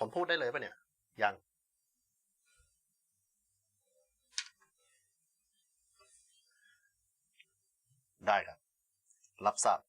ผมพูดได้เลยป่ะเนี่ยยังได้ครับรับทราบ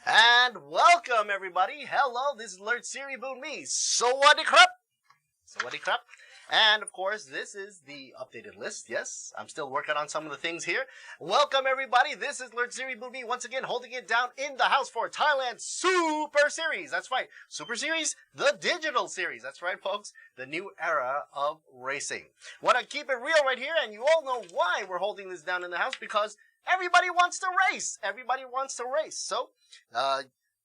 And welcome everybody. Hello, this is Alert Siri Boon Me. Sawadee krap. Sawadee krap. And of course, this is the updated list. Yes, I'm still working on some of the things here. Welcome everybody. This is Alert Siri Boon Me once again holding it down in the house for Thailand Super Series. That's right. Super Series, the digital series. That's right, folks. The new era of racing. Want to keep it real right here, and you all know why we're holding this down in the house, because everybody wants to race. Everybody wants to race. So,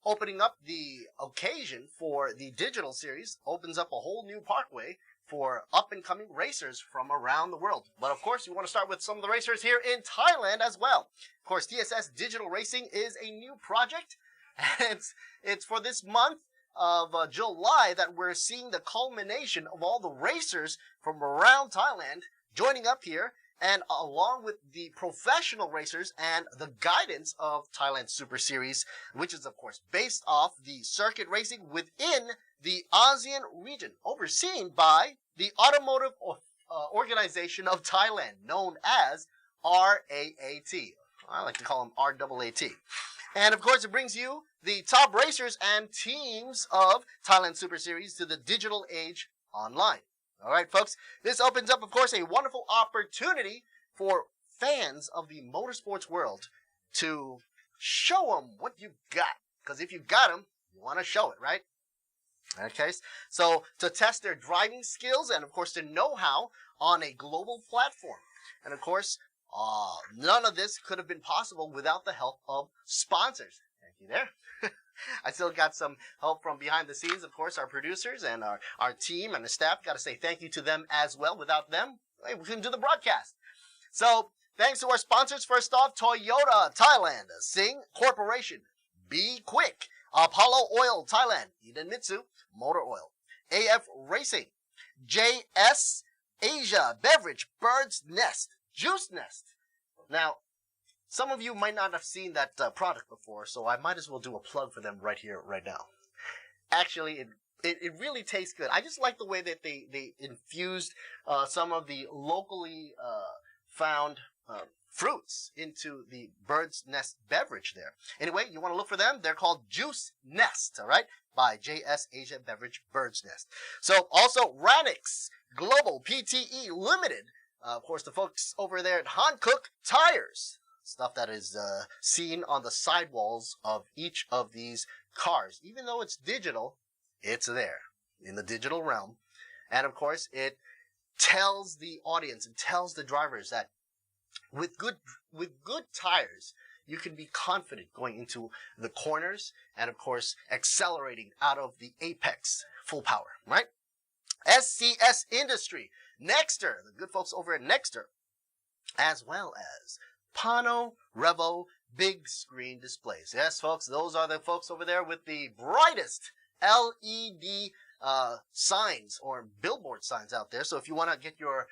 opening up the occasion for the digital series opens up a whole new parkway for up-and-coming racers from around the world. But of course, we want to start with some of the racers here in Thailand as well. Of course, TSS Digital Racing is a new project. And it's for this month of July that we're seeing the culmination of all the racers from around Thailand joining up here, and along with the professional racers and the guidance of Thailand Super Series, which is of course based off the circuit racing within the ASEAN region, overseen by the Automotive Organization of Thailand, known as RAAT. I like to call them RAAT. And of course, it brings you the top racers and teams of Thailand Super Series to the digital age online. All right, folks, this opens up, of course, a wonderful opportunity for fans of the motorsports world to show them what you got. Because if you got them, you want to show it, right? Okay, so to test their driving skills and, of course, their know-how on a global platform. And, of course, none of this could have been possible without the help of sponsors. Thank you there. I still got some help from behind the scenes, of course, our producers and our team and the staff. Got to say thank you to them as well. Without them, we couldn't do the broadcast. So, thanks to our sponsors. First off, Toyota Thailand, Singh Corporation, Be Quick, Apollo Oil Thailand, Idemitsu Motor Oil, AF Racing, JS Asia Beverage, Bird's Nest, Juice Nest. Now, some of you might not have seen that product before, so I might as well do a plug for them right here, right now. Actually, it really tastes good. I just like the way that they infused some of the locally found fruits into the bird's nest beverage there. Anyway, you want to look for them. They're called Juice Nest, all right, by JS Asia Beverage Bird's Nest. So also Ranix Global PTE Limited. Of course, the folks over there at Hankook Tires. Stuff that is seen on the sidewalls of each of these cars. Even though it's digital, it's there in the digital realm. And of course, it tells the audience and tells the drivers that with good tires, you can be confident going into the corners and of course accelerating out of the apex full power, right? SCS Industry, Nexter, the good folks over at Nexter, as well as Pano Revo big screen displays. Yes, folks, those are the folks over there with the brightest LED signs or billboard signs out there. So if you want to get your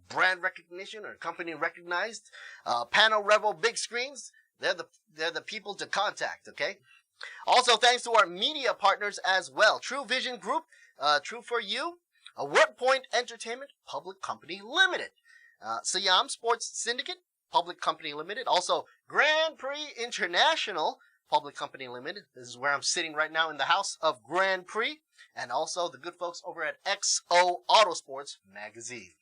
brand recognition or company recognized, Pano Revo big screens, they're the people to contact, okay? Also, thanks to our media partners as well. True Vision Group, True for You, WorkPoint Entertainment, Public Company Limited, Siam Sports Syndicate, Public Company Limited. Also, Grand Prix International, Public Company Limited. This is where I'm sitting right now in the house of Grand Prix. And also the good folks over at XO Autosports Magazine.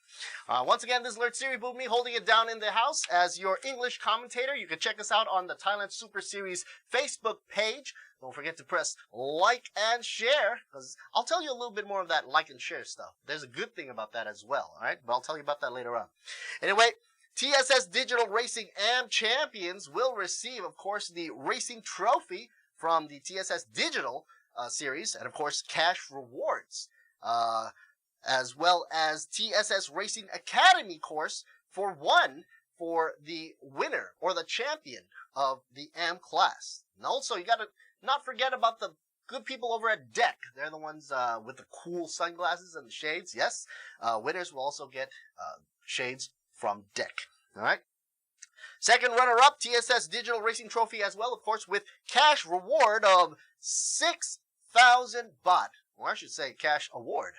Once again, this is Alert Series Boo, me holding it down in the house as your English commentator. You can check us out on the Thailand Super Series Facebook page. Don't forget to press like and share, because I'll tell you a little bit more of that like and share stuff. There's a good thing about that as well, all right? But I'll tell you about that later on. Anyway, TSS Digital Racing AM champions will receive, of course, the racing trophy from the TSS Digital Series, and of course, cash rewards, as well as TSS Racing Academy course for the winner or the champion of the AM class. And also, you got to not forget about the good people over at Deck. They're the ones with the cool sunglasses and the shades. Yes, winners will also get shades from Deck. All right. Second runner-up, TSS Digital Racing Trophy as well, of course, with cash reward of 6,000 baht. Or I should say cash award,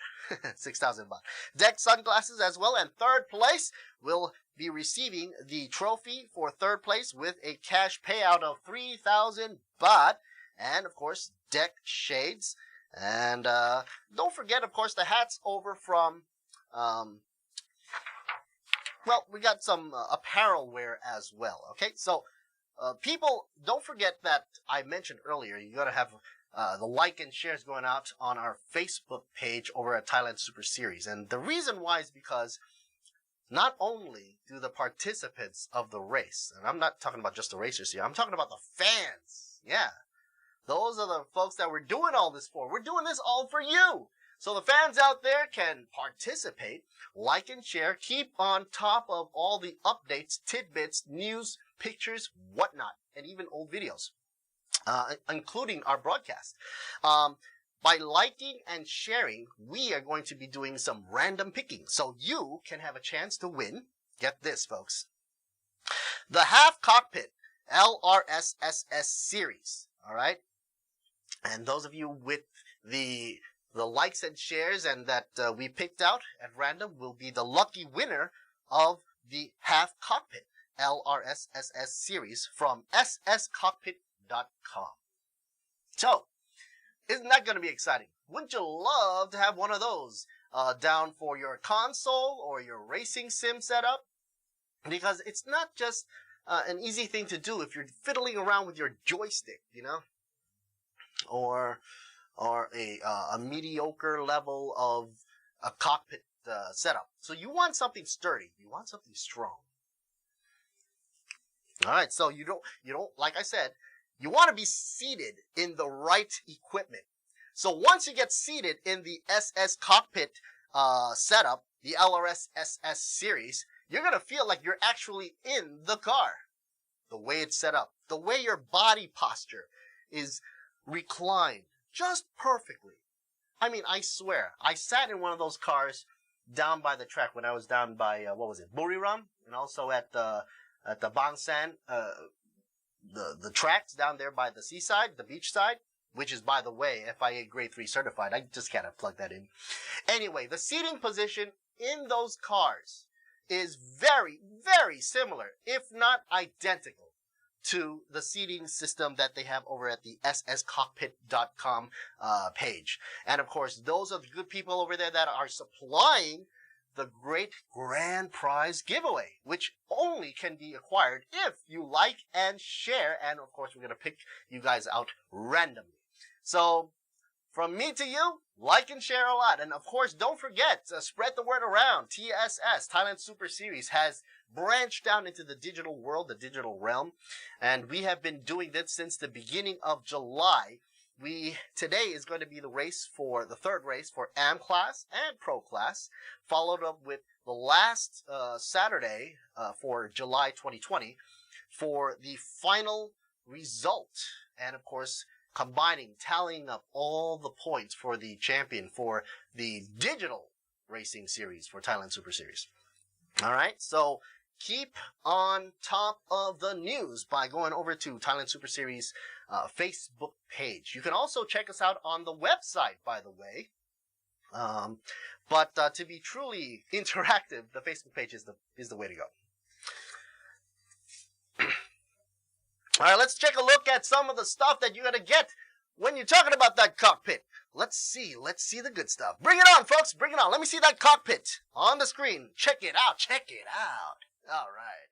6,000 baht. Deck sunglasses as well. And third place will be receiving the trophy for third place with a cash payout of 3,000 baht. And, of course, Deck shades. And don't forget, of course, the hats over from... well, we got some apparel wear as well, okay? So, people, don't forget that I mentioned earlier, you gotta have the like and shares going out on our Facebook page over at Thailand Super Series. And the reason why is because not only do the participants of the race, and I'm not talking about just the racers here, I'm talking about the fans. Yeah. Those are the folks that we're doing all this for. We're doing this all for you. So the fans out there can participate, like and share, keep on top of all the updates, tidbits, news, pictures, whatnot, and even old videos, including our broadcast. By liking and sharing, we are going to be doing some random picking, so you can have a chance to win. Get this, folks. The Half Cockpit LRSSS Series, all right? And those of you with the likes and shares and that we picked out at random will be the lucky winner of the Half Cockpit LRSSS series from sscockpit.com. So, isn't that going to be exciting? Wouldn't you love to have one of those down for your console or your racing sim setup? Because it's not just an easy thing to do if you're fiddling around with your joystick, you know, or a mediocre level of a cockpit setup. So you want something sturdy. You want something strong. All right. So you don't, like I said, you want to be seated in the right equipment. So once you get seated in the SS cockpit setup, the LRSSS series, you're going to feel like you're actually in the car. The way it's set up, the way your body posture is reclined just perfectly. I mean, I swear, I sat in one of those cars down by the track when I was down by, what was it, Buriram, and also at the Bangsan, the tracks down there by the seaside, the beach side, which is, by the way, FIA Grade 3 certified. I just can't plug that in. Anyway, the seating position in those cars is very, very similar, if not identical, to the seating system that they have over at the sscockpit.com page. And of course, those are the good people over there that are supplying the great grand prize giveaway, which only can be acquired if you like and share. And of course, we're going to pick you guys out randomly. So from me to you, like and share a lot. And of course, don't forget to spread the word around. TSS, Thailand Super Series, has branched down into the digital world, the digital realm. And we have been doing this since the beginning of July. Today is going to be the third race for AM class and Pro class, followed up with the last Saturday for July 2020 for the final result. And of course, tallying up all the points for the champion for the digital racing series for Thailand Super Series. All right, so keep on top of the news by going over to Thailand Super Series Facebook page. You can also check us out on the website, by the way. But to be truly interactive, the Facebook page is the way to go. All right, let's take a look at some of the stuff that you're going to get when you're talking about that cockpit. Let's see the good stuff. Bring it on, folks, bring it on. Let me see that cockpit on the screen. Check it out. All right.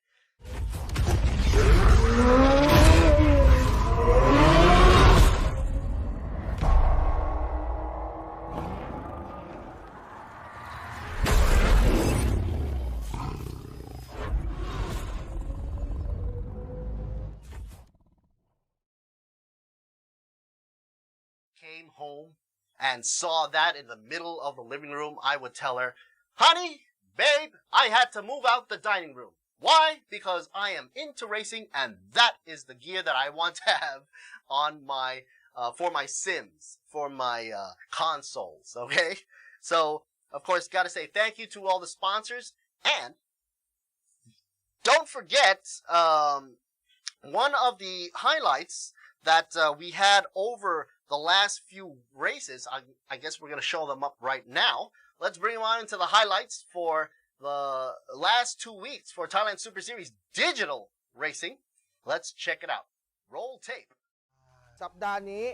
Came home and saw that in the middle of the living room, I would tell her, honey, babe, I had to move out the dining room. Why? Because I am into racing, and that is the gear that I want to have on my, for my Sims, for my consoles, okay? So, of course, gotta say thank you to all the sponsors, and don't forget, one of the highlights that we had over the last few races, I guess we're going to show them up right now. Let's bring them on into the highlights for the last 2 weeks for Thailand Super Series Digital Racing. Let's check it out. Roll tape. สัปดาห์นี้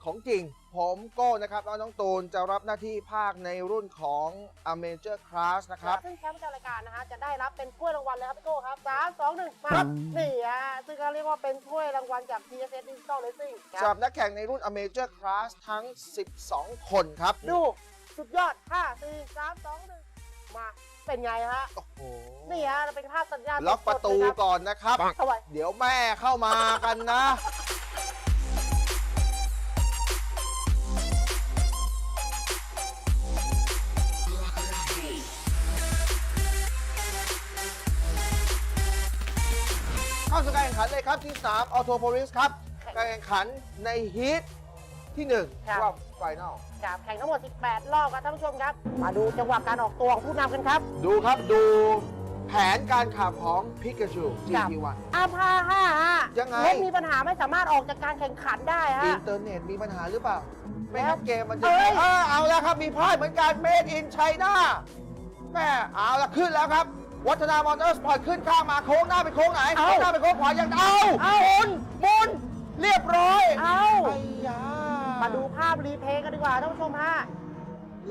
ของจริงผมโก้นะครับแล้วน้องตูนจะรับหน้าที่ภาคในรุ่นของ Amateur Class นะครับซึ่งแชมป์ประจำรายการนะฮะจะได้รับเป็นถ้วยรางวัลเลยครับพี่โก้ครับ3 2 1มาครับนี่ฮะซึ่งเขาเรียกว่าเป็นถ้วยรางวัลจาก TSS Digital Racing สำหรับนักแข่งในรุ่น Amateur Class ทั้ง12คนครับดูสุดยอด5 4 3 2 1มาเป็นไงฮะโอ้โหนี่ฮะเป็นภาพสัญญาณล็อกประตูก่อนนะครับเดี๋ยวแม่เข้ามากันนะเข้าสู่การแข่งขันเลยครับที่3 Autopolis ครับการแข่งขันในฮีทที่1รอบไฟนอลครับแข่งทั้งหมด18รอบครับท่านผู้ชมครับมาดูจังหวะการออกตัวของผู้นำกันครับดูแผนการขับของ Pikachu GT1 ยังไงรถมีปัญหาไม่สามารถออกจากการแข่งขันได้ฮะอินเทอร์เน็ตมีปัญหาหรือเปล่าไม่งั้นเกมมันจะเอาแล้วครับมีพลาดเหมือนกัน Made in China แม่เอาละขึ้นแล้วครับวัฒนามอเตอร์สปอร์ตขึ้นข้างมาโค้งหน้าไปโค้งไหนโค้งหน้าไปโค้งขวายังหมุนเรียบร้อยมาดูภาพรีเพลย์กันดีกว่าท่านผู้ชมฮะ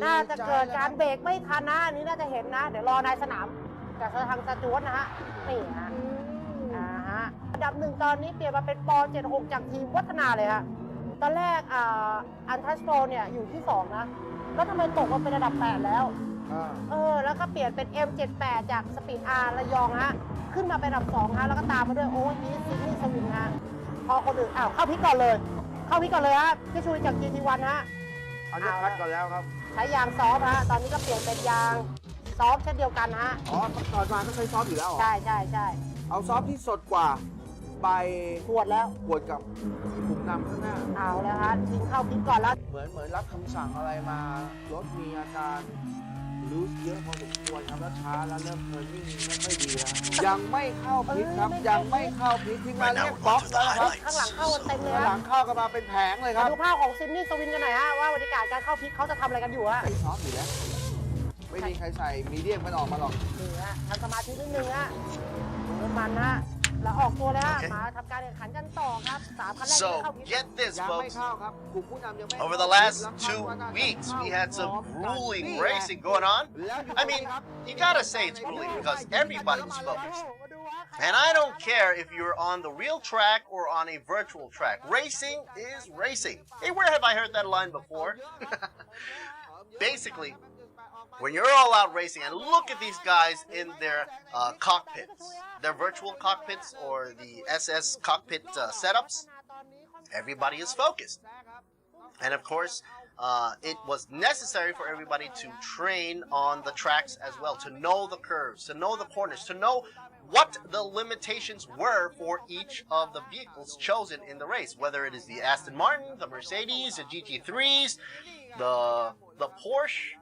น่าจะเกิดการเบรกไม่ทันนะอันนี้น่าจะเห็นนะเดี๋ยวรอนายสนามกับทางสจวตนะฮะนี่ฮะอันดับ1ตอนนี้เปลี่ยนมาเป็นป76จากทีมวัฒนาเลยฮะตอนแรกอันทัชโฟเนี่ยอยู่ที่2นะแล้วทำไมตกมาเป็นอันดับ8แล้วแล้วก็เปลี่ยนเป็น M78 จากสปีดอาร์ระยองฮะขึ้นมาเป็นอันดับ2ฮะแล้วก็ตามมาด้วยโอ้ยนี่ซิดนีย์สวิงฮะพอคนอื่นเข้าพิกก่อนเลยฮะพี่ชูจาก GT1 ฮะเอาจะคัดก่อนแล้วครับใช้ยางซอฟฮะตอนนี้ก็เปลี่ยนเป็นยางซอฟเช่นเดียวกันฮะตอนมาก็ใช้ซอฟอยู่แล้วใช่เอาซอฟที่สดกว่าไปขวดกับปุ่มนำข้างหน้าเอาแล้วฮะทิ้งเข้าพิกก่อนแล้วเหมือนรับคำสั่งอะไรมารถมีอาการลูสเยอะพอสมควรครับแล้วช้าแล้วเริ่มเทิร์นนิ่งไม่ค่อยดีแล้วยังไม่เข้าพิษครับยังไม่เข้าพิษที่มาเรียกบ็อกซ์แล้วครับข้างหลังเข้าเต็มเลยข้างหลังเข้ากันมาเป็นแผงเลยครับดูภาพของซิดนีย์สวินกันหน่อยฮะว่าบรรยากาศการเข้าพิษเขาจะทำอะไรกันอยู่ฮะซ้อมอยู่แล้ว ไม่มีใครใส่มีเดียมกันออกมาหรอก นี่ฮะทำสมาธินิดนึงฮะดูมันฮะแล้วออกตัวเลยฮะ Okay. มาทำการแข่งขันกันต่อครับ3คันแรกที่ So เข้าพิษ get this, ยังไม่ folks. เข้าครับกลุ่มผู้นำยังไม่ Over the last 2 weeks, we had some grueling racing going on. I mean, you gotta say it's grueling because everybody's focused. And I don't care if you're on the real track or on a virtual track. Racing is racing. Hey, where have I heard that line before? Basically, when you're all out racing, and look at these guys in their cockpits, their virtual cockpits or the SS cockpit setups, everybody is focused. And of course, it was necessary for everybody to train on the tracks as well, to know the curves, to know the corners, to know what the limitations were for each of the vehicles chosen in the race, whether it is the Aston Martin, the Mercedes, the GT3s, the Porsche,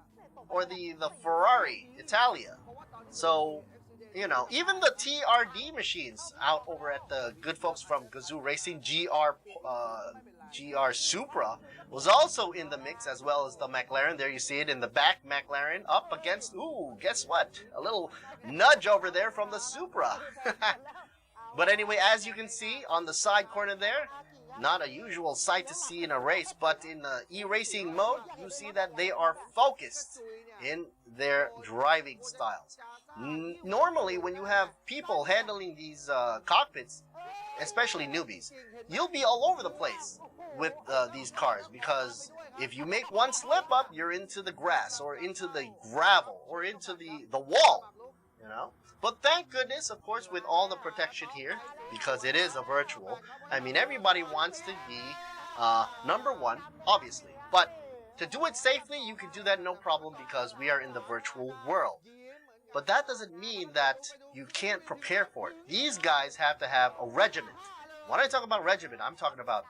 or the Ferrari Italia. So, you know, even the TRD machines out over at the good folks from Gazoo Racing, GR Supra, was also in the mix, as well as the McLaren. There you see it in the back, McLaren up against, ooh, guess what? A little nudge over there from the Supra. But anyway, as you can see on the side corner there, not a usual sight to see in a race, but in the e-racing mode, you see that they are focused in their driving styles. Normally, when you have people handling these cockpits, especially newbies, you'll be all over the place with these cars, because if you make one slip up, you're into the grass or into the gravel or into the wall, you know. But thank goodness, of course, with all the protection here, because it is a virtual. I mean, everybody wants to be number one, obviously. But to do it safely, you can do that no problem, because we are in the virtual world. But that doesn't mean that you can't prepare for it. These guys have to have a regiment. When I talk about regiment, I'm talking about,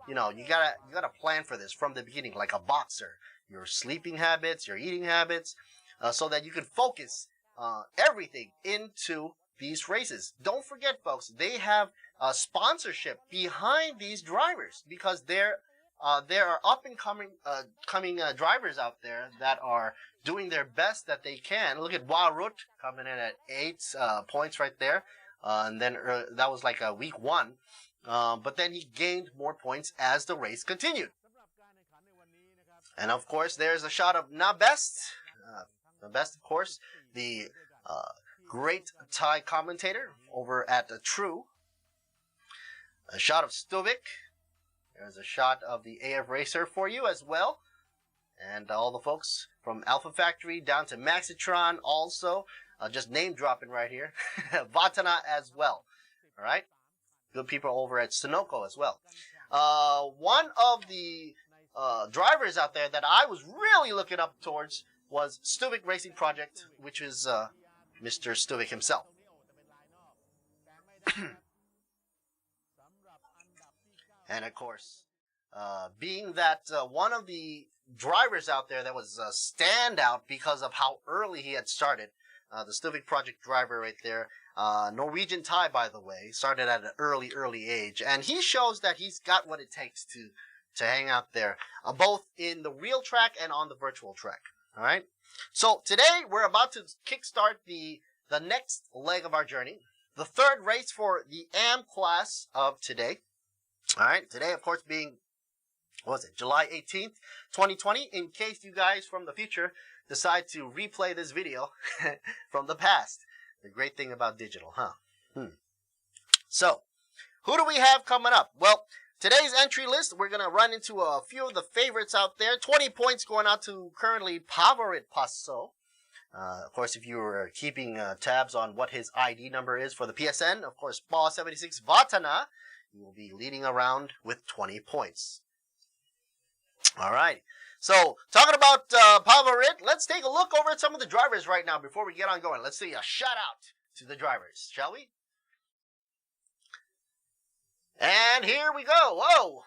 you know, you gotta plan for this from the beginning, like a boxer. Your sleeping habits, your eating habits, so that you can focus everything into these races. Don't forget, folks, they have sponsorship behind these drivers, because there are up and coming drivers out there that are doing their best that they can. Look at Warut coming in at 8 points right there, and then that was like week 1. But then he gained more points as the race continued. And of course, there's a shot of Nabest. Nabest, of course, the great Thai commentator over at True. A shot of Stuvik. There's a shot of the AF Racer for you as well. And all the folks from Alpha Factory down to Maxitron also. Just name dropping right here. Vatana as well. All right. Good people over at Sunoco as well. One of the drivers out there that I was really looking up towards was Stuvik Racing Project, which is Mr. Stuvik himself. And of course, being that one of the drivers out there that was a standout because of how early he had started, the Stuvik Project driver right there, Norwegian Thai, by the way, started at an early age, and he shows that he's got what it takes to hang out there, both in the real track and on the virtual track. All right. So today we're about to kickstart the next leg of our journey, the third race for the AM class of today. All right. Today, of course, being, what was it, July 18th, 2020, in case you guys from the future decide to replay this video from the past. The great thing about digital, huh? So, who do we have coming up? Well, today's entry list, we're going to run into a few of the favorites out there. 20 points going out to currently Pavarit Passo. Of course, if you were keeping tabs on what his ID number is for the PSN, of course, Ball 76 Vatana, you will be leading around with 20 points. All right. So, talking about Pavarit, let's take a look over at some of the drivers right now before we get on going. Let's see a shout out to the drivers, shall we? And here we go. Whoa.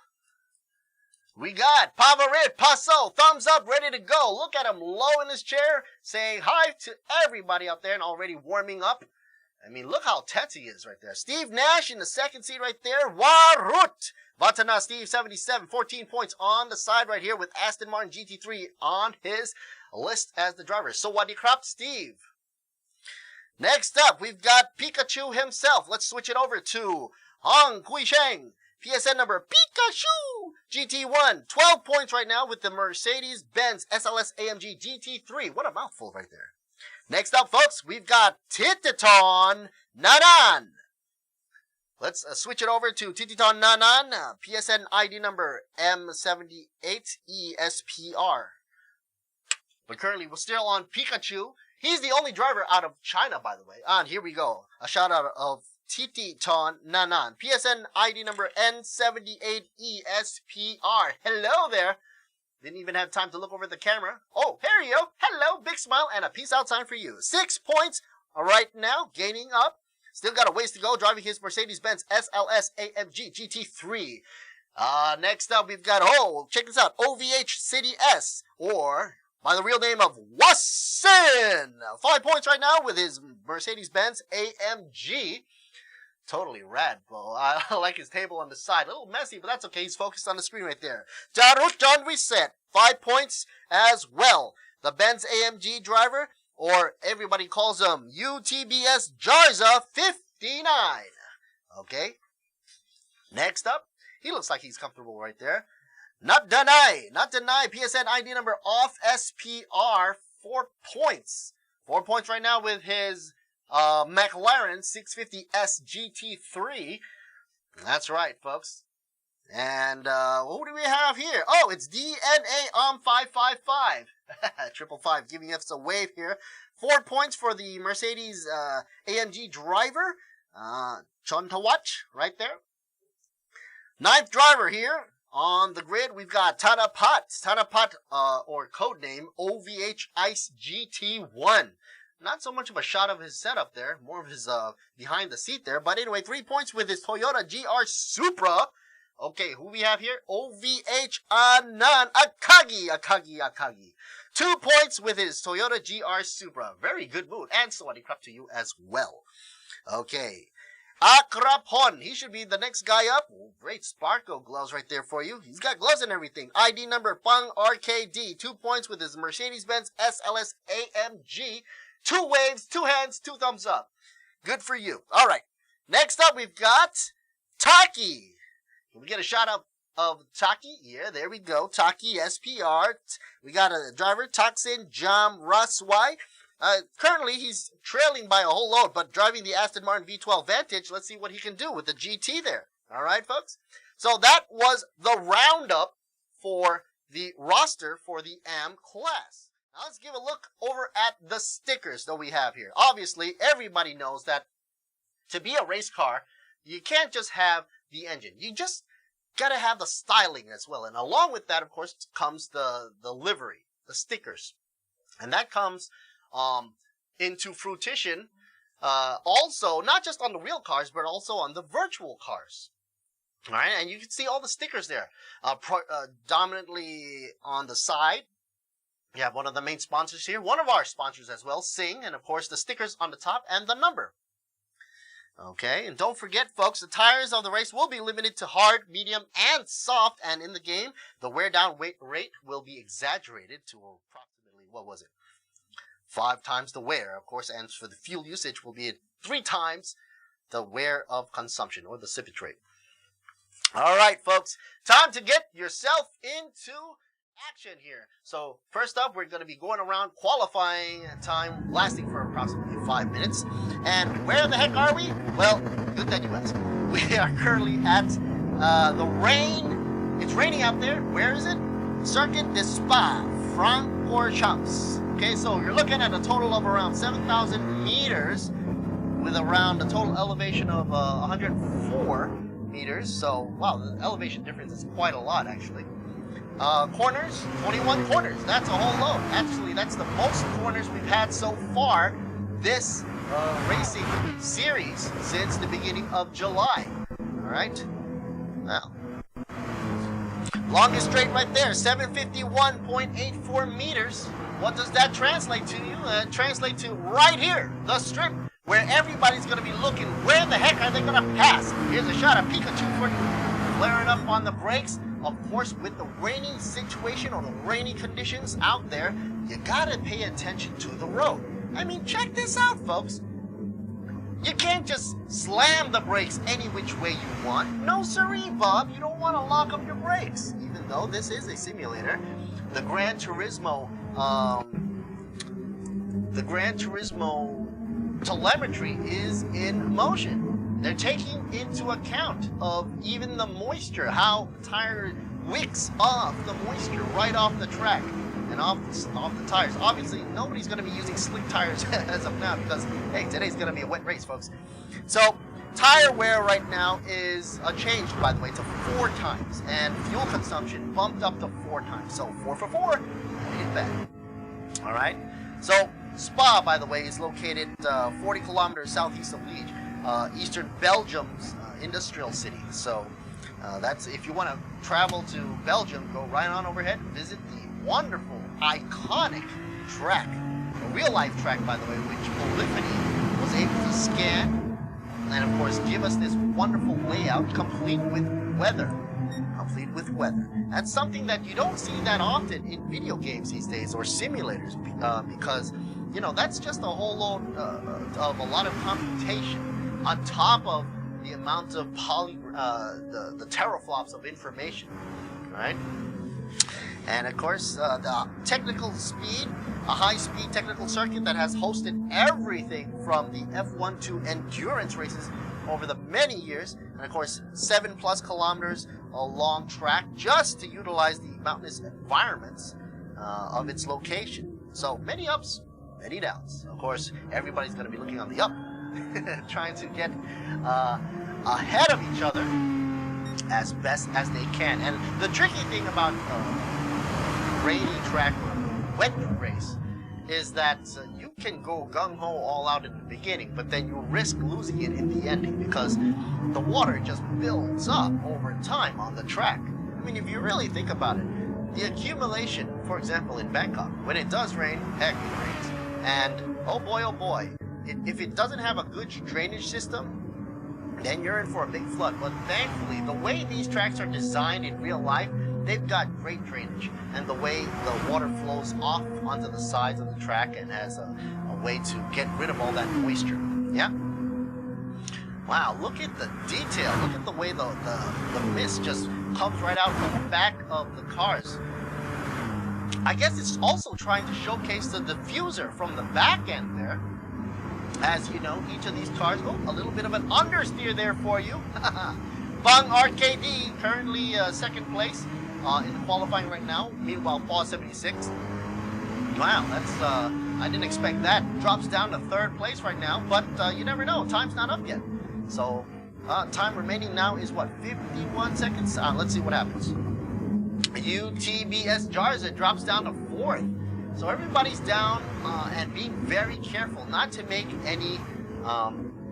We got Pavarit Passo, thumbs up, ready to go. Look at him low in his chair, saying hi to everybody out there and already warming up. I mean, look how tense he is right there. Steve Nash in the second seat right there. Warut. Vatana Steve 77, 14 points on the side right here with Aston Martin GT3 on his list as the driver. Sawadee krap, Steve. Next up, we've got Pikachu himself. Let's switch it over to Hong Kui-sheng. PSN number Pikachu GT1. 12 points right now with the Mercedes-Benz SLS AMG GT3. What a mouthful right there. Next up, folks, we've got Tititon Nanan. Let's switch it over to Tititon Nanan. PSN ID number M78ESPR. But currently, we're still on Pikachu. He's the only driver out of China, by the way. And here we go. A shout out of Tititon Nanan. PSN ID number N78ESPR. Hello there. Didn't even have time to look over the camera. Oh, here you go. Hello, big smile and a peace out sign for you. 6 points right now, gaining up. Still got a ways to go, driving his Mercedes-Benz SLS AMG GT3. Next up, we've got, check this out, OVH City S, or by the real name of Wassin. 5 points right now with his Mercedes-Benz AMG. Totally rad, bro. I like his table on the side. A little messy, but that's okay. He's focused on the screen right there. Jarut John Reset. 5 points as well. The Benz AMG driver, or everybody calls him UTBS Jarza 59. Okay. Next up, he looks like he's comfortable right there. Not deny. PSN ID number off SPR. 4 points. 4 points right now with his McLaren 650S GT3. That's right, folks. And what do we have here? Oh, it's DNA 555. 555 giving us a wave here. 4 points for the Mercedes AMG driver. Chontawach right there. 9th driver here on the grid. We've got Tanapat, or codename OVH Ice GT1. Not so much of a shot of his setup there, more of his behind the seat there. But anyway, 3 points with his Toyota GR Supra. Okay, who we have here? OVH Anan Akagi. 2 points with his Toyota GR Supra. Very good mood. And Sawadee krap to you as well. Okay. Akrapon. He should be the next guy up. Oh, great Sparko gloves right there for you. He's got gloves and everything. ID number Pang RKD. 2 points with his Mercedes-Benz SLS AMG. 2 waves, 2 hands, 2 thumbs up. Good for you. All right. Next up, we've got Taki. Can we get a shout out of Taki? Yeah, there we go. Taki SPR. We got a driver, Taksin Jam Raswai. Currently, he's trailing by a whole load, but driving the Aston Martin V12 Vantage. Let's see what he can do with the GT there. All right, folks? So that was the roundup for the roster for the AM class. Now let's give a look over at the stickers that we have here. Obviously, everybody knows that to be a race car, you can't just have the engine. You just gotta have the styling as well. And along with that, of course, comes the livery, the stickers. And that comes into fruition also, not just on the real cars, but also on the virtual cars. All right, and you can see all the stickers there. Dominantly on the side, you have one of the main sponsors here, one of our sponsors as well, Sing, and of course the stickers on the top and the number. Okay, and don't forget, folks, the tires of the race will be limited to hard, medium, and soft, and in the game, the wear down weight rate will be exaggerated to approximately, 5 times the wear, of course, and for the fuel usage will be 3 times the wear of consumption, or the sippage rate. All right, folks, time to get yourself into action here. So first up, we're going to be going around qualifying time lasting for approximately 5 minutes. And where the heck are we? Well, good that you asked. We are currently at the rain. It's raining out there. Where is it? Circuit de Spa, Francorchamps. Okay, so you're looking at a total of around 7,000 meters with around a total elevation of 104 meters. So, wow, the elevation difference is quite a lot, actually. Corners, 21 corners. That's a whole load. Actually, that's the most corners we've had so far this racing series since the beginning of July. All right. Now, longest straight right there, 751.84 meters. What does that translate to you? Translate to right here, the strip, where everybody's going to be looking. Where the heck are they going to pass? Here's a shot of Pikachu for you, flaring up on the brakes. Of course, with the rainy situation or the rainy conditions out there, you gotta pay attention to the road. I mean, check this out, folks. You can't just slam the brakes any which way you want. No siree, Bob. You don't want to lock up your brakes. Even though this is a simulator, the Gran Turismo telemetry is in motion. They're taking into account of even the moisture, how the tire wicks off the moisture right off the track and off the tires. Obviously, nobody's going to be using slick tires as of now because, hey, today's going to be a wet race, folks. So, tire wear right now is changed, by the way, to 4 times, and fuel consumption bumped up to 4 times. So, 4 for 4, ain't bad. All right? So, Spa, by the way, is located 40 kilometers southeast of Liège, eastern Belgium's industrial city. So, that's if you want to travel to Belgium, go right on overhead, visit the wonderful, iconic track, a real-life track, by the way, which Polyphony was able to scan and, of course, give us this wonderful layout complete with weather. That's something that you don't see that often in video games these days or simulators because, you know, that's just a whole load of a lot of computation on top of the amount of the teraflops of information, right? And of course, the technical speed, a high-speed technical circuit that has hosted everything from the F1 to endurance races over the many years, and of course, 7+ kilometers long track just to utilize the mountainous environments of its location. So many ups, many downs. Of course, everybody's going to be looking on the up, trying to get ahead of each other as best as they can. And the tricky thing about rainy track or wet race is that you can go gung-ho all out in the beginning, but then you risk losing it in the ending because the water just builds up over time on the track. I mean, if you really think about it, the accumulation, for example, in Bangkok, when it does rain, heck, it rains. And oh boy, if it doesn't have a good drainage system, then you're in for a big flood. But thankfully, the way these tracks are designed in real life, they've got great drainage. And the way the water flows off onto the sides of the track and has a way to get rid of all that moisture. Yeah? Wow, look at the detail. Look at the way the mist just comes right out from the back of the cars. I guess it's also trying to showcase the diffuser from the back end there. As you know, each of these cars, a little bit of an understeer there for you. Bang RKD, currently second place in the qualifying right now. Meanwhile, Paul 76. Wow, that's, I didn't expect that. Drops down to third place right now, but you never know. Time's not up yet. So, time remaining now is what, 51 seconds? Let's see what happens. UTBS Jarza drops down to fourth. So everybody's down and being very careful not to make any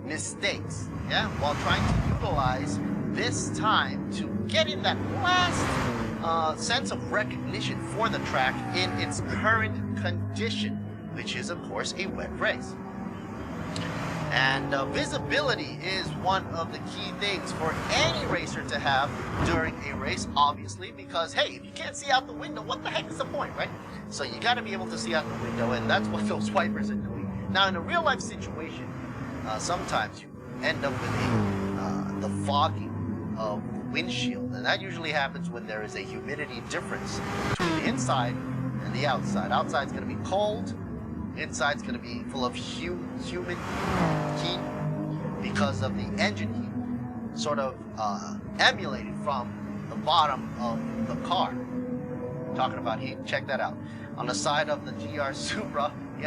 mistakes, yeah, while trying to utilize this time to get in that last sense of recognition for the track in its current condition, which is, of course, a wet race. And visibility is one of the key things for any racer to have during a race, obviously, because, hey, if you can't see out the window, what the heck is the point, right? So you got to be able to see out the window, and that's what those wipers are doing. Now, in a real-life situation, sometimes you end up with the fogging of the windshield, and that usually happens when there is a humidity difference between the inside and the outside. Outside's going to be cold. Inside's going to be full of humid heat because of the engine heat, sort of emulated from the bottom of the car. Talking about heat, check that out. On the side of the GR Supra, you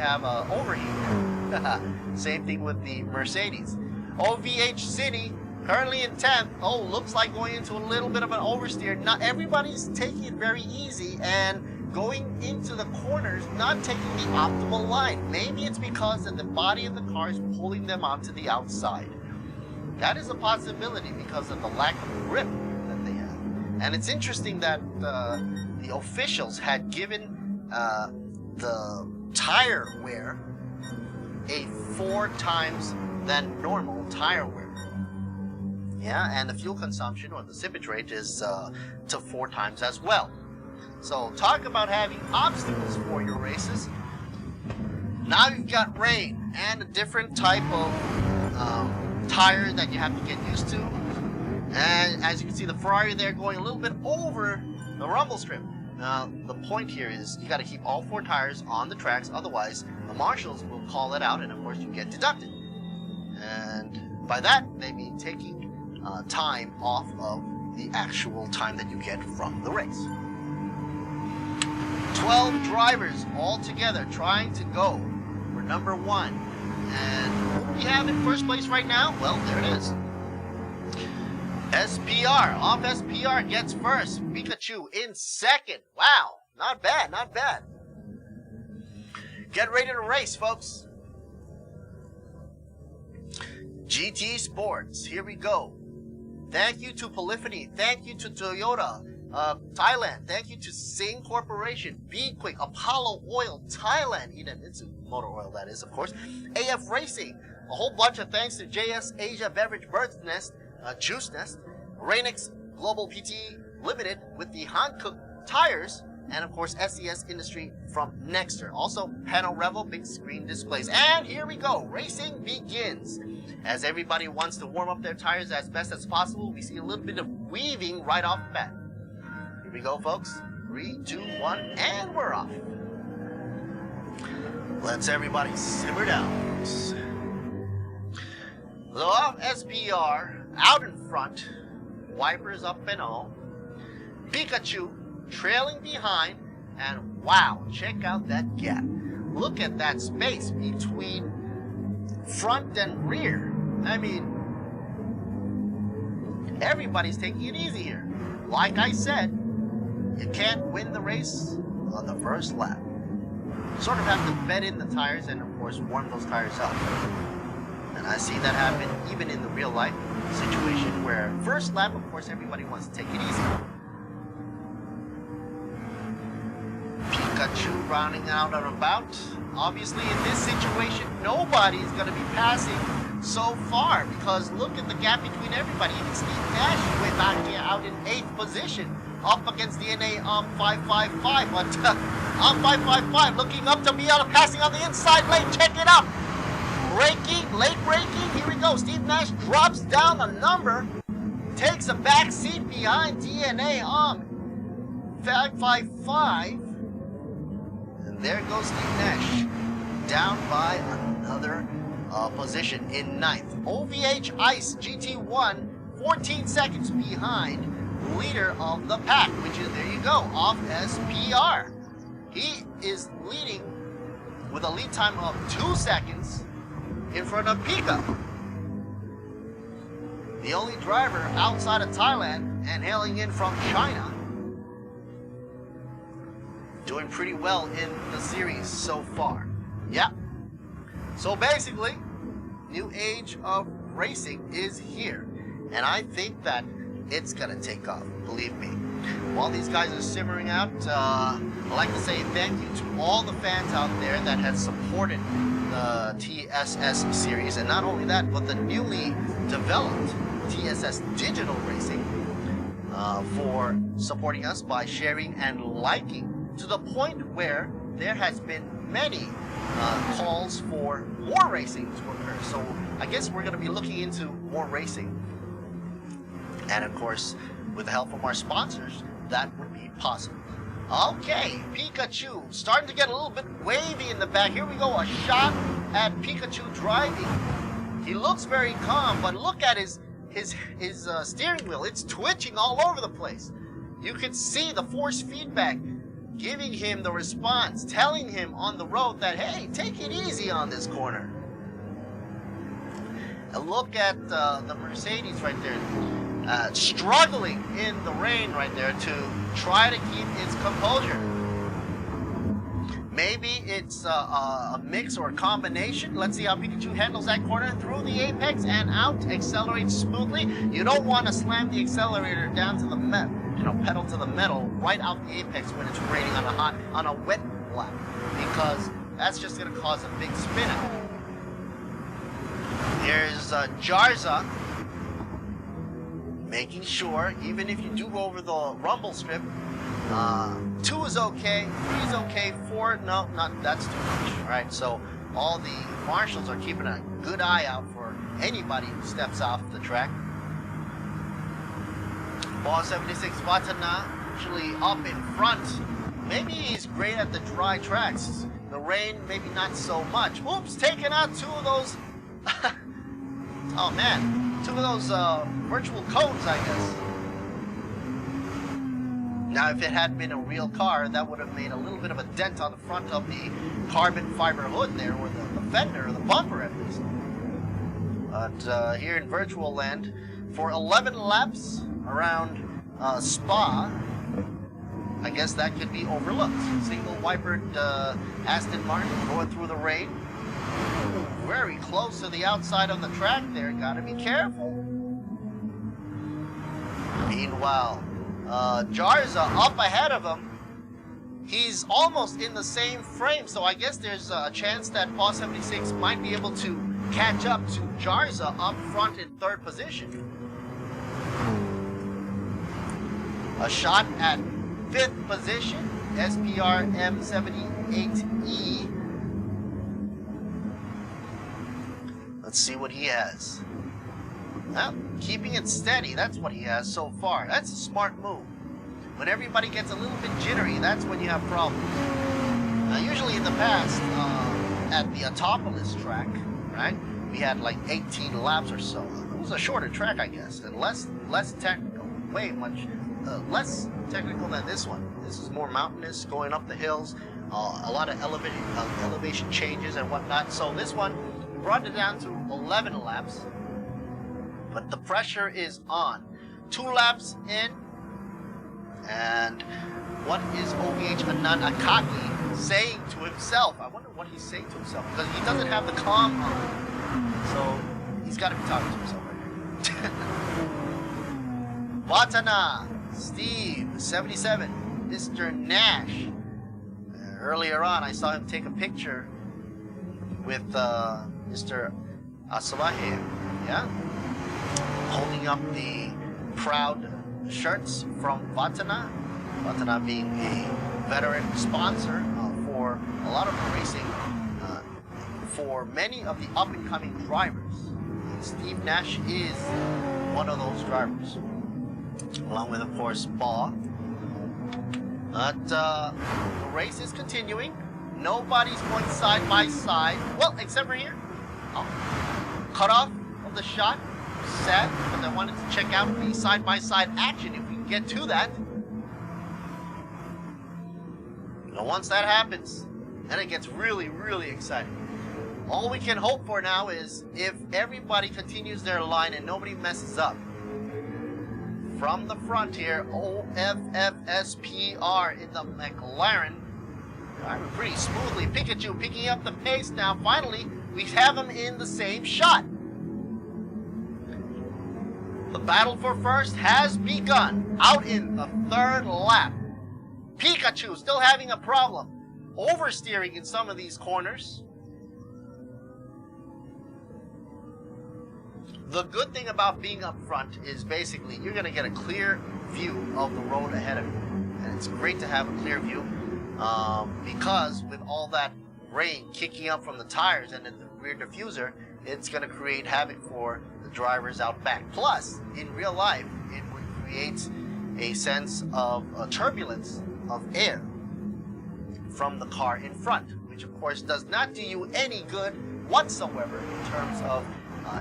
have overheat. Same thing with the Mercedes. OVH City, currently in 10th. Oh, looks like going into a little bit of an oversteer. Not everybody's taking it very easy and going into the corners, not taking the optimal line. Maybe it's because of the body of the car is pulling them onto the outside. That is a possibility because of the lack of grip that they have. And it's interesting that the officials had given the tire wear a 4 times than normal tire wear. Yeah, and the fuel consumption or the sippage rate is to 4 times as well. So talk about having obstacles for your races. Now you've got rain and a different type of tire that you have to get used to. And as you can see, the Ferrari there going a little bit over the rumble strip. Now, the point here is you got to keep all 4 tires on the tracks, otherwise the marshals will call it out and of course you get deducted. And by that, they mean taking time off of the actual time that you get from the race. 12 drivers all together trying to go for number 1. And who do we have in first place right now? Well, there it is. SPR, off SPR gets first. Pikachu in second. Wow, not bad, not bad. Get ready to race, folks. GT Sports, here we go. Thank you to Polyphony. Thank you to Toyota Thailand. Thank you to Sing Corporation, Be Quick, Apollo Oil Thailand, Idemitsu Motor Oil that is, of course. AF Racing, a whole bunch of thanks to JS Asia Beverage Bird's Nest, Juice Nest, Rainix Global PT Limited with the Hankook tires, and of course SES Industry from Nexter. Also Panel Revel, big screen displays. And here we go, racing begins. As everybody wants to warm up their tires as best as possible, we see a little bit of weaving right off the bat. Here we go, folks. 3, 2, 1, and we're off. Let's everybody simmer down. So off SPR, out in front, wipers up and all. Pikachu trailing behind, and wow, check out that gap. Look at that space between front and rear. I mean, everybody's taking it easy here. Like I said, you can't win the race on the first lap. You sort of have to bed in the tires and of course warm those tires up. And I see that happen even in the real life situation where first lap, of course, everybody wants to take it easy. Pikachu rounding out and about. Obviously, in this situation, nobody is going to be passing so far because look at the gap between everybody. Even Steve Nash way back here out in 8th position up against the NA 555. But 555 looking up to be passing on the inside lane. Check it out. Braking, late braking. Here we go. Steve Nash drops down the number, takes a back seat behind DNA 555. There goes Steve Nash, down by another position in 9th. OVH Ice GT1, 14 seconds behind leader of the pack, which is, there you go, off SPR. He is leading with a lead time of 2 seconds in front of Pika, the only driver outside of Thailand and hailing in from China. Doing pretty well in the series so far. Yeah. So basically, new age of racing is here. And I think that it's gonna take off, believe me. While these guys are simmering out, I'd like to say thank you to all the fans out there that have supported the TSS series. And not only that, but the newly developed TSS Digital Racing for supporting us by sharing and liking, to the point where there has been many calls for more racing to occur. So I guess we're going to be looking into more racing. And of course, with the help from our sponsors, that would be possible. Okay, Pikachu starting to get a little bit wavy in the back. Here we go, a shot at Pikachu driving. He looks very calm, but look at his steering wheel. It's twitching all over the place. You can see the force feedback giving him the response, telling him on the road that, hey, take it easy on this corner. And look at the Mercedes right there, struggling in the rain right there to try to keep its composure. Maybe it's a mix or a combination. Let's see how Pikachu handles that corner through the apex and out, accelerates smoothly. You don't want to slam the accelerator down to the pedal to the metal right out the apex when it's raining on a wet lap, because that's just going to cause a big spin out. Here's Jarza making sure, even if you do go over the rumble strip, 2 is okay, 3 is okay, 4, no, not, that's too much. Alright, so all the marshals are keeping a good eye out for anybody who steps off the track. Ball 76 Watana actually up in front. Maybe he's great at the dry tracks. The rain, maybe not so much. Oops, taking out 2 of those. Oh man, 2 of those virtual cones, I guess. Now, if it had been a real car, that would have made a little bit of a dent on the front of the carbon fiber hood there, or the fender, or the bumper at least. But here in virtual land, for 11 laps around Spa, I guess that could be overlooked. Single wipered Aston Martin going through the rain. Very close to the outside of the track there. Gotta be careful. Meanwhile, Jarza up ahead of him. He's almost in the same frame, so I guess there's a chance that Paul 76 might be able to catch up to Jarza up front in 3rd position. A shot at 5th position, SPR M78E. Let's see what he has. Well, keeping it steady, that's what he has so far. That's a smart move. When everybody gets a little bit jittery, that's when you have problems. Now, usually in the past, at the Autopolis track, right, we had like 18 laps or so. It was a shorter track, I guess, and less technical, way much less technical than this one. This is more mountainous, going up the hills, a lot of elevation changes and whatnot. So this one brought it down to 11 laps, but the pressure is on. 2 laps in, and what is OVH Anand Akaki saying to himself? I wonder what he's saying to himself, because he doesn't have the comm on, so he's got to be talking to himself right here. Watana, Steve, 77, Mr. Nash. Earlier on, I saw him take a picture with Mr. Asawahe, yeah? Holding up the proud shirts from Watana. Watana being a veteran sponsor for a lot of racing for many of the up-and-coming drivers. And Steve Nash is one of those drivers, along with, of course, Baugh. But the race is continuing. Nobody's going side by side. Well, except for here. Oh. Cut off of the shot. Sad, because I wanted to check out the side-by-side action if we can get to that. But once that happens, then it gets really, really exciting. All we can hope for now is if everybody continues their line and nobody messes up. From the front here, OFFSPR in the McLaren. Driving pretty smoothly. Pikachu picking up the pace now. Finally, we have him in the same shot. The battle for first has begun. Out in the 3rd lap. Pikachu still having a problem. Oversteering in some of these corners. The good thing about being up front is basically you're going to get a clear view of the road ahead of you. And it's great to have a clear view because with all that rain kicking up from the tires and then the rear diffuser, it's going to create havoc for the drivers out back. Plus, in real life, it would create a sense of turbulence of air from the car in front, which of course does not do you any good whatsoever in terms of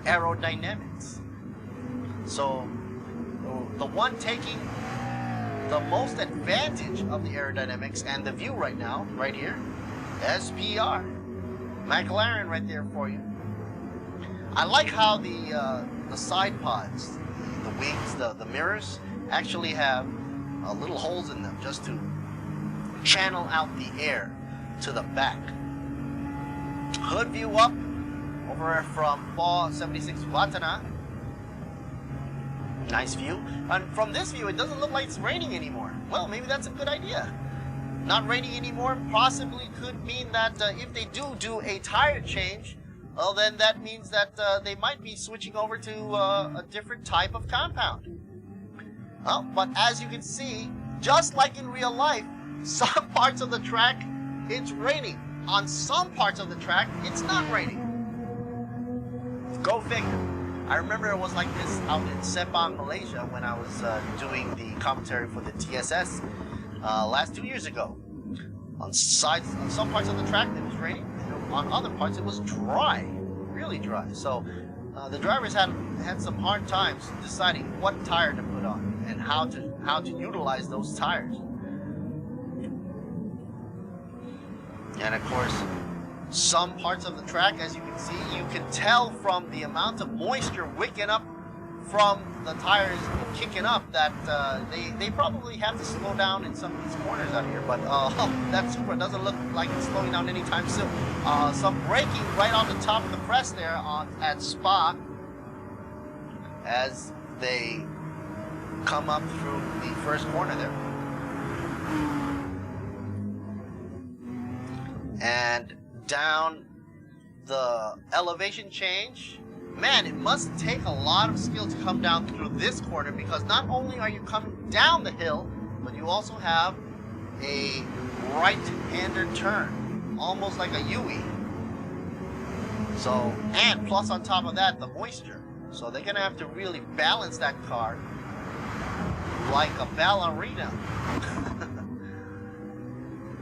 aerodynamics. So the one taking the most advantage of the aerodynamics and the view right now, right here, SPR. McLaren right there for you. I like how the side pods, the wings, the mirrors, actually have little holes in them just to channel out the air to the back. Hood view up over from 476 Watana. Nice view. And from this view, it doesn't look like it's raining anymore. Well, maybe that's a good idea. Not raining anymore possibly could mean that if they do a tire change, well, then that means that they might be switching over to a different type of compound. Well, but as you can see, just like in real life, some parts of the track, it's raining. On some parts of the track, it's not raining. Go figure. I remember it was like this out in Sepang, Malaysia, when I was doing the commentary for the TSS last 2 years ago. On some parts of the track, it was raining. On other parts, it was dry, really dry. So the drivers had some hard times deciding what tire to put on and how to utilize those tires. And of course, some parts of the track, as you can see, you can tell from the amount of moisture wicking up from the tires kicking up that they probably have to slow down in some of these corners out here. But that Supra doesn't look like it's slowing down anytime soon. Some braking right on the top of the press there at Spa as they come up through the first corner there. And down the elevation change, man, it must take a lot of skill to come down through this corner, because not only are you coming down the hill, but you also have a right-hander turn, almost like a U-E. So, and plus on top of that, the moisture. So they're gonna have to really balance that car like a ballerina.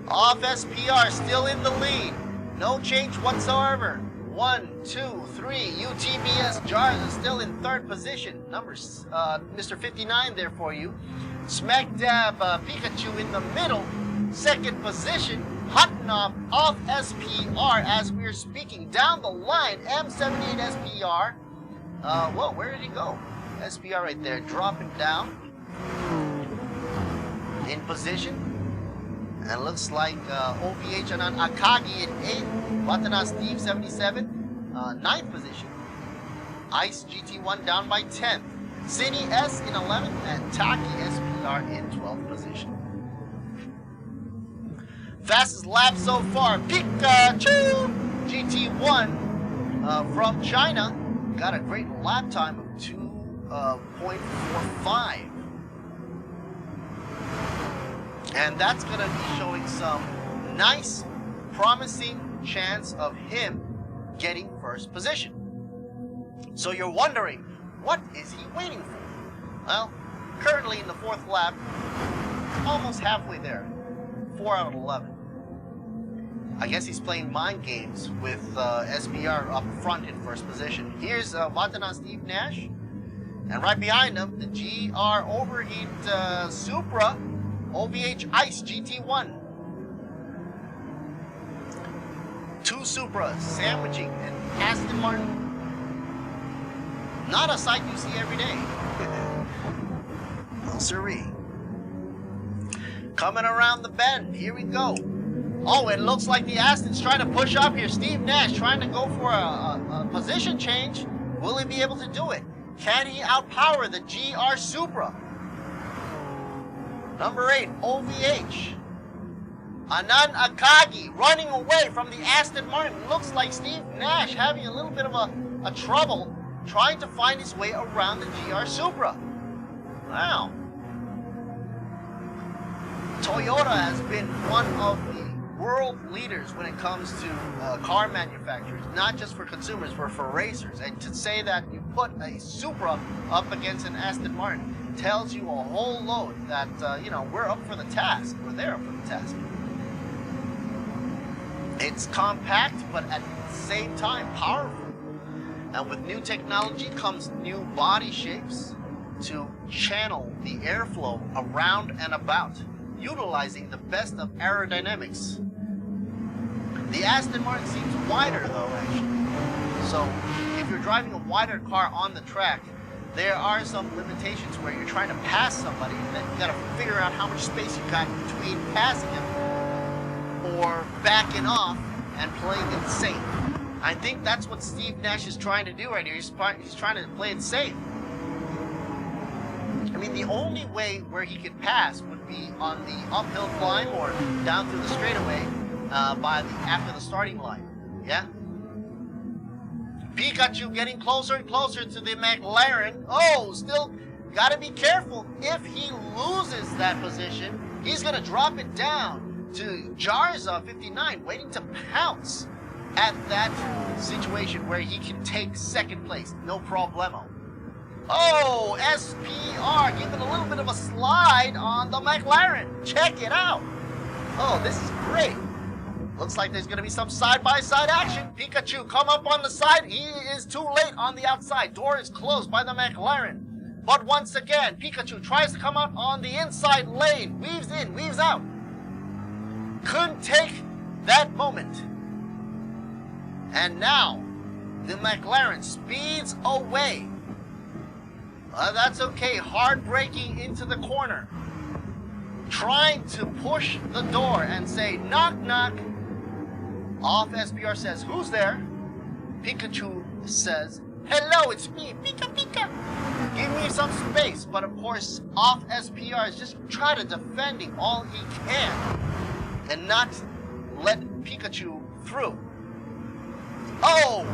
Off SPR, still in the lead. No change whatsoever. 1, 2, 3. UTBS Jars is still in third position. Mr. 59 there for you. Smack dab Pikachu in the middle. Second position. Hutton off SPR as we're speaking. Down the line, M78 SPR. Whoa, where did he go? SPR right there, dropping down. In position. And looks like OVH Anan Akagi in 8th, Watana Steve 77, 9th position. Ice GT1 down by 10th. Cine S in 11th, and Taki SPR in 12th position. Fastest lap so far, Pikachu GT1 from China. Got a great lap time of 2.45. And that's going to be showing some nice, promising chance of him getting first position. So you're wondering, what is he waiting for? Well, currently in the fourth lap, almost halfway there, 4 out of 11. I guess he's playing mind games with SBR up front in first position. Here's Watana Steve Nash, and right behind him, the GR Overheat Supra OVH Ice GT1. 2 Supras sandwiching an Aston Martin. Not a sight you see every day. No siree. Coming around the bend, here we go. Oh, it looks like the Aston's trying to push up here. Steve Nash trying to go for a position change. Will he be able to do it? Can he outpower the GR Supra? Number 8, OVH. Anand Akagi running away from the Aston Martin. Looks like Steve Nash having a little bit of a trouble trying to find his way around the GR Supra. Wow. Toyota has been one of the world leaders when it comes to car manufacturers, not just for consumers, but for racers. And to say that you put a Supra up against an Aston Martin tells you a whole load that, we're up for the task. We're there for the task. It's compact, but at the same time powerful. And with new technology comes new body shapes to channel the airflow around and about, utilizing the best of aerodynamics. The Aston Martin seems wider though, actually. So if you're driving a wider car on the track, there are some limitations where you're trying to pass somebody, and then you got to figure out how much space you got between passing him or backing off and playing it safe. I think that's what Steve Nash is trying to do right here. He's trying to play it safe. I mean, the only way where he could pass would be on the uphill climb or down through the straightaway after the starting line. Yeah. Pikachu getting closer and closer to the McLaren. Oh, still gotta be careful. If he loses that position, he's gonna drop it down to Jarza 59, waiting to pounce at that situation where he can take second place. No problemo. Oh, SPR giving a little bit of a slide on the McLaren. Check it out. Oh, this is great. Looks like there's going to be some side-by-side action. Pikachu come up on the side. He is too late on the outside. Door is closed by the McLaren. But once again, Pikachu tries to come out on the inside lane. Weaves in, weaves out. Couldn't take that moment. And now, the McLaren speeds away. That's okay. Hard braking into the corner. Trying to push the door and say, knock, knock. Off SPR says, who's there? Pikachu says, hello, it's me, Pika Pika. Give me some space. But of course, off SPR is just trying to defending all he can and not let Pikachu through. Oh,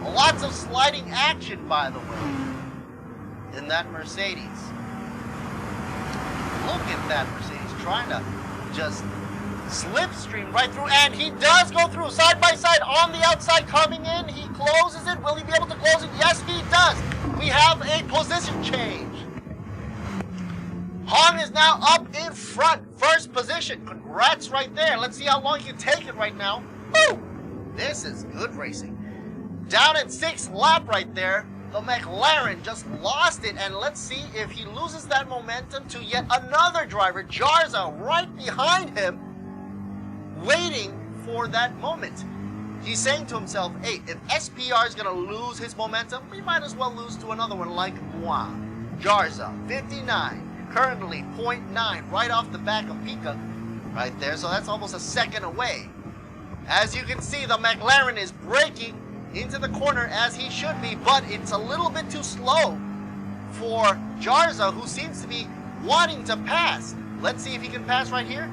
lots of sliding action, by the way, in that Mercedes. Look at that Mercedes trying to just slipstream right through, and he does go through side by side on the outside coming in. He closes it. Will he be able to close it? Yes, he does. We have a position change. Hong is now up in front, first position. Congrats right there. Let's see how long you can take it right now. Woo! This is good racing. Down at 6th lap right there. The McLaren just lost it, and let's see if he loses that momentum to yet another driver, Jarza, right behind him, waiting for that moment. He's saying to himself, hey, if SPR is going to lose his momentum, we might as well lose to another one like moi. Jarza, 59, currently 0.9, right off the back of Pika, right there, so that's almost a second away. As you can see, the McLaren is braking into the corner as he should be, but it's a little bit too slow for Jarza, who seems to be wanting to pass. Let's see if he can pass right here.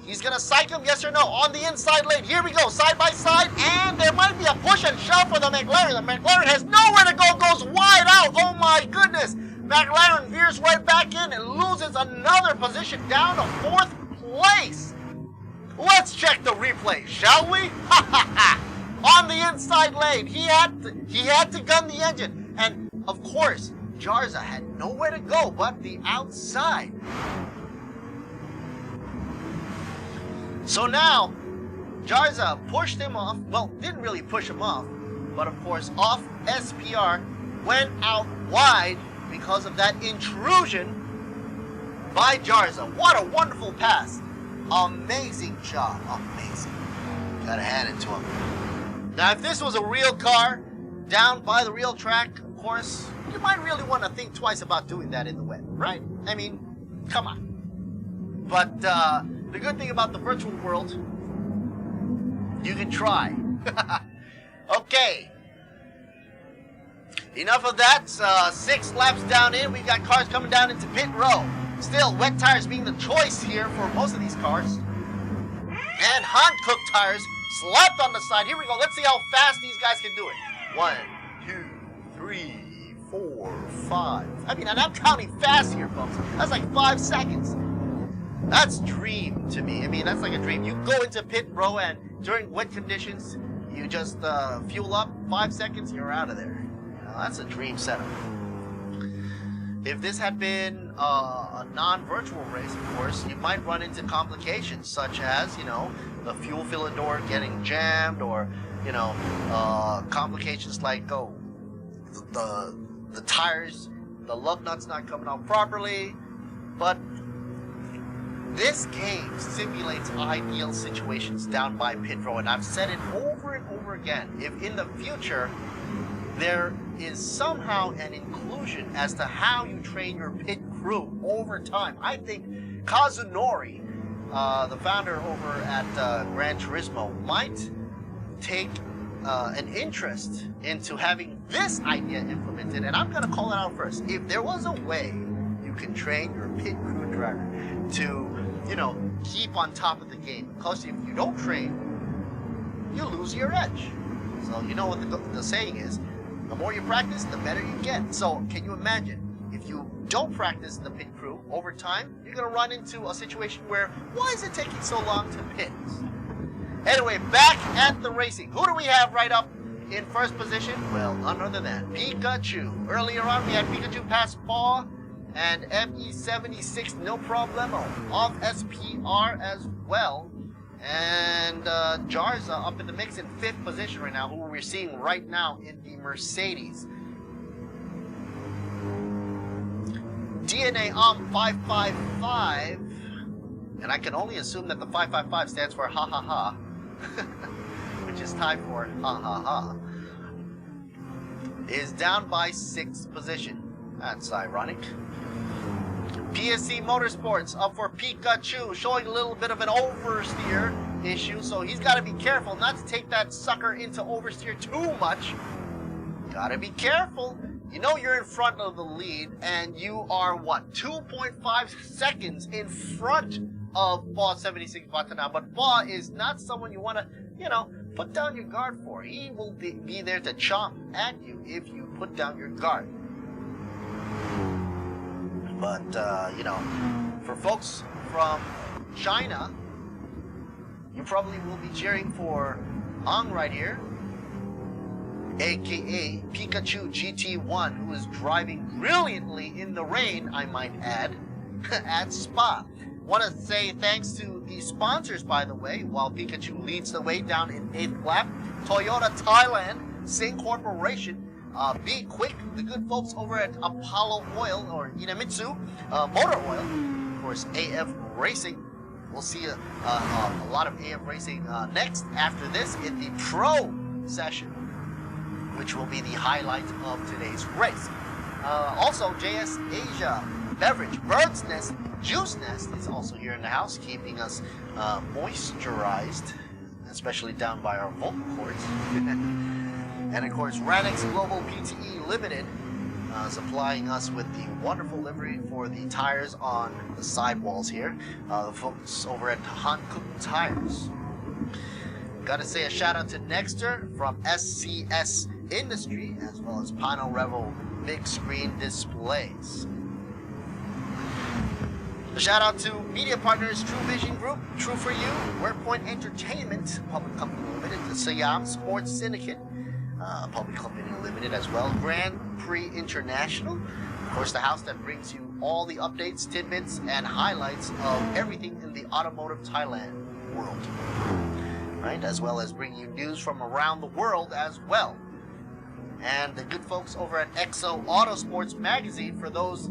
He's gonna psych him, yes or no, on the inside lane. Here we go, side by side, and there might be a push and shove for the McLaren. The McLaren has nowhere to go, goes wide out. Oh my goodness. McLaren veers right back in and loses another position down to 4th place. Let's check the replay, shall we? Ha ha ha. On the inside lane, he had to gun the engine, and of course, Jarza had nowhere to go but the outside. So now, Jarza pushed him off. Well, didn't really push him off, but of course, off SPR, went out wide because of that intrusion by Jarza. What a wonderful pass! Amazing job, amazing. Gotta hand it to him. Now, if this was a real car, down by the real track, of course, you might really want to think twice about doing that in the wet, right? I mean, come on. But the good thing about the virtual world, you can try. Okay. Enough of that. 6 laps down in, we've got cars coming down into pit row. Still, wet tires being the choice here for most of these cars. And hand-cooked tires slapped on the side. Here we go. Let's see how fast these guys can do it. 1, 2, 3, 4, 5. I mean, and I'm counting fast here, folks. That's like 5 seconds. That's dream to me. I mean, that's like a dream. You go into pit row, and during wet conditions, you just fuel up. 5 seconds, you're out of there. You know, that's a dream setup. If this had been a non-virtual race, of course, you might run into complications such as, you know, the fuel filler door getting jammed, or, you know, complications like, oh, the tires, the lug nuts not coming out properly. But this game simulates ideal situations down by pit row, and I've said it over and over again. If in the future there is somehow an inclusion as to how you train your pit crew over time, I think Kazunori, the founder over at Gran Turismo, might take an interest into having this idea implemented. And I'm going to call it out first. If there was a way you can train your pit crew driver to, you know, keep on top of the game, because if you don't train, you lose your edge. So you know what the saying is, the more you practice, the better you get. So can you imagine if you don't practice the pit crew over time, you're going to run into a situation where, why is it taking so long to pit? Anyway, back at the racing. Who do we have right up in first position? Well, none other than Pikachu. Earlier on, we had Pikachu pass Paw and ME76, no problemo. Off SPR as well. And Jarza up in the mix in 5th position right now, who we're seeing right now in the Mercedes. DNA 555, and I can only assume that the 555 stands for ha ha ha, which is tied for ha ha ha, is down by 6th position. That's ironic. PSC Motorsports up for Pikachu, showing a little bit of an oversteer issue, so he's got to be careful not to take that sucker into oversteer too much. Gotta be careful. You know you're in front of the lead, and you are, what, 2.5 seconds in front of Paw 76 Watanabe. But Paw is not someone you want to, you know, put down your guard for. He will be there to chomp at you if you put down your guard. But, you know, for folks from China, you probably will be cheering for Ang right here, aka Pikachu GT1, who is driving brilliantly in the rain, I might add, at Spa. Want to say thanks to the sponsors, by the way, while Pikachu leads the way down in 8th lap. Toyota Thailand, Sing Corporation, Be Quick, the good folks over at Apollo Oil, or Inamitsu Motor Oil, of course, AF Racing. We'll see a lot of AF Racing next after this in the Pro session, which will be the highlight of today's race. Also, JS Asia Beverage, Bird's Nest, Juice Nest is also here in the house, keeping us moisturized, especially down by our vocal cords. And of course, Radix Global PTE Limited, supplying us with the wonderful livery for the tires on the sidewalls here. The folks over at Hankook Tires. Gotta say a shout out to Nexter from SCS Industry, as well as Pano Revel Big Screen Displays. A shout out to media partners True Vision Group, True For You, WordPoint Entertainment, Public Company Limited, the Siam Sports Syndicate, Public Company Limited as well, Grand Prix International, of course the house that brings you all the updates, tidbits, and highlights of everything in the automotive Thailand world, right? As well as bring you news from around the world as well. And the good folks over at Exo Autosports Magazine, for those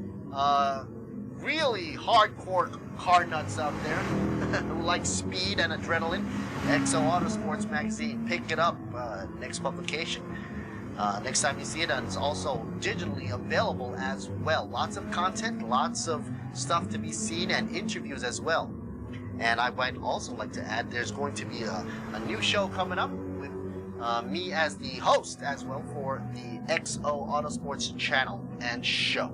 really hardcore car nuts out there who like speed and adrenaline. Exo Autosports Magazine, pick it up, next publication. Next time you see it, and it's also digitally available as well. Lots of content, lots of stuff to be seen, and interviews as well. And I might also like to add, there's going to be a new show coming up with me as the host as well for the XO Autosports channel and show.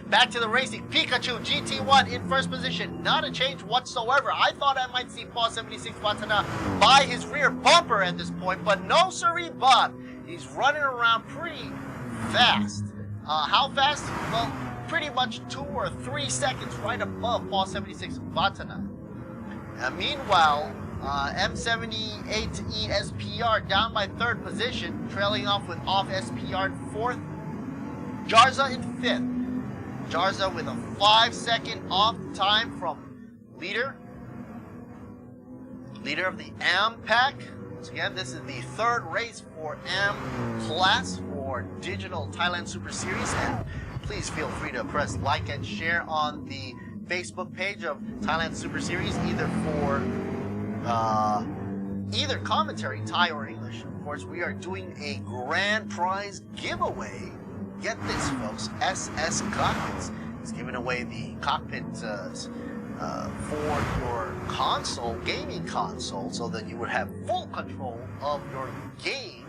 Back to the racing. Pikachu GT1 in first position. Not a change whatsoever. I thought I might see Paw 76 Watanabe by his rear bumper at this point, but no siree, Bob. He's running around pretty fast. How fast? Well, pretty much 2 or 3 seconds right above Paw 76 Watanabe. Meanwhile, M78 ESPR down by 3rd position, trailing off with off SPR in 4th. Jarza in 5th. Jarza with a 5-second off time from leader of the AM pack. Once again, this is the 3rd race for AM class for Digital Thailand Super Series, and please feel free to press like and share on the Facebook page of Thailand Super Series, either for either commentary, Thai or English. Of course, we are doing a grand prize giveaway. Get this, folks, SS Cockpits is giving away the cockpit for your console, gaming console, so that you would have full control of your game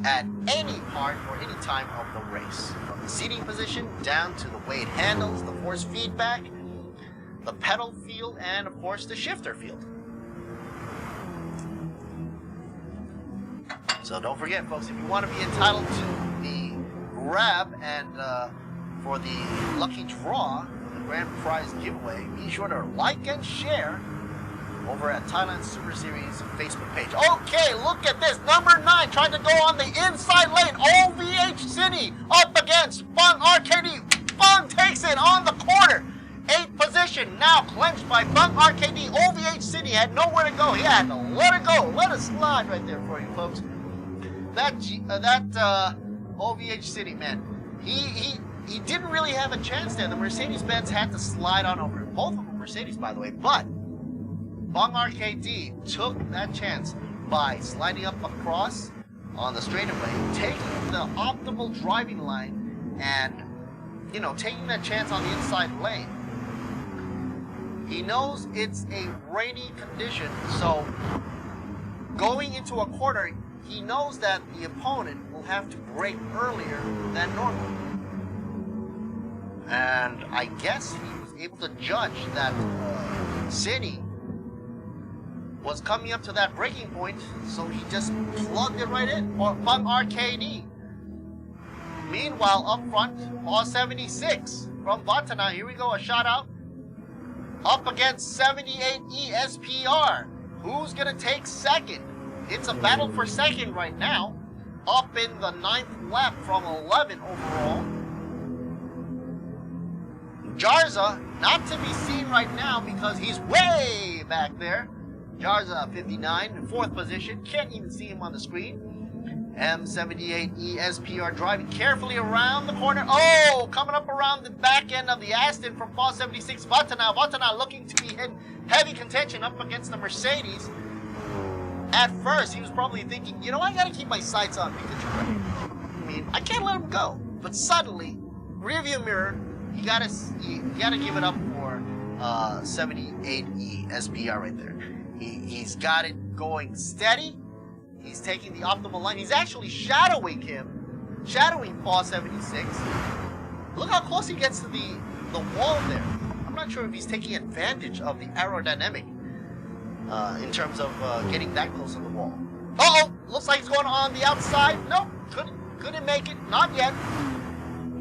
at any part or any time of the race. From the seating position down to the way it handles, the force feedback, the pedal field, and of course the shifter field. So don't forget, folks, if you want to be entitled to the grab and for the lucky draw, the grand prize giveaway, be sure to like and share over at Thailand Super Series Facebook page. Okay, look at this. Number 9 trying to go on the inside lane. OVH City up against Bung RKD. Bung takes it on the corner. 8th position now clenched by Bung RKD. OVH City had nowhere to go. He had to let it go. Let it slide right there for you folks. That OVH City, man, he didn't really have a chance there. The Mercedes-Benz had to slide on over. Both of them Mercedes, by the way, but Bung RKD took that chance by sliding up across on the straightaway, taking the optimal driving line and, you know, taking that chance on the inside lane. He knows it's a rainy condition, so going into a corner, he knows that the opponent will have to brake earlier than normal. And I guess he was able to judge that City was coming up to that braking point, so he just plugged it right in for Bung RKD. Meanwhile, up front, all 76 from Vatana. Here we go, a shout out. Up against 78 ESPR. Who's gonna take second? It's a battle for second right now. Up in the 9th lap from 11 overall. Jarza, not to be seen right now because he's way back there. Jarza 59 in 4th position. Can't even see him on the screen. M78 ESPR driving carefully around the corner. Oh, coming up around the back end of the Aston from Paul 76 Vatana. Vatana looking to be in heavy contention up against the Mercedes. At first, he was probably thinking, you know, I gotta keep my sights on Pikachu. I mean, I can't let him go. But suddenly, rearview mirror, you gotta give it up for 78E SPR right there. He's got it going steady. He's taking the optimal line. He's actually shadowing Paul 76. Look how close he gets to the wall there. I'm not sure if he's taking advantage of the aerodynamic in terms of getting that close to the wall. Uh-oh! Looks like he's going on the outside. Nope, couldn't make it. Not yet.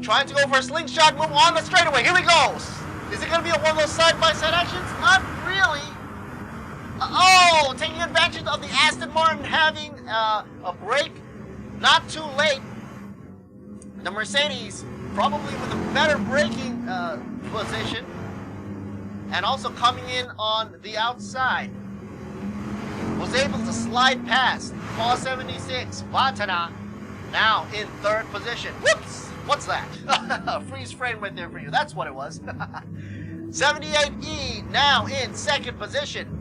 Trying to go for a slingshot move on the straightaway. Here he goes. Is it going to be one of those side-by-side actions? Not really. Oh, taking advantage of the Aston Martin having a break. Not too late. The Mercedes, probably with a better braking position, and also coming in on the outside, was able to slide past Paul 76, Vatana, now in 3rd position. Whoops! What's that? A freeze frame right there for you. That's what it was. 78E now in 2nd position.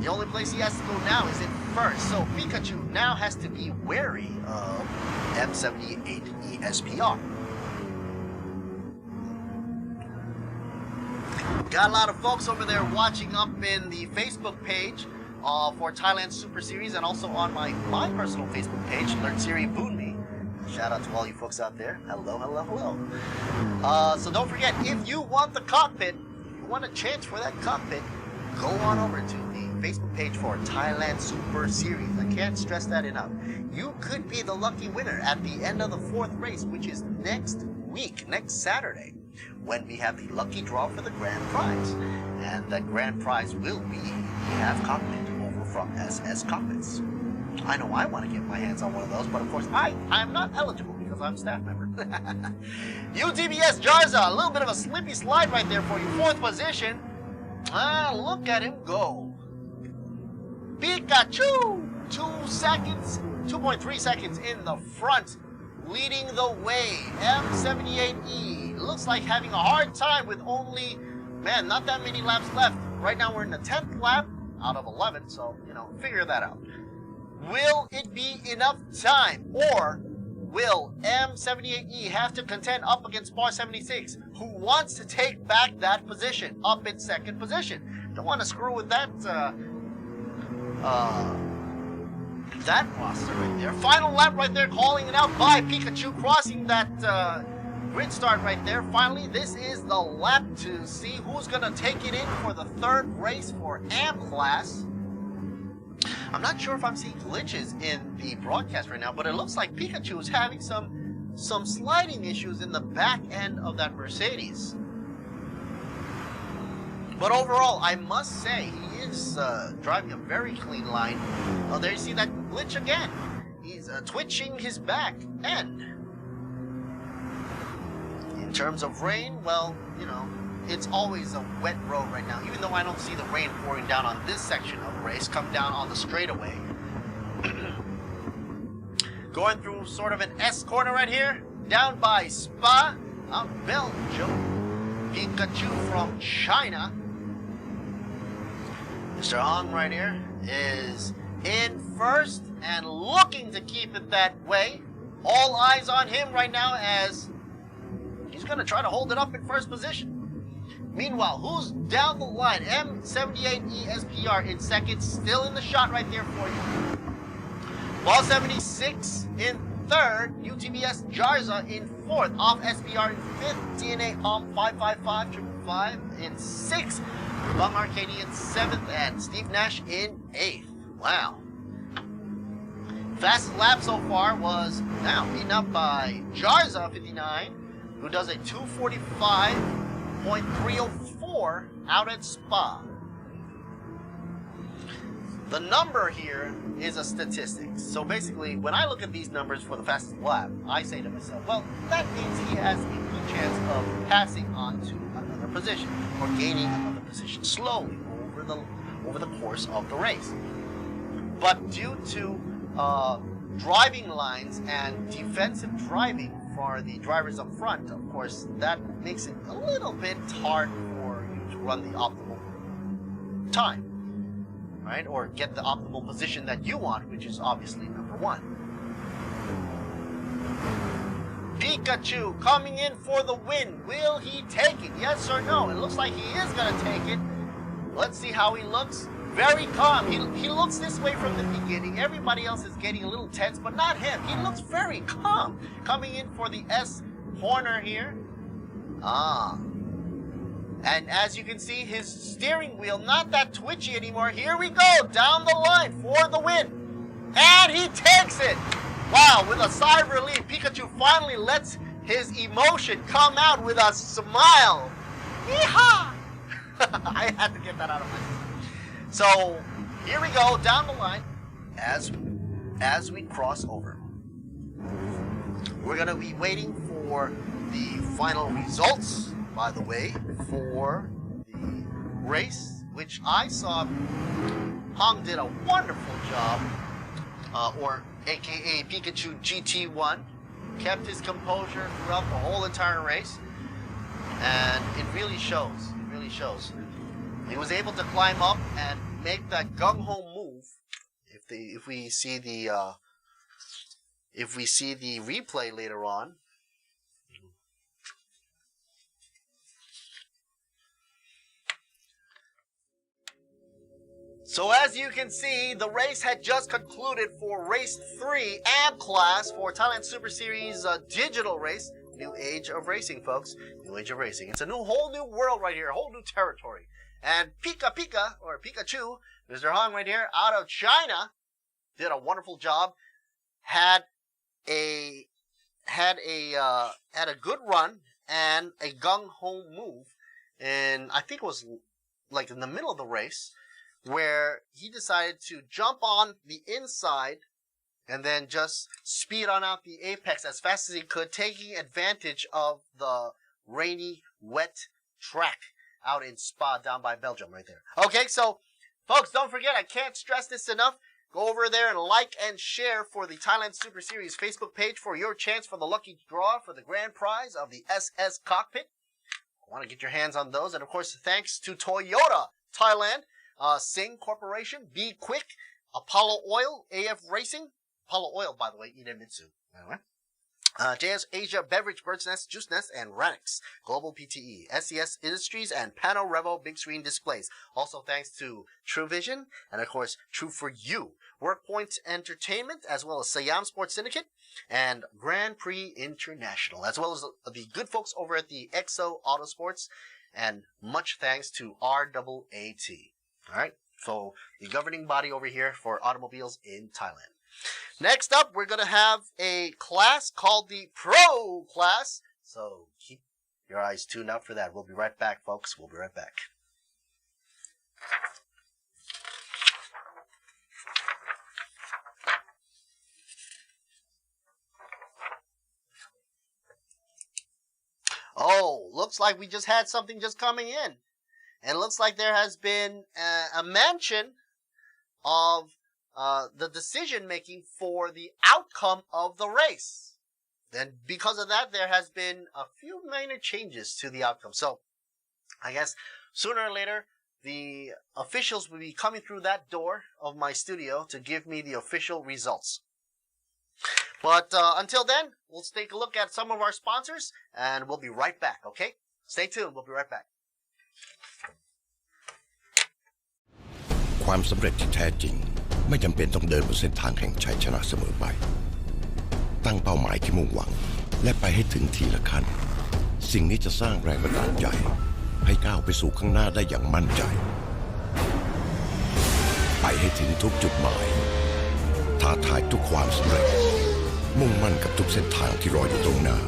The only place he has to go now is in 1st. So Pikachu now has to be wary of M78E SPR. Got a lot of folks over there watching up in the Facebook page for Thailand Super Series and also on my personal Facebook page, Learn Siri Boon Me. Shout out to all you folks out there. Hello, hello, hello. So don't forget, if you want the cockpit, if you want a chance for that cockpit, go on over to the Facebook page for Thailand Super Series. I can't stress that enough. You could be the lucky winner at the end of the 4th race, which is next week, next Saturday, when we have the lucky draw for the grand prize. And the grand prize will be the half cockpit over from SS Cockpits. I know I want to get my hands on one of those, but of course I am not eligible because I'm a staff member. UTBS Jarza, a little bit of a slippy slide right there for you. 4th position. Look at him go. Pikachu, 2.3 seconds in the front, leading the way. M78E looks like having a hard time with only, man, not that many laps left. Right now we're in the 10th lap out of 11, so, you know, figure that out. Will it be enough time, or will M78E have to contend up against Bar 76, who wants to take back that position, up in 2nd position? Don't want to screw with that that roster right there. Final lap right there, calling it out by Pikachu, crossing that grid start right there. Finally, this is the lap to see who's going to take it in for the 3rd race for AM class. I'm not sure if I'm seeing glitches in the broadcast right now, but it looks like Pikachu is having some some sliding issues in the back end of that Mercedes. But overall, I must say, he is driving a very clean line. Oh, there you see that glitch again. He's twitching his back end. In terms of rain, well, you know, it's always a wet road right now. Even though I don't see the rain pouring down on this section of the race, come down on the straightaway. Going through sort of an S corner right here, down by Spa, out Belgium. Pikachu from China. Mr. Hong right here is in first and looking to keep it that way. All eyes on him right now as he's going to try to hold it up in first position. Meanwhile, who's down the line? M78ESPR in second, still in the shot right there for you. Ball 76 in third, UTBS Jarza in fourth, off SPR in fifth, DNA 555 in sixth, Bung Arcady in seventh, and Steve Nash in eighth. Wow. Fastest lap so far was now beaten up by Jarza 59, who does a 245.304 out at Spa. The number here is a statistic. So basically, when I look at these numbers for the fastest lap, I say to myself, well, that means he has a good chance of passing on to another position or gaining another position slowly over the course of the race. But due to driving lines and defensive driving for the drivers up front, of course, that makes it a little bit hard for you to run the optimal time. Right? Or get the optimal position that you want, which is obviously number one. Pikachu coming in for the win. Will he take it? Yes or no? It looks like he is going to take it. Let's see how he looks. Very calm. He looks this way from the beginning. Everybody else is getting a little tense, but not him. He looks very calm. Coming in for the S corner here. And as you can see, his steering wheel, not that twitchy anymore. Here we go, down the line for the win. And he takes it. Wow, with a sigh of relief, Pikachu finally lets his emotion come out with a smile. Yeehaw! I had to get that out of my system. So, here we go, down the line, as we cross over. We're going to be waiting for the final results, by the way, for the race, which I saw Hong did a wonderful job, or aka Pikachu GT1, kept his composure throughout the whole entire race, and it really shows. It really shows. He was able to climb up and make that gung-ho move. If we see the replay later on. So as you can see, the race had just concluded for race 3 AM class for Thailand Super Series digital race. New age of racing, folks. New age of racing. It's a whole new world right here, a whole new territory. And Pikachu, Mr. Hong right here, out of China, did a wonderful job. Had a good run and a gung-ho move, and I think it was like in the middle of the race, where he decided to jump on the inside and then just speed on out the apex as fast as he could, taking advantage of the rainy, wet track out in Spa down by Belgium right there. Okay, so folks, don't forget, I can't stress this enough. Go over there and like and share for the Thailand Super Series Facebook page for your chance for the lucky draw for the grand prize of the SS Cockpit. I want to get your hands on those. And of course, thanks to Toyota Thailand, Singh Corporation, Be Quick, Apollo Oil, AF Racing, Apollo Oil, by the way, Idemitsu. Anyway. JS Asia Beverage, Bird's Nest, Juice Nest, and Ranix, Global PTE, SES Industries, and Pano Revo Big Screen Displays. Also thanks to True Vision, and of course, True for You, WorkPoint Entertainment, as well as Siam Sports Syndicate, and Grand Prix International, as well as the good folks over at the EXO Autosports, and much thanks to RAAT. Alright, so the governing body over here for automobiles in Thailand. Next up, we're going to have a class called the Pro class. So keep your eyes tuned out for that. We'll be right back, folks. We'll be right back. Oh, looks like we just had something just coming in. And it looks like there has been a mention of the decision making for the outcome of the race. Then because of that, there has been a few minor changes to the outcome. So I guess sooner or later, the officials will be coming through that door of my studio to give me the official results. But until then, we'll take a look at some of our sponsors, and we'll be right back, okay? Stay tuned. We'll be right back. ความสำเร็จที่แท้จริงไม่จำเป็นต้องเดินบนเส้นทางแห่งชัยชนะเสมอไปตั้งเป้าหมายที่มุ่งหวังและไปให้ถึงทีละขั้นสิ่งนี้จะสร้างแรงบันดาลใจให้ก้าวไปสู่ข้างหน้าได้อย่างมั่นใจไปให้ถึงทุกจุดหมายท้าทายทุกความสำเร็จมุ่งมั่นกับทุกเส้นทางที่รออยู่ตรงหน้า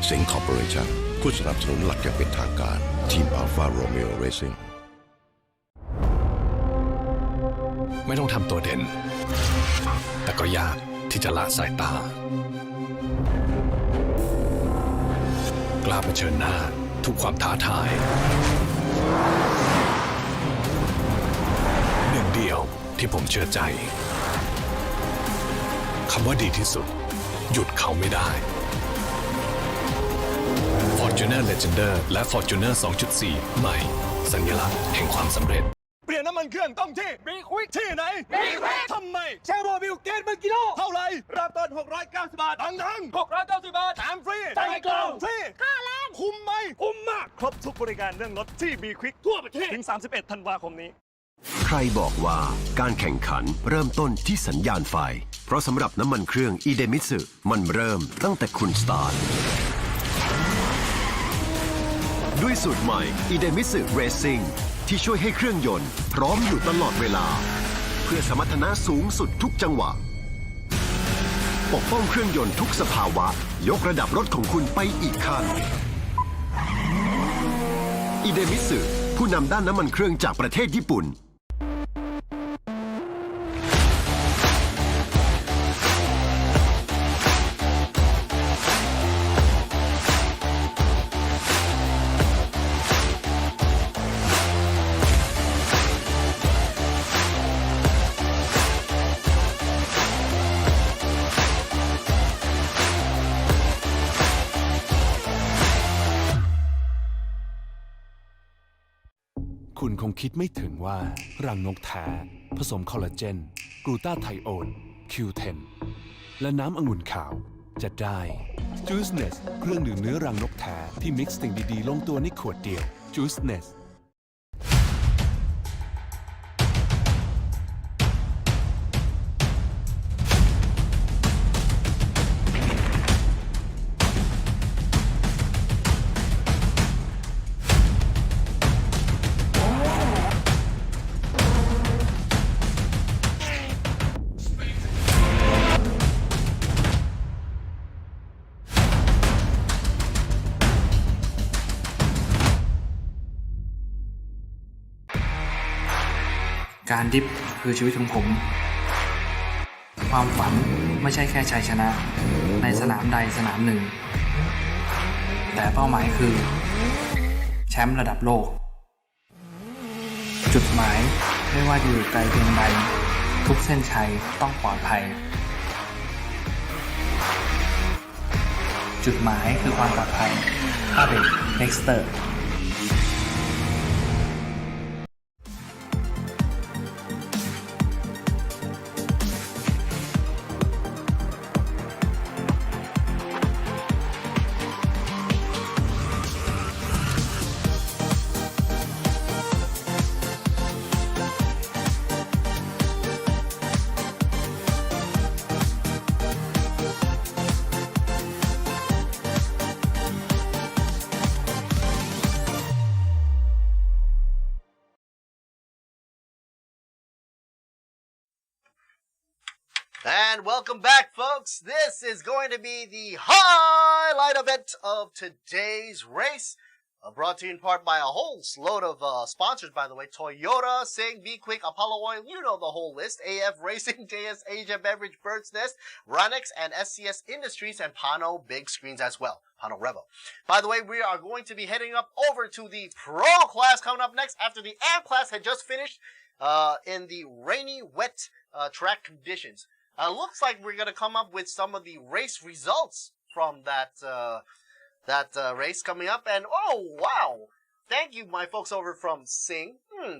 สิงห์คอร์ปอเรชั่นผู้สนับสนุนหลักอย่างเป็นทางการทีม Alfa Romeo Racing ไม่ต้องทำตัวเด่นแต่ก็ยากที่จะละสายตา กล้าเผชิญหน้าทุกความท้าทายหนึ่งเดียวที่ผมเชื่อใจคำว่าดีที่สุดหยุดเขาไม่ได้ Fortuner Legender และ Fortuner 2.4 ใหม่สัญลักษณ์แห่งความสำเร็จเปลี่ยนน้ำมันเครื่องต้องที่บีควิกที่ไหนบีควิกทำไมเชฟโรบิลเกตเป็นกิโลเท่าไหร่เริ่มต้น690 บาททั้ง690 บาทแถมฟรีใส่กล่องฟรีค่าแรงคุ้มไหมคุ้มมากครบทุกบริการเรื่องรถที่บีควิกทั่วประเทศถึง31 ธันวาคมนี้ใครบอกว่าการแข่งขันเริ่มต้นที่สัญญาณไฟเพราะสำหรับน้ำมันเครื่องอีเดมิสึมันเริ่มตั้งแต่คุณสตาร์ทด้วยสูตรใหม่อีเดมิสึเรซิ่งที่ช่วยให้เครื่องยนต์พร้อมอยู่ตลอดเวลาเพื่อสมรรถนะสูงสุดทุกจังหวะปกป้องเครื่องยนต์ทุกสภาวะยกระดับรถของคุณไปอีกขั้นอีเดมิสึผู้นำด้านน้ำมันเครื่องจากประเทศญี่ปุ่นคุณคงคิดไม่ถึงว่ารังนกแท้ผสมคอลลาเจนกลูตาไทโอน Q10 และน้ำองุ่นขาวจะได้ Juiceness เครื่องดื่มเนื้อรังนกแท้ที่มิกซ์สิ่งดีๆลงตัวในขวดเดียว Juicenessการดิฟคือชีวิตของผมความฝันไม่ใช่แค่ชัยชนะในสนามใดสนามหนึ่งแต่เป้าหมายคือแชมป์ระดับโลกจุดหมายไม่ว่าจะอยู่ไกลเพียงใดทุกเส้นชัยต้องปลอดภัยจุดหมายคือความปลอดภัยอาเบกเน็กสเตอร์ And welcome back, folks. This is going to be the highlight event of today's race. Brought to you in part by a whole load of sponsors, by the way. Toyota, Sing, Be Quick, Apollo Oil, you know the whole list. AF Racing, JS Asia Beverage, Bird's Nest, Runex, and SCS Industries, and Pano Big Screens as well. Pano Revo. By the way, we are going to be heading up over to the Pro class coming up next after the AM class had just finished in the rainy, wet track conditions. Looks like we're going to come up with some of the race results from that race coming up. And oh, wow. Thank you, my folks over from Sing.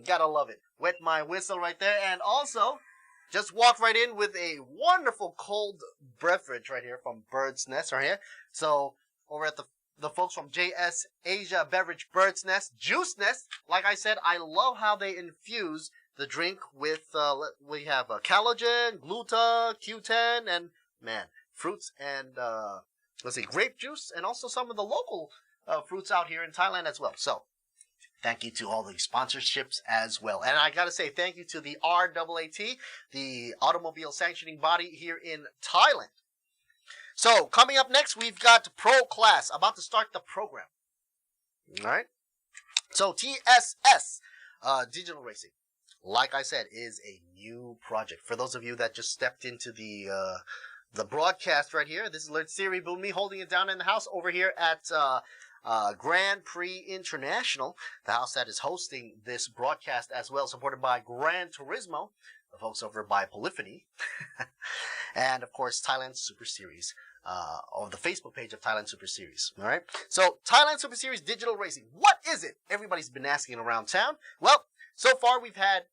Gotta love it. Wet my whistle right there. And also, just walked right in with a wonderful cold beverage right here from Bird's Nest right here. So, over at the folks from JS Asia Beverage Bird's Nest, Juice Nest. Like I said, I love how they infuse the drink with, we have collagen, gluta, Q10, and, man, fruits and, let's see, grape juice, and also some of the local fruits out here in Thailand as well. So, thank you to all the sponsorships as well. And I gotta say thank you to the RAAT, the automobile sanctioning body here in Thailand. So, coming up next, we've got Pro Class, about to start the program. Alright? So, TSS Digital Racing, like I said, is a new project. For those of you that just stepped into the broadcast right here, this is Alert Siri Bumi holding it down in the house over here at Grand Prix International, the house that is hosting this broadcast as well, supported by Gran Turismo, the folks over by Polyphony, and of course Thailand Super Series, on the Facebook page of Thailand Super Series. All right. So Thailand Super Series Digital Racing, what is it? Everybody's been asking around town. Well, so far we've had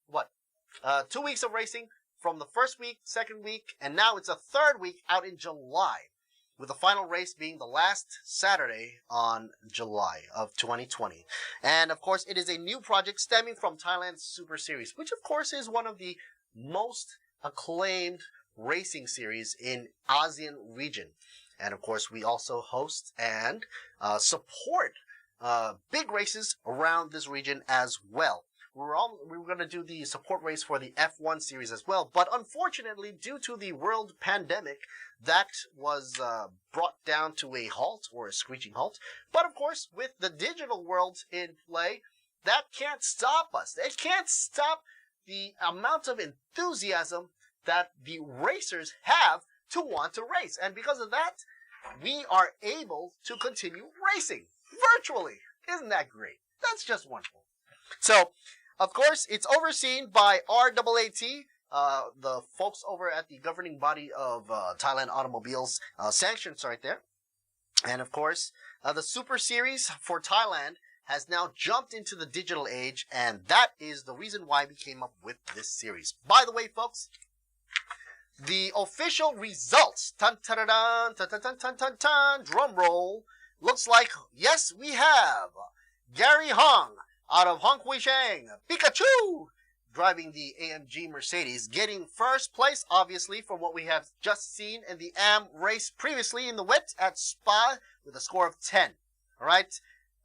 2 weeks of racing. From the first week, second week, and now it's a third week out in July, with the final race being the last Saturday on July of 2020. And of course, it is a new project stemming from Thailand Super Series, which of course is one of the most acclaimed racing series in ASEAN region. And of course, we also host and support big races around this region as well. We were going to do the support race for the F1 series as well, but unfortunately, due to the world pandemic, that was brought down to a halt, or a screeching halt. But of course, with the digital world in play, that can't stop us. It can't stop the amount of enthusiasm that the racers have to want to race. And because of that, we are able to continue racing virtually. Isn't that great? That's just wonderful. So, of course, it's overseen by RAAT, the folks over at the governing body of Thailand Automobiles sanctions right there. And of course, the Super Series for Thailand has now jumped into the digital age, and that is the reason why we came up with this series. By the way, folks, the official results, drum roll, looks like, yes, we have Gary Hong out of Hong Kui Sheng, Pikachu, driving the AMG Mercedes, getting first place, obviously, from what we have just seen in the AM race previously in the wet at Spa with a score of 10. All right.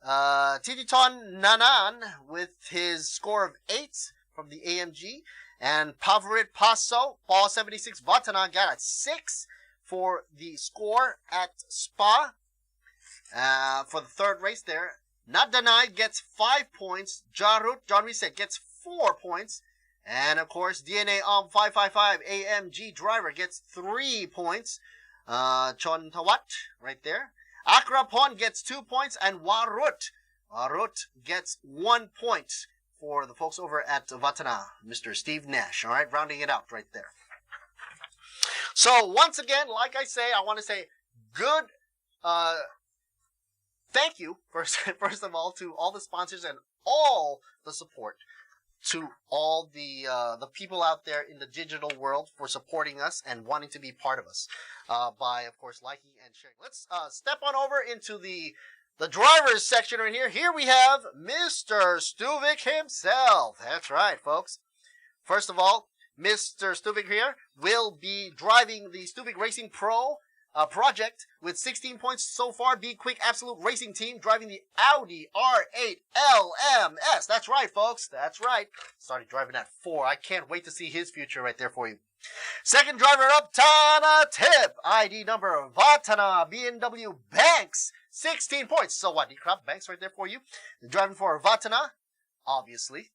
Tititon Nanan with his score of 8 from the AMG, and Pavarit Paso, Ball 76 Vatana got a 6 for the score at Spa for the third race there. Nadanai gets 5 points. John Reset gets 4 points. And of course, DNA 555 AMG driver gets 3 points. Chon Tawat right there. Akrapon gets 2 points. And Warut gets 1 point for the folks over at Vatana, Mr. Steve Nash. All right, rounding it out right there. So once again, like I say, I want to say good thank you, first of all, to all the sponsors and all the support, to all the people out there in the digital world for supporting us and wanting to be part of us by, of course, liking and sharing. Let's step on over into the drivers section right here. Here we have Mr. Stuvik himself. That's right, folks. First of all, Mr. Stuvik here will be driving the Stuvik Racing Pro project with 16 points so far. Be Quick Absolute Racing Team driving the Audi R8 LMS. That's right, folks. That's right. Started driving at 4. I can't wait to see his future right there for you. Second driver up, Tana Tip. ID number Vatana, BMW Banks. 16 points. Sawadee krap, Banks right there for you. Driving for Vatana, obviously.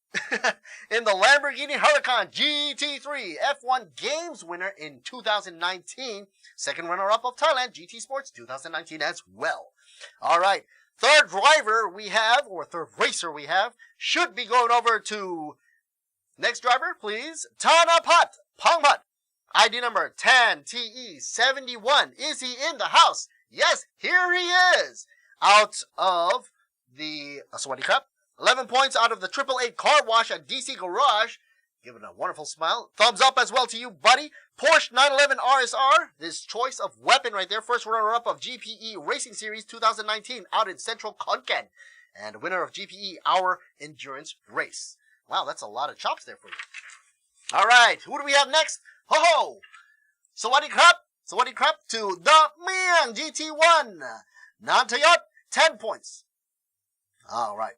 In the Lamborghini Huracan GT3 F1 Games winner in 2019. Second runner-up of Thailand GT Sports 2019 as well. All right. Third driver we have, or third racer we have, should be going over to next driver, please. Tanapat Pangpat. ID number 10TE71. Is he in the house? Yes, here he is. Out of the Sawadee Cup. 11 points out of the 888 car wash at DC Garage. Giving a wonderful smile. Thumbs up as well to you, buddy. Porsche 911 RSR. This choice of weapon right there. First runner-up of GPE Racing Series 2019 out in Central Konkan. And winner of GPE Hour Endurance Race. Wow, that's a lot of chops there for you. All right, who do we have next? Ho-ho! Sawadee krap. Sawadee krap to the Miang GT1. Nantayot, 10 points. All right.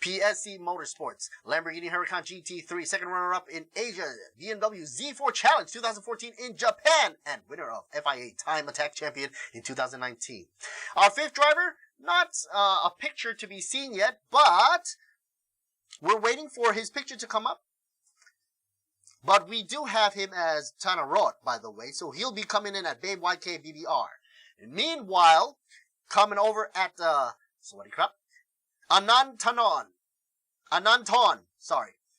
PSC Motorsports, Lamborghini Huracan GT3, second runner-up in Asia, BMW Z4 Challenge 2014 in Japan, and winner of FIA Time Attack Champion in 2019. Our fifth driver, not a picture to be seen yet, but we're waiting for his picture to come up. But we do have him as Tana Roth, by the way, so he'll be coming in at Babe YK BBR. And meanwhile, coming over at, Sawadee krap, Ananton,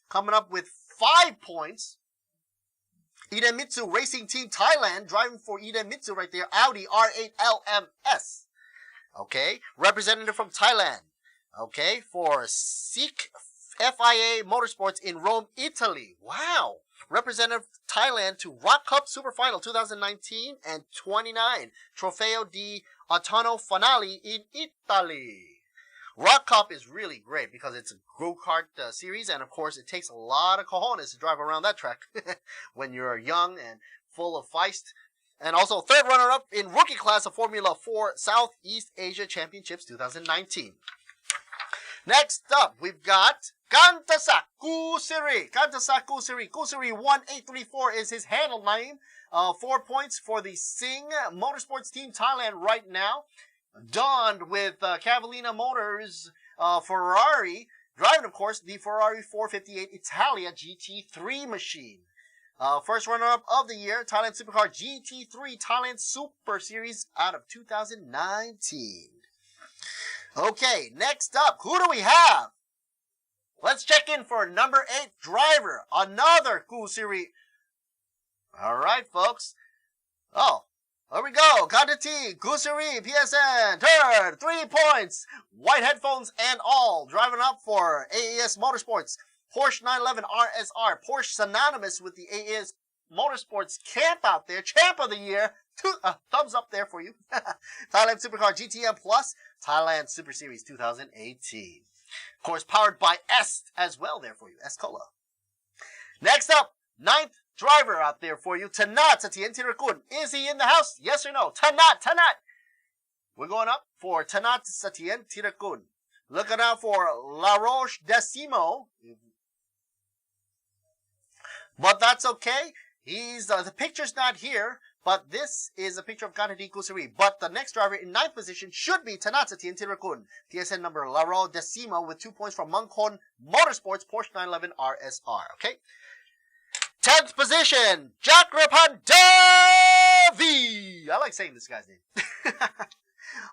coming up with 5 points. Idemitsu Racing Team Thailand, driving for Idemitsu right there, Audi R8 LMS. Okay, representative from Thailand. Okay, for Seek FIA Motorsports in Rome, Italy. Wow. Representative Thailand to Rock Cup Super Final 2019 and 29. Trofeo di Autunno Finale in Italy. Rock Cup is really great because it's a go-kart series, and of course it takes a lot of cojones to drive around that track when you're young and full of feist. And also third runner-up in rookie class of Formula 4 Southeast Asia Championships 2019. Next up, we've got Kantasak Kusiri. Kantasak Kusiri. Kusiri 1834 is his handle name. 4 points for the Sing Motorsports Team Thailand right now. Donned with Cavallina Motors Ferrari, driving, of course, the Ferrari 458 Italia GT3 machine. First runner-up of the year, Thailand Supercar GT3 Thailand Super Series out of 2019. Okay, next up, who do we have? Let's check in for number 8 driver, another Kusiri. All right, folks. Oh. Here we go. Kantati, Kusiri, PSN, third, 3 points. White headphones and all. Driving up for AES Motorsports. Porsche 911 RSR. Porsche synonymous with the AES Motorsports camp out there. Champ of the year. Thumbs up there for you. Thailand Supercar GTM Plus. Thailand Super Series 2018. Of course, powered by S as well there for you. S Cola. Next up, 9th driver out there for you, Tanat Satien Tirakun. Is he in the house? Yes or no? Tanat. We're going up for Tanat Satien Tirakun. Looking out for La Roche Decimo. But that's okay. He's the picture's not here, but this is a picture of Kanadi Kusiri. But the next driver in 9th position should be Tanat Satien Tirakun. TSN number La Roche Decimo with 2 points from Mangkon Motorsports Porsche 911 RSR. Okay. 10th position, Jakrapan Davi. I like saying this guy's name.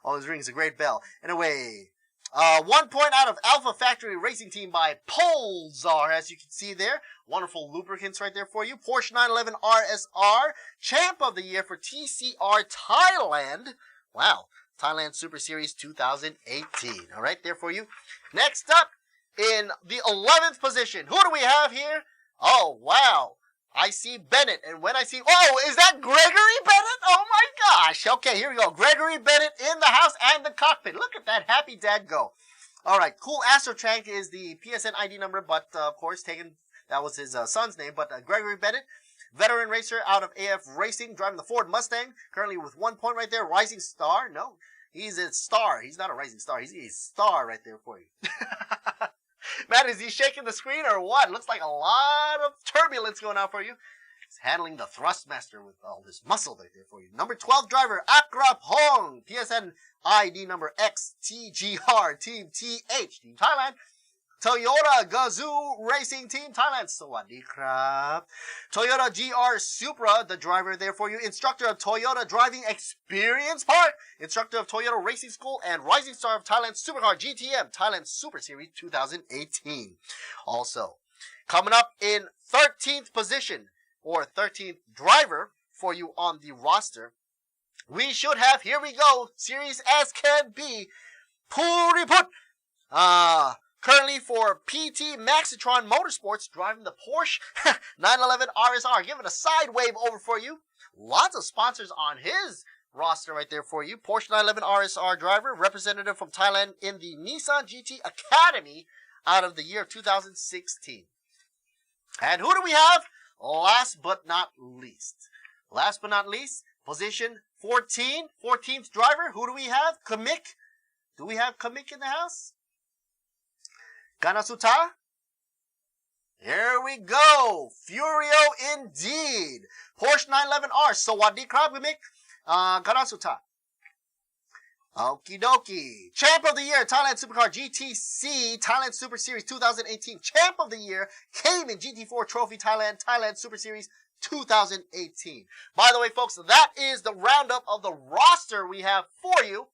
Always rings a great bell. Anyway, 1 point out of Alpha Factory Racing Team by Polzar, as you can see there. Wonderful lubricants right there for you. Porsche 911 RSR, champ of the year for TCR Thailand. Wow, Thailand Super Series 2018. All right, there for you. Next up, in the 11th position, who do we have here? Oh, wow. I see Bennett, and when I see... Oh, is that Gregory Bennett? Oh, my gosh. Okay, here we go. Gregory Bennett in the house and the cockpit. Look at that happy dad go. All right, Cool Astrotrank is the PSN ID number, but, of course, that was his son's name. But Gregory Bennett, veteran racer out of AF Racing, driving the Ford Mustang, currently with 1 point right there. Rising star. No, he's a star. He's not a rising star. He's a star right there for you. Man, is he shaking the screen or what? Looks like a lot of turbulence going on for you. He's handling the Thrustmaster with all this muscle right there for you. Number 12 driver, Akrapong, TSN ID number XTGR, Team TH, Team Thailand. Toyota Gazoo Racing Team Thailand. Sawadee krab. Toyota GR Supra, the driver there for you. Instructor of Toyota Driving Experience Park. Instructor of Toyota Racing School and Rising Star of Thailand Supercar GTM Thailand Super Series 2018. Also, coming up in 13th position or 13th driver for you on the roster, we should have, here we go, series as can be, Puriput. Currently for PT Maxitron Motorsports, driving the Porsche 911 RSR. Give it a side wave over for you. Lots of sponsors on his roster right there for you. Porsche 911 RSR driver, representative from Thailand in the Nissan GT Academy out of the year 2016. And who do we have? Last but not least. Position 14, 14th driver. Who do we have? Kamik. Do we have Kamik in the house? Ganasuta? Here we go. Furio indeed. Porsche 911R. Sawadee krab, Kamik. Ganasuta. Okie dokie. Champ of the Year, Thailand Supercar GTC, Thailand Super Series 2018. Champ of the Year, came in GT4 Trophy Thailand, Thailand Super Series 2018. By the way, folks, that is the roundup of the roster we have for you.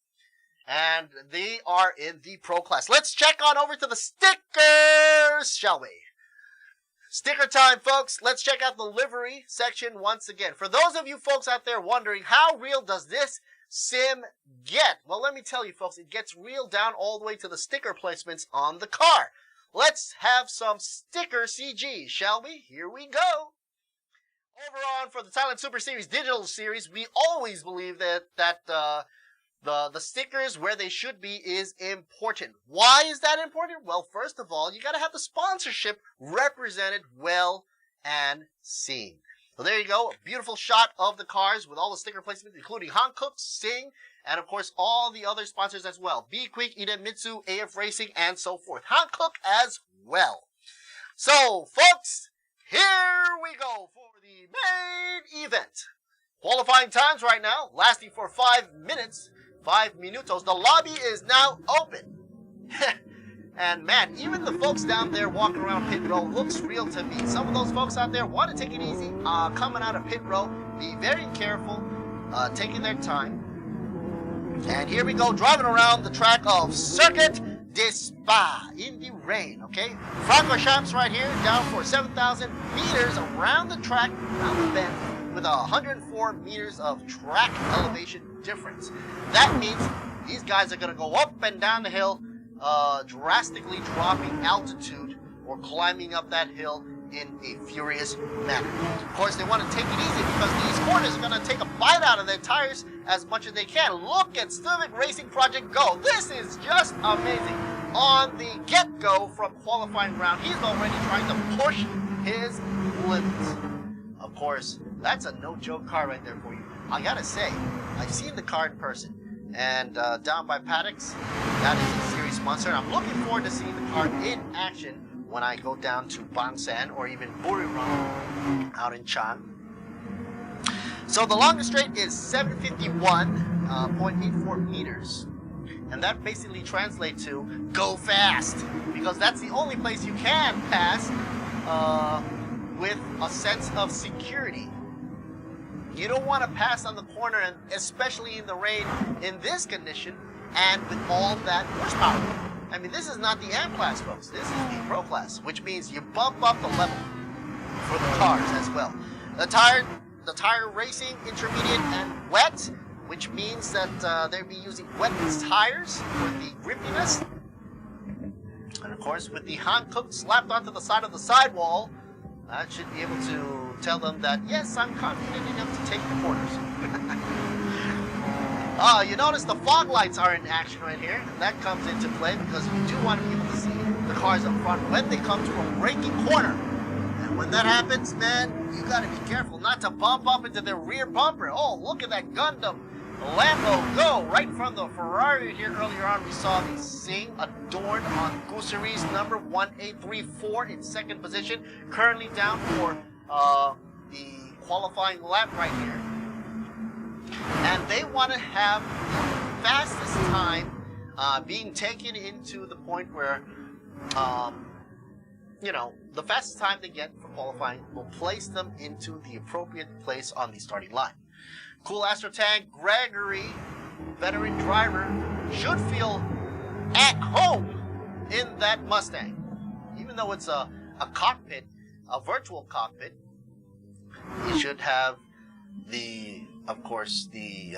And they are in the pro class. Let's check on over to the stickers, shall we? Sticker time, folks. Let's check out the livery section once again. For those of you folks out there wondering, how real does this sim get? Well, let me tell you, folks, it gets real down all the way to the sticker placements on the car. Let's have some sticker CG, shall we? Here we go. Over on for the Thailand Super Series Digital Series, we always believe that the stickers where they should be is important. Why is that important? Well, first of all, you got to have the sponsorship represented well and seen. So there you go, a beautiful shot of the cars with all the sticker placements, including Hankook, Sing, and of course all the other sponsors as well. Be Quick, Idemitsu, AF Racing, and so forth. Hankook as well. So, folks, here we go for the main event. Qualifying times right now, lasting for 5 minutes. 5 minutos. The lobby is now open. And man, even the folks down there walking around pit row looks real to me. Some of those folks out there want to take it easy. Coming out of pit row, be very careful, taking their time. And here we go, driving around the track of Circuit de Spa in the rain, okay? Franco Champs right here, down for 7,000 meters around the track, around the bend, with 104 meters of track elevation difference. That means these guys are going to go up and down the hill, drastically dropping altitude or climbing up that hill in a furious manner. Of course, they want to take it easy because these corners are going to take a bite out of their tires as much as they can. Look at Civic Racing Project go. This is just amazing. On the get-go from qualifying round, he's already trying to push his limits. Of course, that's a no-joke car right there for you. I gotta say, I've seen the car in person, and down by Paddocks, that is a serious monster. I'm looking forward to seeing the car in action when I go down to Bangsan or even Buriram out in Chan. So the longest straight is 751.84 meters. And that basically translates to go fast, because that's the only place you can pass with a sense of security. You don't want to pass on the corner, and especially in the rain in this condition and with all that horsepower. I mean, this is not the M class, folks. This is the Pro class, which means you bump up the level for the cars as well. The tire racing, intermediate and wet, which means that they'll be using wet tires for the grippiness. And of course, with the Hankook slapped onto the side of the sidewall, that should be able to tell them that, yes, I'm confident enough to take the corners. You notice the fog lights are in action right here. That comes into play because you do want to be able to see the cars up front when they come to a braking corner. And when that happens, man, you got to be careful not to bump up into their rear bumper. Oh, look at that Gundam Lambo go right from the Ferrari here. Earlier on, we saw the Sing adorned on Gooseries number 1834 in second position. Currently down for the qualifying lap right here. And they want to have the fastest time being taken into the point where, you know, the fastest time they get for qualifying will place them into the appropriate place on the starting line. Cool Astro Tank, Gregory, veteran driver, should feel at home in that Mustang. Even though it's a cockpit, a virtual cockpit, he should have of course, the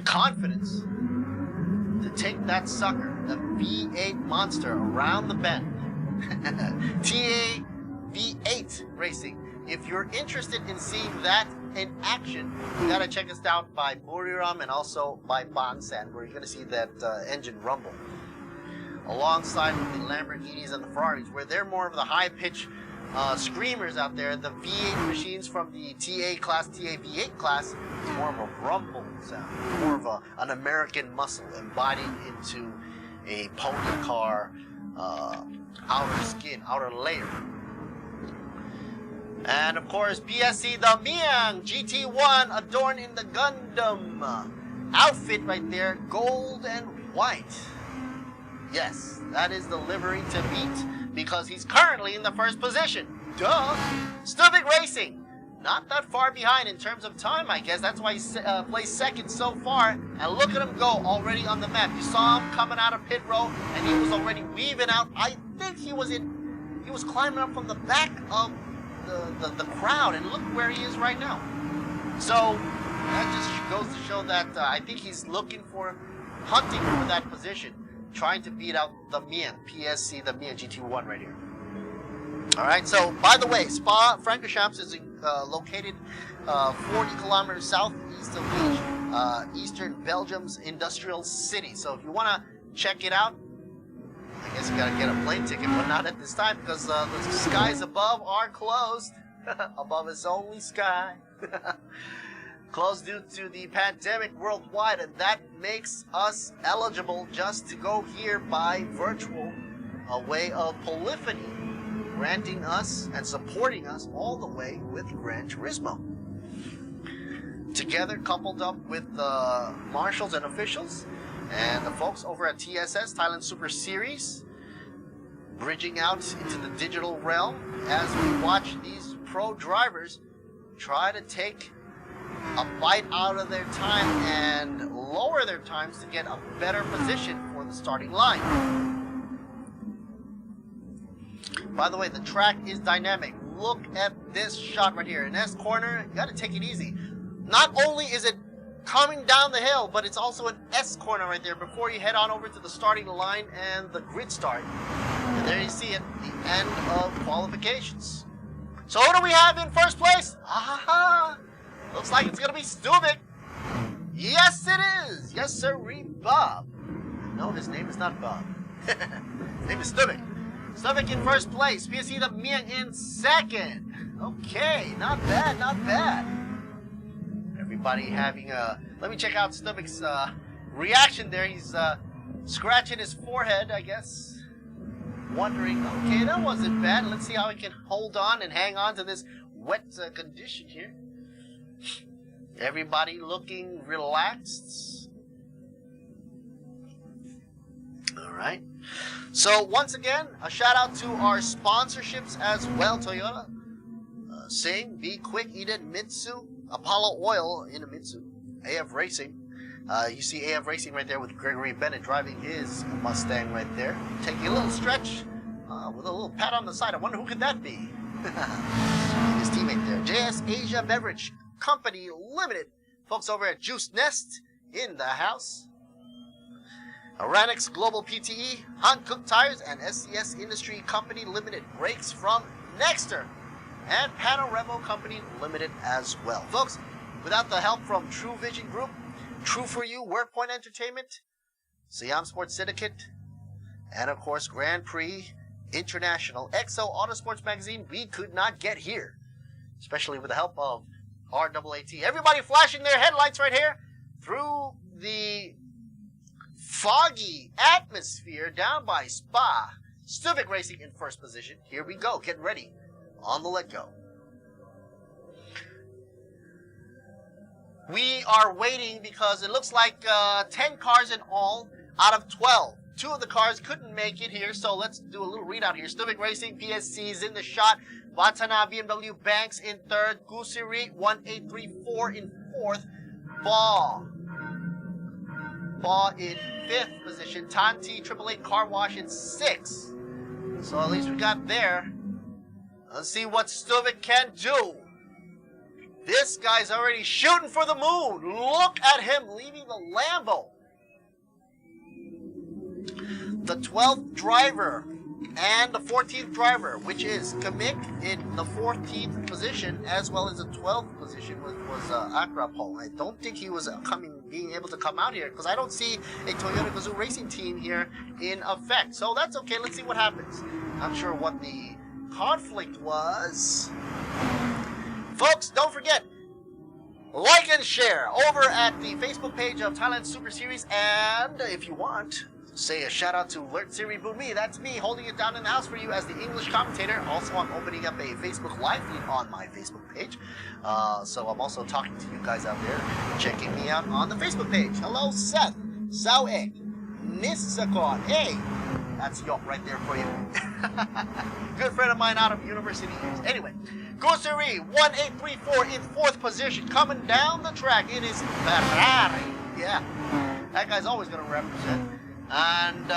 confidence to take that sucker, the V8 monster, around the bend. TA V8 Racing. If you're interested in seeing that in action, you gotta check us out by Buriram and also by Bansan, where you're gonna see that engine rumble. Alongside the Lamborghinis and the Ferraris, where they're more of the high-pitch screamers out there. The V8 machines from the TA V8 class, is more of a rumble sound, more of an American muscle embodied into a pony car outer skin, outer layer. And of course, PSC the Miang GT1 adorned in the Gundam outfit right there, gold and white. Yes, that is the livery to beat because he's currently in the first position. Duh! Stubik Racing, not that far behind in terms of time, I guess. That's why he placed second so far. And look at him go already on the map. You saw him coming out of pit row, and he was already weaving out. I think he was climbing up from the back of the crowd, and look where he is right now. So that just goes to show that I think he's hunting for that position, trying to beat out the Mian PSC, the Mian GT1 right here. All right. So by the way, Spa-Francorchamps is located 40 kilometers southeast of Liège, eastern Belgium's industrial city. So if you want to check it out, I guess you got to get a plane ticket, but not at this time because the skies above are closed. Above is only sky. Closed due to the pandemic worldwide, and that makes us eligible just to go here by virtual, a way of polyphony, granting us and supporting us all the way with Gran Turismo. Together, coupled up with the marshals and officials, and the folks over at TSS, Thailand Super Series, bridging out into the digital realm as we watch these pro drivers try to take a bite out of their time and lower their times to get a better position for the starting line. By the way, the track is dynamic. Look at this shot right here. In S corner, you got to take it easy. Not only is it coming down the hill, but it's also an S corner right there before you head on over to the starting line and the grid start. And there you see it, the end of qualifications. So who do we have in first place? Looks like it's going to be Stubik. Yes, it is. Yes, sir, Bob. No, his name is not Bob. His name is Stubik. Stubik in first place. PSC the Miang in second. Okay, not bad, not bad. Everybody having a... Let me check out Stubik's reaction there. He's scratching his forehead, I guess. Wondering, okay, that wasn't bad. Let's see how he can hold on and hang on to this wet condition here. Everybody looking relaxed. All right. So once again, a shout out to our sponsorships as well. Toyota, Sing, Be Quick, Eden, Mitsu, Apollo Oil in a Mitsu, AF Racing. You see AF Racing right there with Gregory Bennett driving his Mustang right there. Taking a little stretch with a little pat on the side. I wonder who could that be? His teammate there. JS Asia Beverage Company Limited. Folks over at Juice Nest in the house. Aranix Global PTE, Hankook Tires, and SCS Industry Company Limited. Brakes from Nexter. And Panorama Company Limited as well. Folks, without the help from True Vision Group, True For You, WorkPoint Entertainment, Siam Sports Syndicate, and of course Grand Prix International, XO Autosports Magazine, we could not get here. Especially with the help of RAAT. Everybody flashing their headlights right here through the foggy atmosphere down by Spa. Stubik Racing in first position. Here we go. Get ready on the let go. We are waiting because it looks like 10 cars in all out of 12. 2 of the cars couldn't make it here, so let's do a little readout here. Stuvik Racing, PSC is in the shot. Vatana, BMW, Banks in 3rd. Gusiri, 1834 in 4th. Baw in 5th position. Tanti, 888 Car Wash in 6th. So at least we got there. Let's see what Stuvik can do. This guy's already shooting for the moon. Look at him leaving the Lambo. The 12th driver and the 14th driver, which is Kamik in the 14th position, as well as the 12th position, which was Akrapol. I don't think he was being able to come out here because I don't see a Toyota Gazoo Racing team here in effect. So that's okay. Let's see what happens. I'm sure what the conflict was. Folks, don't forget, like and share over at the Facebook page of Thailand Super Series, and if you want, say a shout out to Alert Siri Boon Me. That's me holding it down in the house for you as the English commentator. Also, I'm opening up a Facebook live feed on my Facebook page. So I'm also talking to you guys out there, checking me out on the Facebook page. Hello, Seth, Sao Egg, Nisakon. Hey, that's Yok right there for you. Good friend of mine out of university years. Anyway, Gusiri, 1834 in 4th position. Coming down the track, it is Ferrari. Yeah, that guy's always going to represent. And,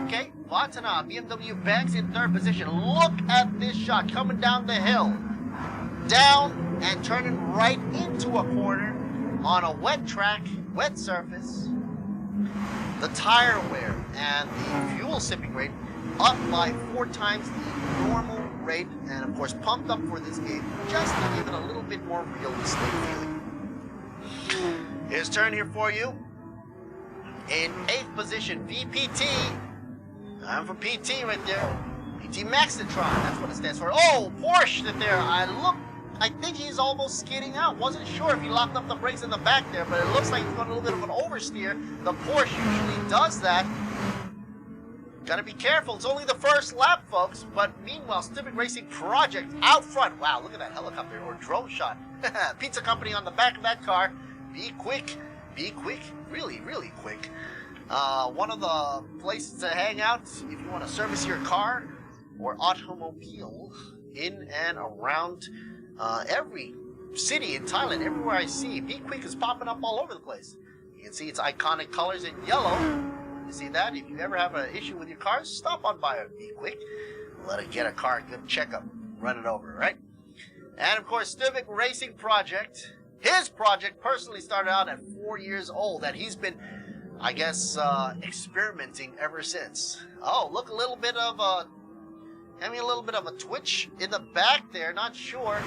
okay, Vatana, BMW Banks in 3rd position. Look at this shot coming down the hill. Down and turning right into a corner on a wet track, wet surface. The tire wear and the fuel sipping rate up by 4 times the normal rate, and of course pumped up for this game just to give it a little bit more realistic feeling. His turn here for you. In 8th position, VPT. I'm for PT right there. PT Maxitron, that's what it stands for. Oh, Porsche there. I think he's almost skidding out. Wasn't sure if he locked up the brakes in the back there, but it looks like he's got a little bit of an oversteer. The Porsche usually does that. Gotta be careful. It's only the first lap, folks. But meanwhile, Stuvik Racing Project out front. Wow, look at that helicopter or drone shot. Pizza company on the back of that car. Be quick. Be quick. Really, really quick. One of the places to hang out if you want to service your car or automobile in and around every city in Thailand. Everywhere I see, Be Quick is popping up all over the place. You can see its iconic colors in yellow. You see that? If you ever have an issue with your car, stop on by Be Quick. Let it get a car a good checkup. Run it over, right? And of course, Stuvik Racing Project. His project personally started out at 4 years old, and he's been, I guess, experimenting ever since. Oh, look, a little bit of a twitch in the back there, not sure.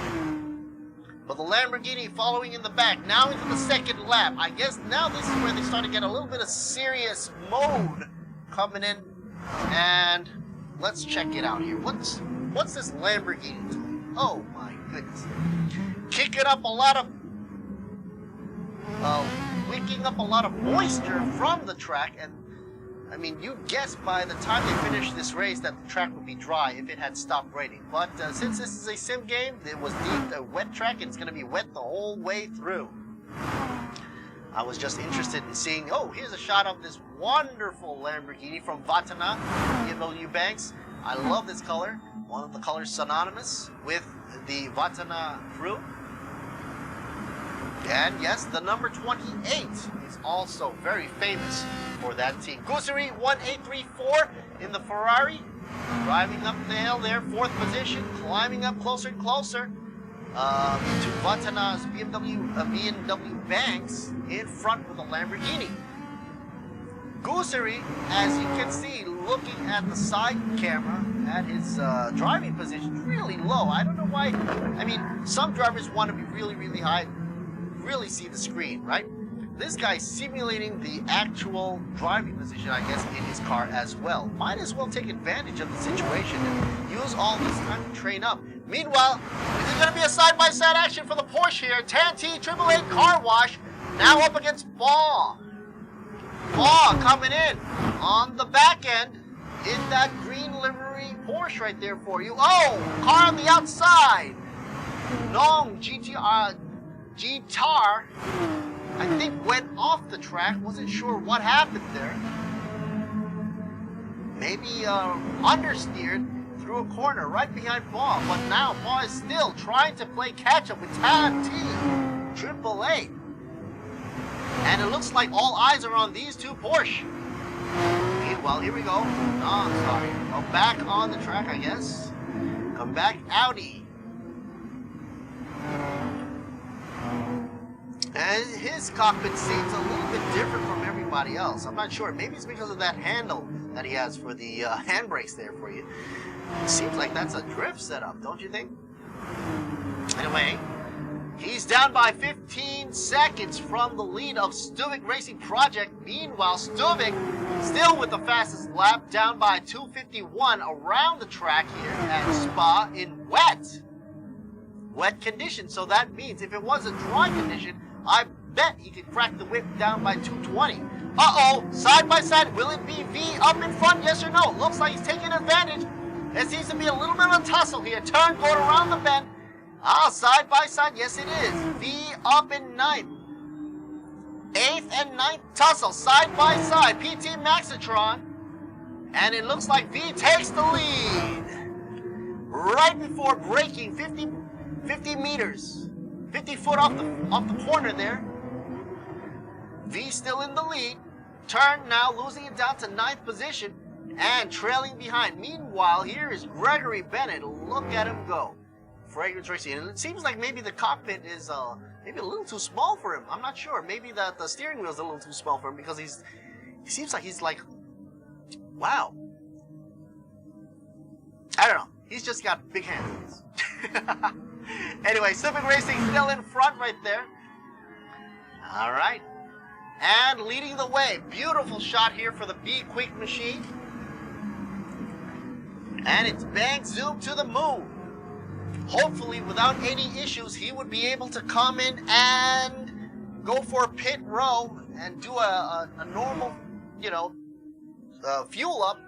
But the Lamborghini following in the back, now into the second lap. I guess now this is where they start to get a little bit of serious mode coming in. And let's check it out here. What's this Lamborghini doing? Oh my goodness. Kicking up a lot of wicking up a lot of moisture from the track, and I mean, you'd guess by the time they finished this race that the track would be dry if it had stopped raining. But since this is a sim game, it was deemed a wet track, and it's going to be wet the whole way through. I was just interested in seeing, oh, here's a shot of this wonderful Lamborghini from Vatana, BMW Banks. I love this color. One of the colors synonymous with the Vatana crew. And yes, the number 28 is also very famous for that team. Gusiri 1834 in the Ferrari, driving up the hill there, 4th position, climbing up closer and closer to Vatana's BMW Banks in front with a Lamborghini. Gusiri, as you can see, looking at the side camera at his driving position, really low. I don't know why. I mean, some drivers want to be really, really high, really see the screen, right? This guy's simulating the actual driving position, I guess, in his car as well. Might as well take advantage of the situation and use all this time to train up. Meanwhile, this is going to be a side-by-side action for the Porsche here. Tanti 888 Car Wash now up against Baw. Baw coming in on the back end in that green livery Porsche right there for you. Oh, car on the outside. Nong GTR I think went off the track. Wasn't sure what happened there. Maybe understeered through a corner right behind Paul. But now Paul is still trying to play catch up with TSS Triple A. And it looks like all eyes are on these two Porsche. Meanwhile, here we go. Oh, sorry. Go back on the track, I guess. Come back, Audi. And his cockpit seems a little bit different from everybody else. I'm not sure. Maybe it's because of that handle that he has for the handbrakes there for you. It seems like that's a drift setup, don't you think? Anyway, he's down by 15 seconds from the lead of Stuvik Racing Project. Meanwhile, Stuvik still with the fastest lap, down by 2:51 around the track here at Spa in wet conditions. So that means if it was a dry condition, I bet he could crack the whip down by 2:20. Uh-oh, side by side, will it be V up in front, yes or no? Looks like he's taking advantage. There seems to be a little bit of a tussle here. Turn going around the bend. Ah, side by side, yes it is. V up in ninth. 8th and 9th tussle, side by side. PT Maxitron. And it looks like V takes the lead. Right before braking, 50 meters. 50 foot off the corner there. V still in the lead. Turn now, losing it down to 9th position and trailing behind. Meanwhile, here is Gregory Bennett. Look at him go. Fragrance Racing. And it seems like maybe the cockpit is maybe a little too small for him. I'm not sure. Maybe the steering wheel is a little too small for him because he seems like he's like, wow. I don't know. He's just got big hands. Anyway, Stuvik Racing still in front right there. All right. And leading the way. Beautiful shot here for the B Quick machine. And it's bang zoom to the moon. Hopefully, without any issues, he would be able to come in and go for a pit row and do a normal, you know, fuel up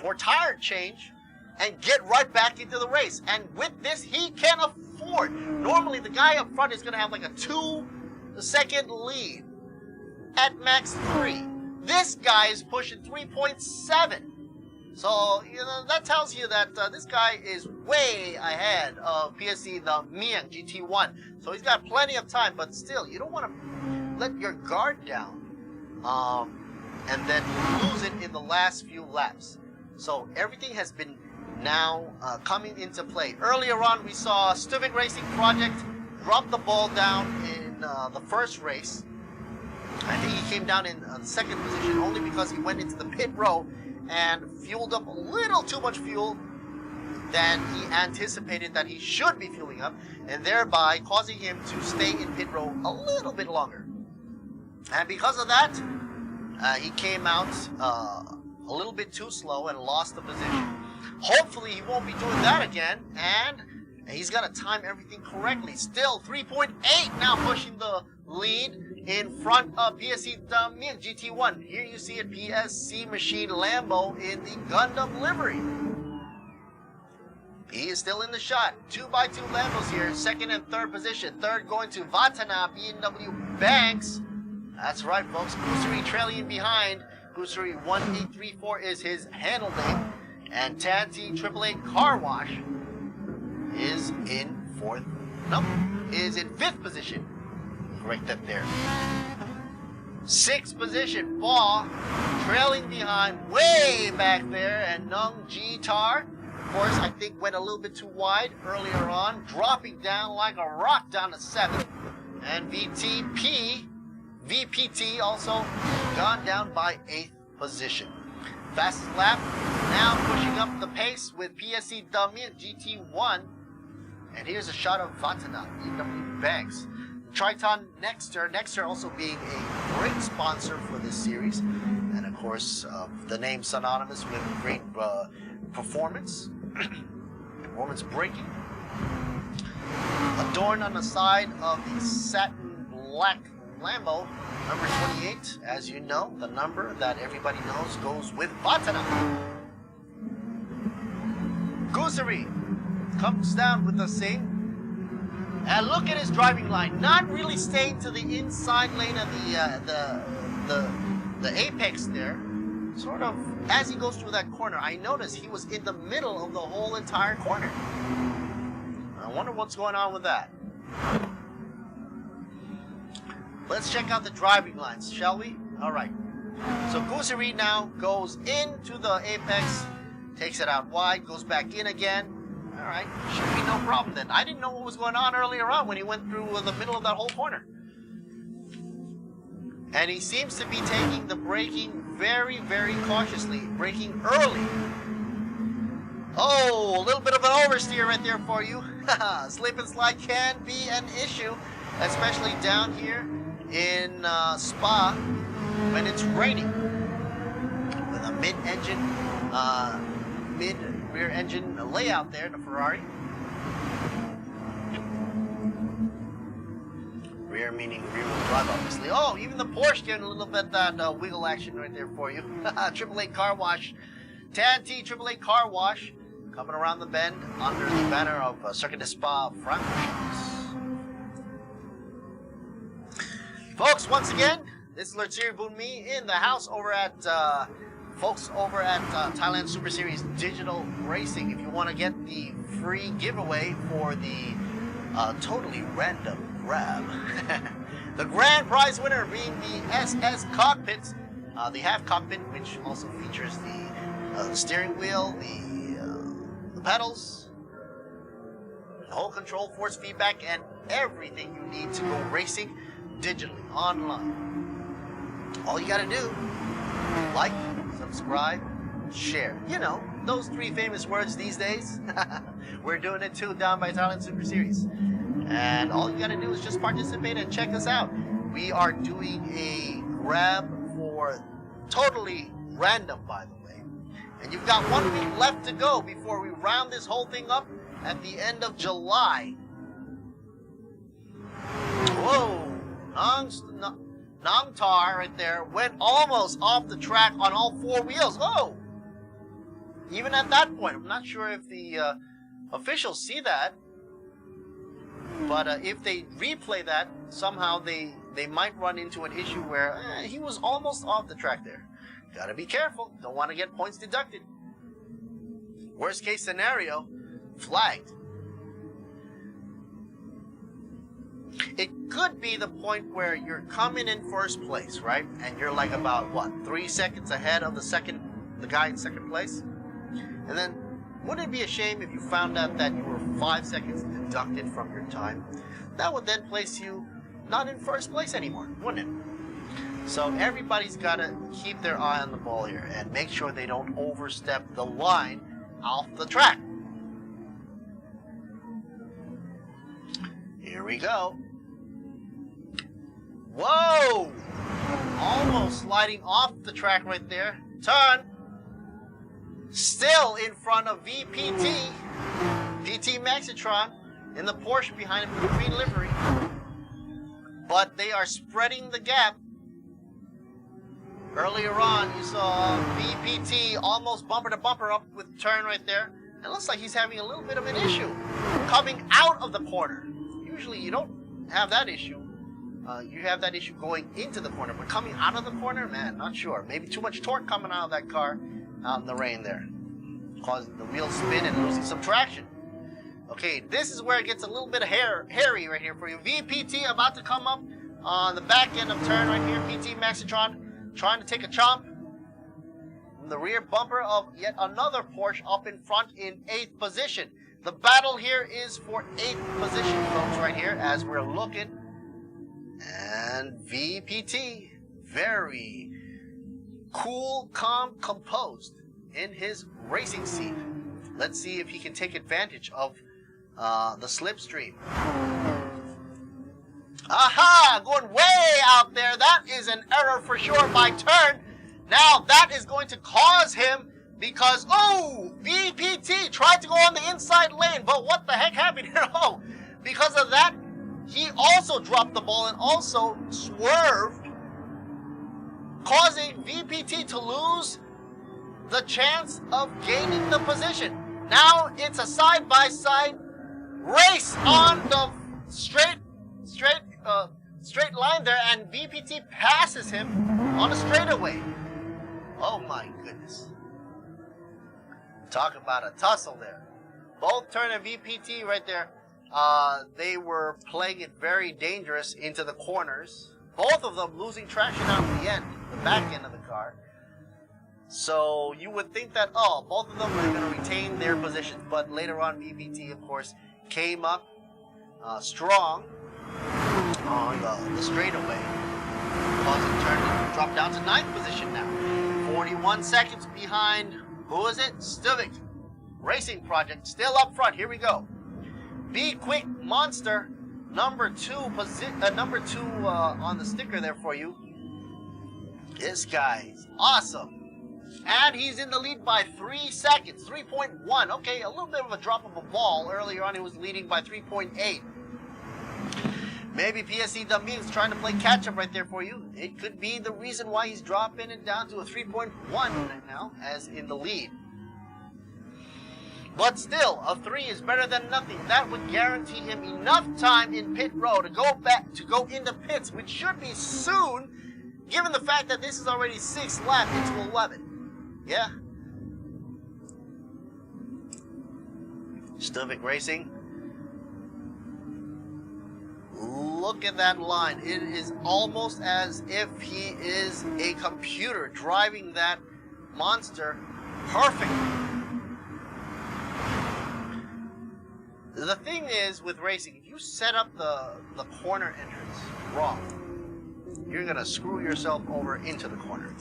or tire change and get right back into the race. And with this, he can afford. Normally, the guy up front is going to have like a 2-second lead at max 3. This guy is pushing 3.7. So, you know, that tells you that this guy is way ahead of PSC, the Miang GT1. So he's got plenty of time, but still, you don't want to let your guard down and then lose it in the last few laps. So everything has been now coming into play. Earlier on, we saw Stuvik Racing Project drop the ball down in the first race. I think he came down in the second position only because he went into the pit row and fueled up a little too much fuel than he anticipated that he should be fueling up, and thereby causing him to stay in pit row a little bit longer. And because of that, he came out a little bit too slow and lost the position. Hopefully he won't be doing that again, and he's got to time everything correctly. Still 3.8 now pushing the lead in front of PSC Miang GT1. Here you see a PSC machine Lambo in the Gundam livery. He is still in the shot. 2x2 Lambos here, second and third position. Third going to Vatana BMW Banks. That's right, folks. Gusuri trailing behind. Gusuri 1834 is his handle name. And Tanti AAA Car Wash is in fifth position. Correct that there. Sixth position, Ball trailing behind way back there, and Nung G-Tar, of course, I think went a little bit too wide earlier on, dropping down like a rock down to 7th. And VPT also gone down by 8th position. Fastest lap, now pushing up the pace with PSC Miang GT1. And here's a shot of Vatana, BMW Banks. Triton Nexter also being a great sponsor for this series. And of course, the name synonymous with great performance braking. Adorned on the side of the satin black Lambo, number 28, as you know, the number that everybody knows goes with Vatana. Gusuri comes down with the same And look at his driving line, not really staying to the inside lane of the apex there. Sort of, as he goes through that corner, I noticed he was in the middle of the whole entire corner. I wonder what's going on with that. Let's check out the driving lines, shall we? Alright. So Gusari now goes into the apex, takes it out wide, goes back in again. Alright, should be no problem then. I didn't know what was going on earlier on when he went through the middle of that whole corner. And he seems to be taking the braking very, very cautiously, braking early. Oh, a little bit of an oversteer right there for you. Slip and slide can be an issue, especially down here in Spa when it's raining. With a mid-engine, mid-rear engine layout there in the Ferrari. Rear meaning rear-wheel drive, obviously. Oh, even the Porsche getting a little bit that wiggle action right there for you. Triple A Car Wash. Tan T Triple A Car Wash coming around the bend under the banner of Circuit de Spa Francorchamps. Folks, once again, this is Lord Bunmi in the house over at folks over at Thailand Super Series Digital Racing. If you want to get the free giveaway for the totally random grab, the grand prize winner being the SS cockpit, the half cockpit, which also features the steering wheel, the pedals, the whole control, force feedback, and everything you need to go racing digitally online. All you gotta do, like, subscribe, share. You know, those three famous words these days. We're doing it too down by Thailand Super Series. And all you gotta do is just participate and check us out. We are doing a grab for totally random, by the way. And you've got 1 week left to go before we round this whole thing up at the end of July. Whoa! Namtar right there went almost off the track on all four wheels. Whoa! Even at that point, I'm not sure if the officials see that, but if they replay that, somehow they might run into an issue where he was almost off the track there. Gotta be careful. Don't want to get points deducted. Worst case scenario, flagged. It could be the point where you're coming in first place, right? And you're like about, what, 3 seconds ahead of the guy in second place? And then, wouldn't it be a shame if you found out that you were 5 seconds deducted from your time? That would then place you not in first place anymore, wouldn't it? So everybody's got to keep their eye on the ball here and make sure they don't overstep the line off the track. Here we go. Whoa! Almost sliding off the track right there. Turn. Still in front of VPT. PT Maxitron in the Porsche behind him with the green livery. But they are spreading the gap. Earlier on, you saw VPT almost bumper to bumper up with turn right there. It looks like he's having a little bit of an issue coming out of the corner. Usually you don't have that issue. You have that issue going into the corner, but coming out of the corner, man, not sure. Maybe too much torque coming out of that car out in the rain there, causing the wheels spin and losing some traction. Okay, this is where it gets a little bit hairy right here for you. VPT about to come up on the back end of turn right here. PT Maxitron trying to take a chomp from the rear bumper of yet another Porsche up in front in 8th position. The battle here is for 8th position, folks, right here, as we're looking. And VPT, very cool, calm, composed in his racing seat. Let's see if he can take advantage of the slipstream. Aha! Going way out there. That is an error for sure by turn. Now that is going to cause him, because, oh, VPT tried to go on the inside lane, but what the heck happened here? Oh, because of that, he also dropped the ball and also swerved, causing VPT to lose the chance of gaining the position. Now it's a side-by-side race on the straight line there, and VPT passes him on a straightaway. Oh my goodness. Talk about a tussle there. Both Turn and VPT right there, they were playing it very dangerous into the corners. Both of them losing traction out at the end, the back end of the car. So you would think that, oh, both of them were going to retain their positions, but later on VPT, of course, came up strong on the straightaway, causing Turn to drop down to 9th position now. 41 seconds behind, who is it? Stuvik Racing Project, still up front. Here we go. Be Quick Monster, number two on the sticker there for you. This guy's awesome. And he's in the lead by 3 seconds, 3.1. Okay, a little bit of a drop of a ball. Earlier on, he was leading by 3.8. Maybe PSC Dummy is trying to play catch-up right there for you. It could be the reason why he's dropping it down to a 3.1 right now, as in the lead. But still, a 3 is better than nothing. That would guarantee him enough time in pit row to go into pits, which should be soon, given the fact that this is already 6 laps into 11. Yeah. Stuvik Racing. Look at that line. It is almost as if he is a computer driving that monster perfectly. The thing is with racing, if you set up the corner entrance wrong, you're going to screw yourself over into the corner.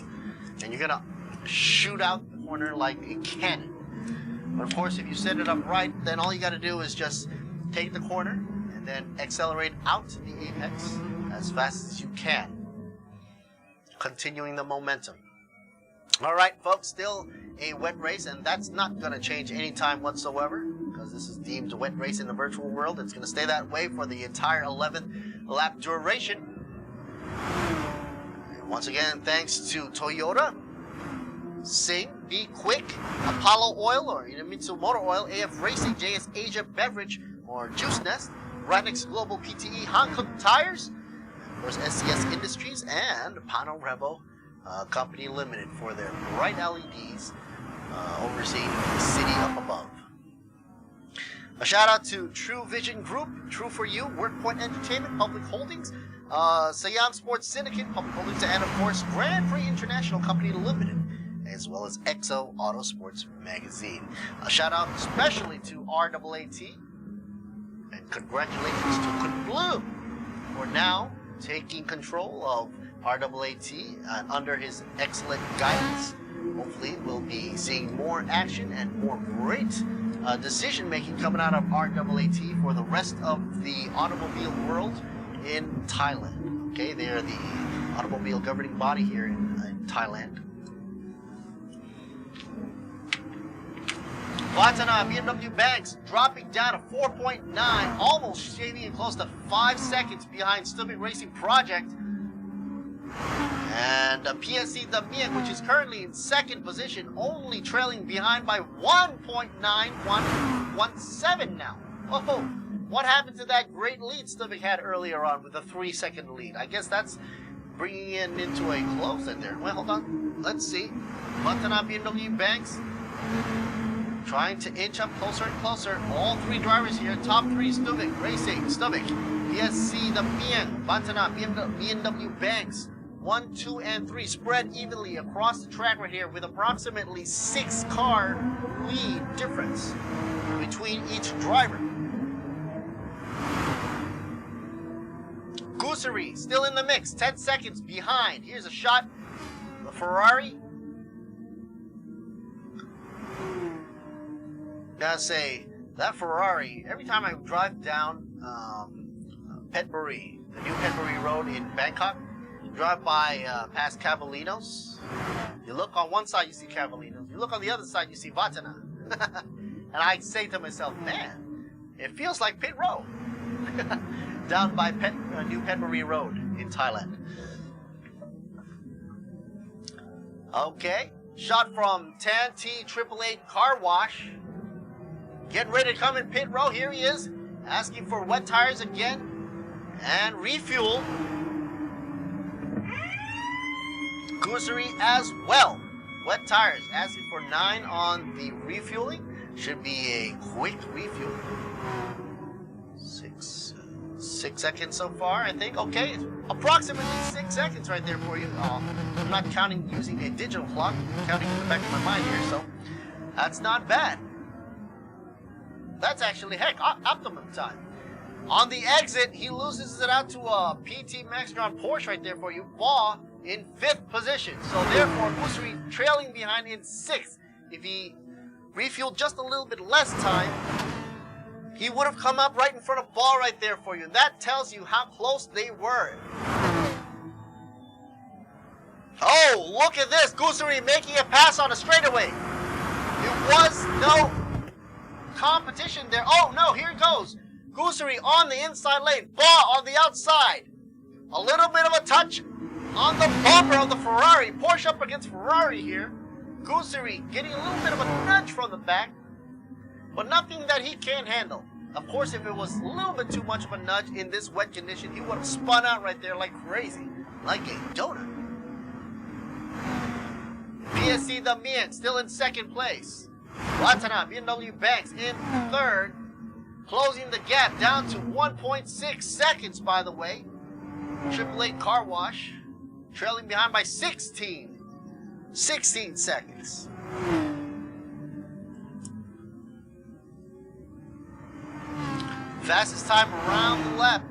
And you're going to shoot out the corner like a cannon. But of course, if you set it up right, then all you got to do is just take the corner and then accelerate out to the apex as fast as you can, continuing the momentum. All right, folks, still a wet race, and that's not going to change any time whatsoever, because this is deemed a wet race in the virtual world. It's going to stay that way for the entire 11th lap duration. And once again, thanks to Toyota, Sing, Be Quick, Apollo Oil or Idemitsu Motor Oil, AF Racing, JS Asia Beverage or Juice Nest, Radix Global PTE, Hankook Tires, of course SCS Industries, and Pano Revo Company Limited for their bright LEDs overseeing the city up above. A shout out to True Vision Group, True For You, WorkPoint Entertainment, Public Holdings, Siam Sports Syndicate, Public Holdings, and of course Grand Prix International Company Limited, as well as EXO Auto Sports Magazine. A shout out especially to RAAT, and congratulations to Kun Bloom for now taking control of RAAT under his excellent guidance. Hopefully we'll be seeing more action and more great decision making coming out of RAAT for the rest of the automobile world in Thailand. Okay, they are the automobile governing body here in Thailand. Watana BMW Banks dropping down to 4.9, almost shaving in close to 5 seconds behind Stuvik Racing Project. And PSC Damian, which is currently in 2nd position, only trailing behind by 1.9117 now. Oh, what happened to that great lead Stuvik had earlier on with a 3-second lead? I guess that's bringing it into a close in there. Well, hold on. Let's see. Watana BMW Banks trying to inch up closer and closer. All 3 drivers here. Top 3 Stuvik Racing, Stuvik, PSC Damian, Watana BMW Banks. 1, 2, and 3 spread evenly across the track right here with approximately 6-car lead difference between each driver. Goosery still in the mix, 10 seconds behind. Here's a shot. The Ferrari. Gotta say, that Ferrari, every time I drive down Petbury, the new Petbury Road in Bangkok, drive by past Cavalinos, you look on one side, you see Cavalinos. You look on the other side, you see Watana. And I say to myself, man, it feels like pit row. Down by New Petbury Road in Thailand. Okay, shot from Tan T 888 Car Wash. Getting ready to come in pit row. Here he is. asking for wet tires again and refuel. Goosery as well. Wet tires, asking for 9 on the refueling. Should be a quick refuel. 6 seconds so far, I think. Okay, it's approximately 6 seconds right there for you. I'm not counting using a digital clock, I'm counting in the back of my mind here, so that's not bad. That's actually, heck, optimum time. On the exit, he loses it out to a PT Maxtron Porsche right there for you. Baugh in 5th position. So therefore, Goosery trailing behind in 6th. If he refueled just a little bit less time, he would have come up right in front of Baugh right there for you. That tells you how close they were. Oh, look at this. Goosery making a pass on a straightaway. There was no competition there. Oh, no, here it goes. Goosery on the inside lane. Baugh on the outside. A little bit of a touch on the bumper of the Ferrari. Porsche up against Ferrari here. Goosery getting a little bit of a nudge from the back, but nothing that he can't handle. Of course, if it was a little bit too much of a nudge in this wet condition, he would have spun out right there like crazy, like a donut. PSC the Mien still in 2nd place. Watanabe, BMW Banks in 3rd, closing the gap down to 1.6 seconds, by the way. Triple Eight Car Wash trailing behind by 16 seconds. Fastest time around the lap.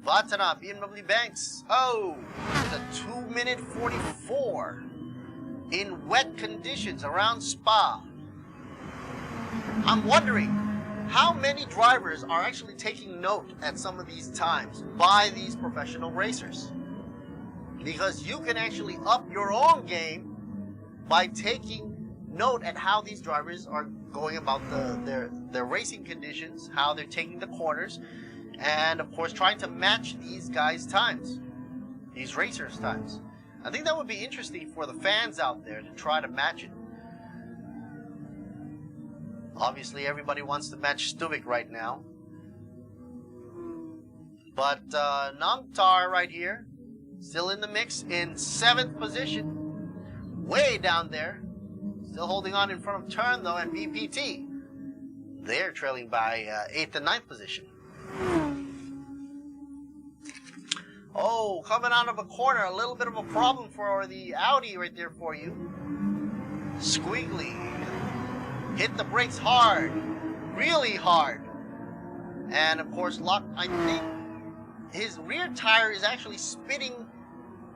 Watanabe, BMW Banks. Oh, it's a 2-minute 44 in wet conditions around Spa. I'm wondering how many drivers are actually taking note at some of these times by these professional racers. Because you can actually up your own game by taking note at how these drivers are going about their racing conditions, how they're taking the corners, and of course trying to match these guys' times, these racers' times. I think that would be interesting for the fans out there to try to match it. Obviously, everybody wants to match Stuvik right now. But Namtar right here, still in the mix in 7th position. Way down there. Still holding on in front of Turn though, and BPT. They're trailing by 8th and 9th position. Oh, coming out of a corner, a little bit of a problem for the Audi right there for you. Squiggly. Hit the brakes hard. Really hard. And of course, I think his rear tire is actually spitting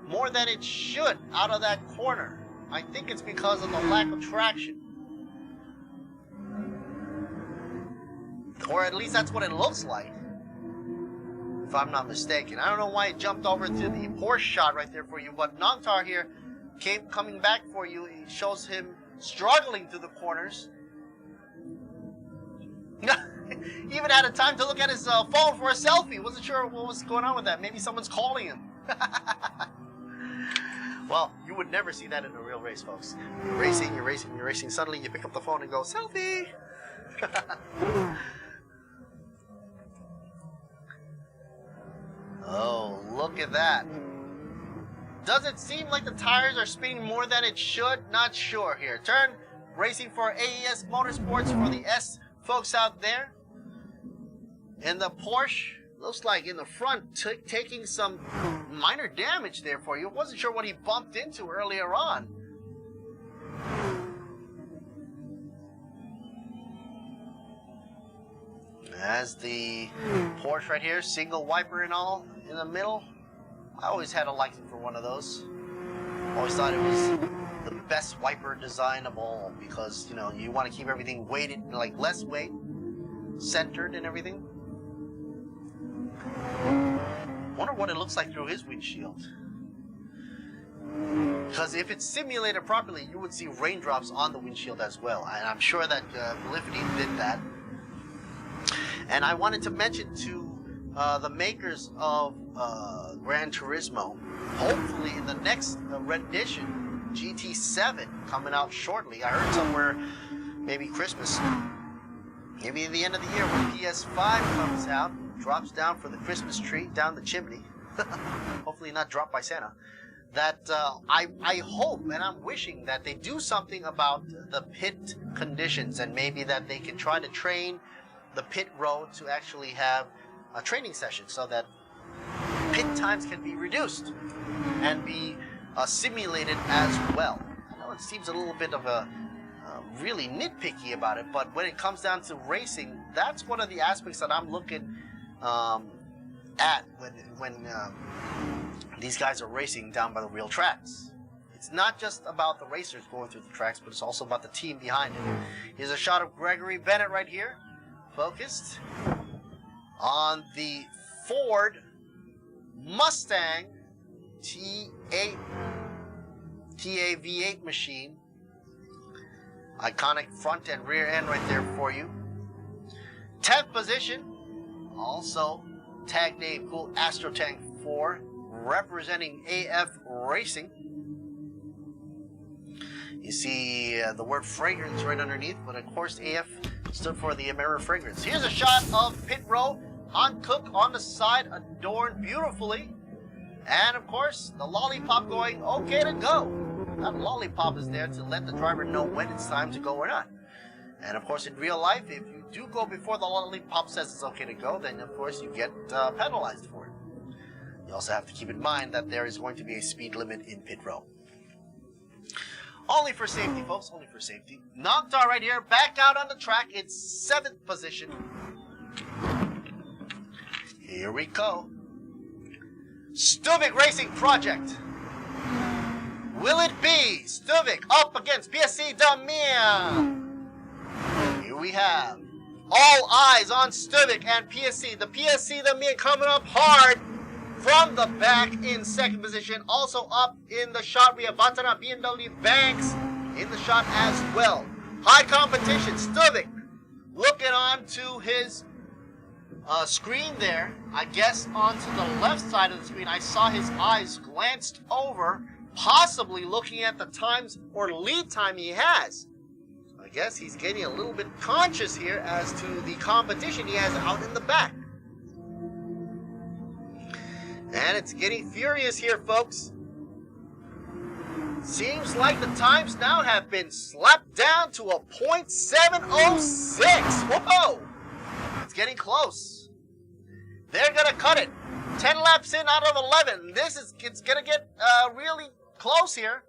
more than it should out of that corner. I think it's because of the lack of traction. Or at least that's what it looks like, if I'm not mistaken. I don't know why it jumped over to the Porsche shot right there for you, but Namtar here coming back for you. It shows him struggling through the corners. Even had a time to look at his phone for a selfie. Wasn't sure what was going on with that. Maybe someone's calling him. Well, you would never see that in a real race, folks. You're racing. Suddenly you pick up the phone and go, selfie! Oh, look at that. Does it seem like the tires are spinning more than it should? Not sure here. Turn racing for AES Motorsports for the S folks out there. And the Porsche looks like in the front taking some minor damage there for you. Wasn't sure what he bumped into earlier on. As the Porsche right here, single wiper and all in the middle. I always had a liking for one of those. Always thought it was the best wiper design of all because, you know, you want to keep everything weighted, like less weight, centered and everything. Wonder what it looks like through his windshield. Because if it's simulated properly, you would see raindrops on the windshield as well. And I'm sure that Glyphidine did that. And I wanted to mention to the makers of Gran Turismo, hopefully in the next rendition, GT7, coming out shortly. I heard somewhere, maybe Christmas, Maybe at the end of the year when PS5 comes out, drops down for the Christmas tree down the chimney, hopefully not dropped by Santa, that I hope and I'm wishing that they do something about the pit conditions and maybe that they can try to train the pit road to actually have a training session so that pit times can be reduced and be simulated as well. I know it seems a little bit of a really nitpicky about it, but when it comes down to racing, that's one of the aspects that I'm looking at when these guys are racing down by the real tracks. It's not just about the racers going through the tracks, but it's also about the team behind it. Here's a shot of Gregory Bennett right here, focused on the Ford Mustang TA-V8 machine. Iconic front and rear end right there for you. 10th position, also tag name cool Astrotank 4, representing AF Racing. You see the word fragrance right underneath, but of course AF stood for the American fragrance. Here's a shot of pit row on Cook on the side, adorned beautifully. And of course, the lollipop going okay to go. That lollipop is there to let the driver know when it's time to go or not. And of course, in real life, if you do go before the lollipop says it's okay to go, then of course you get penalized for it. You also have to keep in mind that there is going to be a speed limit in pit row. Only for safety, folks, only for safety. Noctar right here, back out on the track. It's 7th position. Here we go. Stuvik Racing Project. Will it be Stuvik up against PSC Damir? Here we have all eyes on Stuvik and PSC. The PSC Damir coming up hard from the back in 2nd position. Also up in the shot, we have Vatana BMW Banks in the shot as well. High competition. Stuvik looking on to his screen there. I guess onto the left side of the screen, I saw his eyes glanced over, possibly looking at the times or lead time he has. I guess he's getting a little bit conscious here as to the competition he has out in the back. And it's getting furious here, folks. Seems like the times now have been slapped down to a .706. Whoa! It's getting close. They're gonna cut it. 10 laps in out of 11. It's gonna get really close here.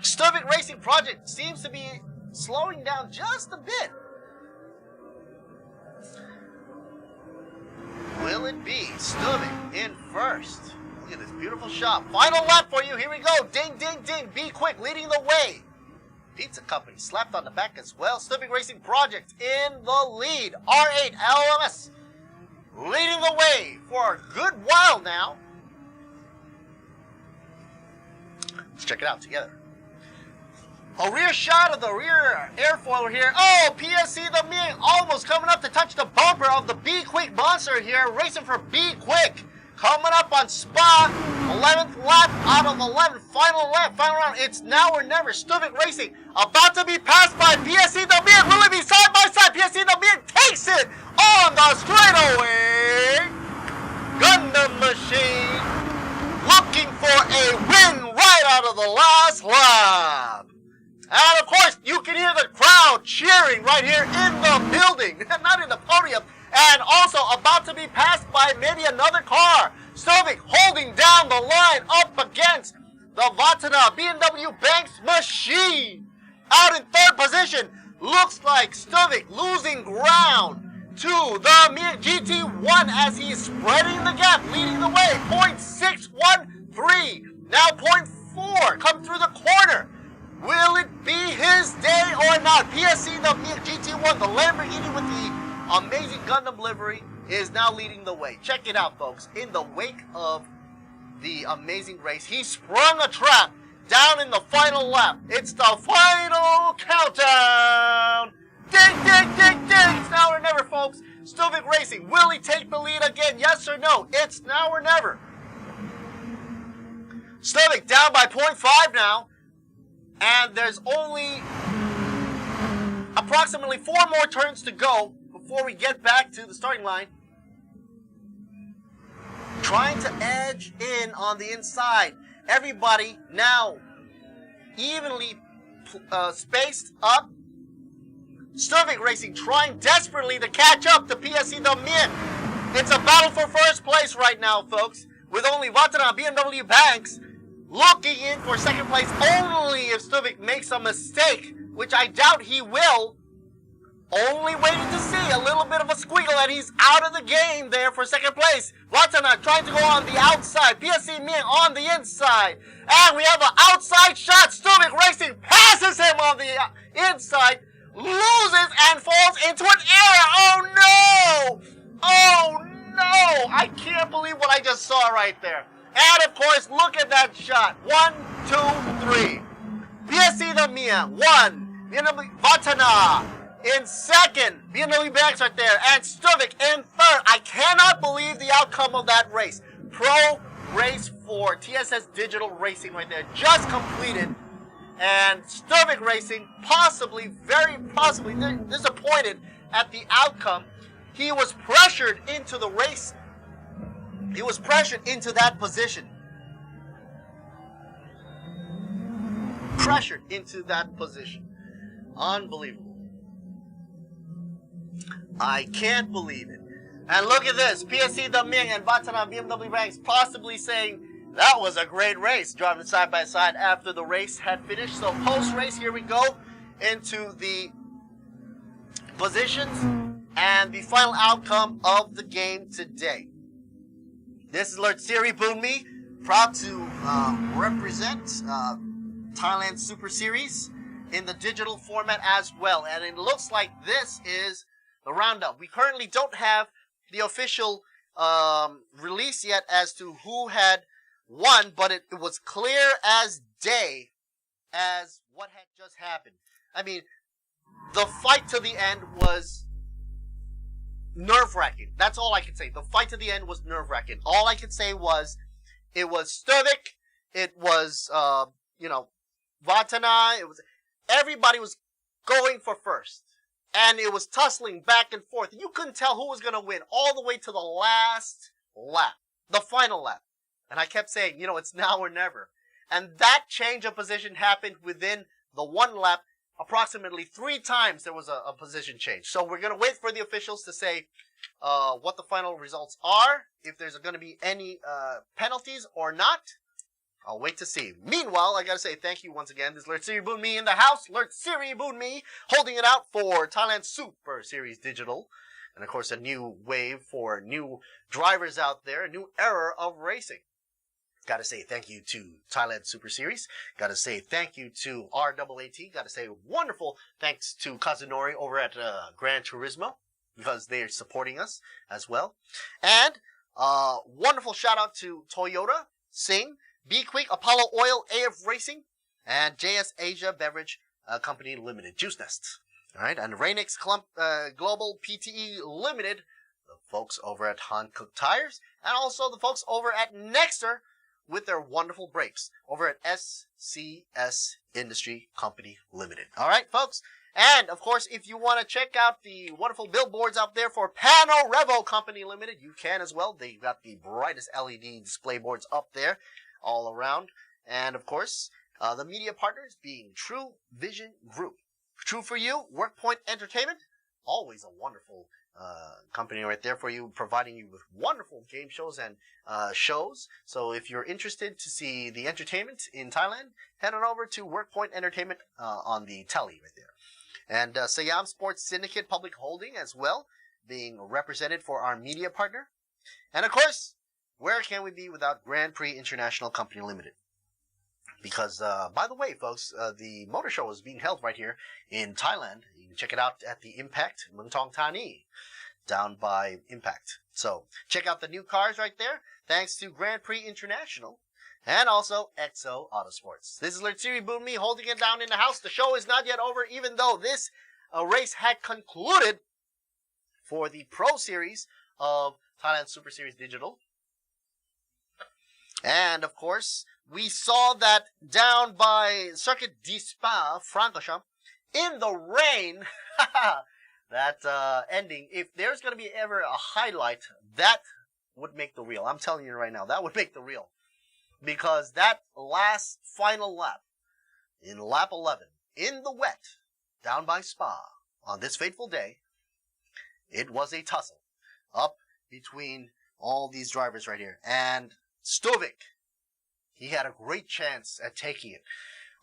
Stuvik Racing Project seems to be slowing down just a bit. Will it be Stuvik in first? Look at this beautiful shot. Final lap for you. Here we go. Ding, ding, ding. Be quick, leading the way. Pizza Company slapped on the back as well. Stuvik Racing Project in the lead. R8 LMS leading the way for a good while now. Let's check it out together. A rear shot of the rear airfoil here. Oh, PSC the Ming almost coming up to touch the bumper of the Be Quick monster here. Racing for Be Quick. Coming up on Spa. 11th lap out of 11. Final lap, final round. It's now or never. Stuvik Racing about to be passed by PSC the Ming. Will it be side by side? PSC the Ming takes it on the straightaway. Gundam Machine looking for a win right out of the last lap. And of course, you can hear the crowd cheering right here in the building, not in the podium. And also about to be passed by maybe another car. Stuvik holding down the line up against the Vatana BMW Banks machine. Out in 3rd position, looks like Stuvik losing ground to the Mir GT1 as he is spreading the gap, leading the way. .613, now .4, come through the corner. Will it be his day or not? PSC the Mir GT1, the Lamborghini with the amazing Gundam livery, is now leading the way. Check it out, folks. In the wake of the amazing race, he sprung a trap down in the final lap. It's the final countdown. Ding, ding, ding, ding. It's now or never, folks. Stuvik Racing, will he take the lead again? Yes or no? It's now or never. Stuvik down by .5 now. And there's only a approximately 4 more turns to go before we get back to the starting line. Trying to edge in on the inside. Everybody now evenly spaced up. Sturvik Racing trying desperately to catch up to PSC the Min. It's a battle for first place right now, folks, with only Watana BMW Banks looking in for second place only if Sturvik makes a mistake, which I doubt he will. Only waiting to see a little bit of a squiggle, and he's out of the game there for second place. Watana trying to go on the outside. PSC Ming on the inside. And we have an outside shot. Sturvik Racing passes him on the inside, loses and falls into an error. Oh no! Oh no! I can't believe what I just saw right there. And of course, look at that shot. 1, 2, 3. PSC the Mia, 1. Watana in second. BMW Banks right there. And Sturvik in third. I cannot believe the outcome of that race. Pro Race 4. TSS Digital Racing right there. Just completed. And Sturvik Racing possibly, very possibly disappointed at the outcome. He was pressured into the race. He was pressured into that position. Pressured into that position. Unbelievable. I can't believe it. And look at this. PSC the Ming and Watana BMW Ranks possibly saying that was a great race, driving side by side after the race had finished. So post-race, here we go into the positions and the final outcome of the game today. This is Lord Siri Boonmi, proud to represent Thailand Super Series in the digital format as well. And it looks like this is the roundup. We currently don't have the official release yet as to who had won, but it was clear as day as what had just happened. I mean, the fight to the end was nerve-wracking. That's all I can say. The fight to the end was nerve-wracking. All I can say was it was Sturvik, it was Watana, it was everybody was going for first. And it was tussling back and forth. You couldn't tell who was going to win all the way to the last lap, the final lap. And I kept saying, it's now or never. And that change of position happened within the one lap. Approximately 3 times there was a position change. So we're going to wait for the officials to say what the final results are, if there's going to be any penalties or not. I'll wait to see. Meanwhile, I got to say thank you once again. This is Lord Siri Boonmi in the house. Lord Siri Boonmi holding it out for Thailand Super Series Digital. And of course, a new wave for new drivers out there, a new era of racing. Got to say thank you to Thailand Super Series. Got to say thank you to RAAT. Got to say wonderful thanks to Kazunori over at Gran Turismo because they're supporting us as well. And wonderful shout out to Toyota, Sing, Be Quick, Apollo Oil, AF Racing, and JS Asia Beverage Company Limited, Juice Nest. All right, and Rainix Global PTE Limited, the folks over at Hankook Tires, and also the folks over at Nexter with their wonderful brakes over at SCS Industry Company Limited. All right, folks. And, of course, if you want to check out the wonderful billboards out there for Pano Revo Company Limited, you can as well. They've got the brightest LED display boards up there all around. And, of course, the media partners being True Vision Group. True for You, WorkPoint Entertainment, always a wonderful company right there for you, providing you with wonderful game shows and shows. So if you're interested to see the entertainment in Thailand, head on over to WorkPoint Entertainment on the telly right there. And Siam Sports Syndicate Public Holding as well, being represented for our media partner. And of course, where can we be without Grand Prix International Company Limited? Because, by the way, folks, the motor show is being held right here in Thailand. You can check it out at the Impact, Muang Thong Thani, down by Impact. So, check out the new cars right there, thanks to Grand Prix International, and also EXO Autosports. This is Lord Siri Boonmi holding it down in the house. The show is not yet over, even though this race had concluded for the Pro Series of Thailand Super Series Digital. And, of course, we saw that down by Circuit de Spa, Francorchamps, in the rain. That ending, if there's going to be ever a highlight, that would make the reel. I'm telling you right now, that would make the reel. Because that last final lap, in lap 11, in the wet, down by Spa, on this fateful day, it was a tussle up between all these drivers right here. And Stovik, he had a great chance at taking it.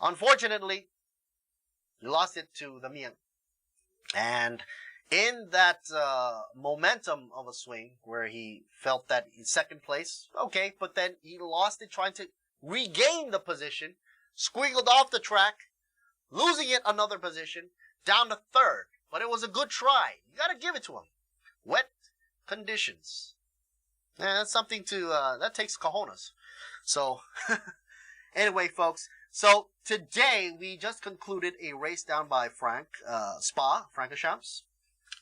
Unfortunately, he lost it to the Mian. And in that momentum of a swing where he felt that in second place, okay, but then he lost it trying to regain the position, squiggled off the track, losing it another position, down to third. But it was a good try. You got to give it to him. Wet conditions. That's something to, that takes cojones. So, anyway, folks. So, today, we just concluded a race down by Francorchamps.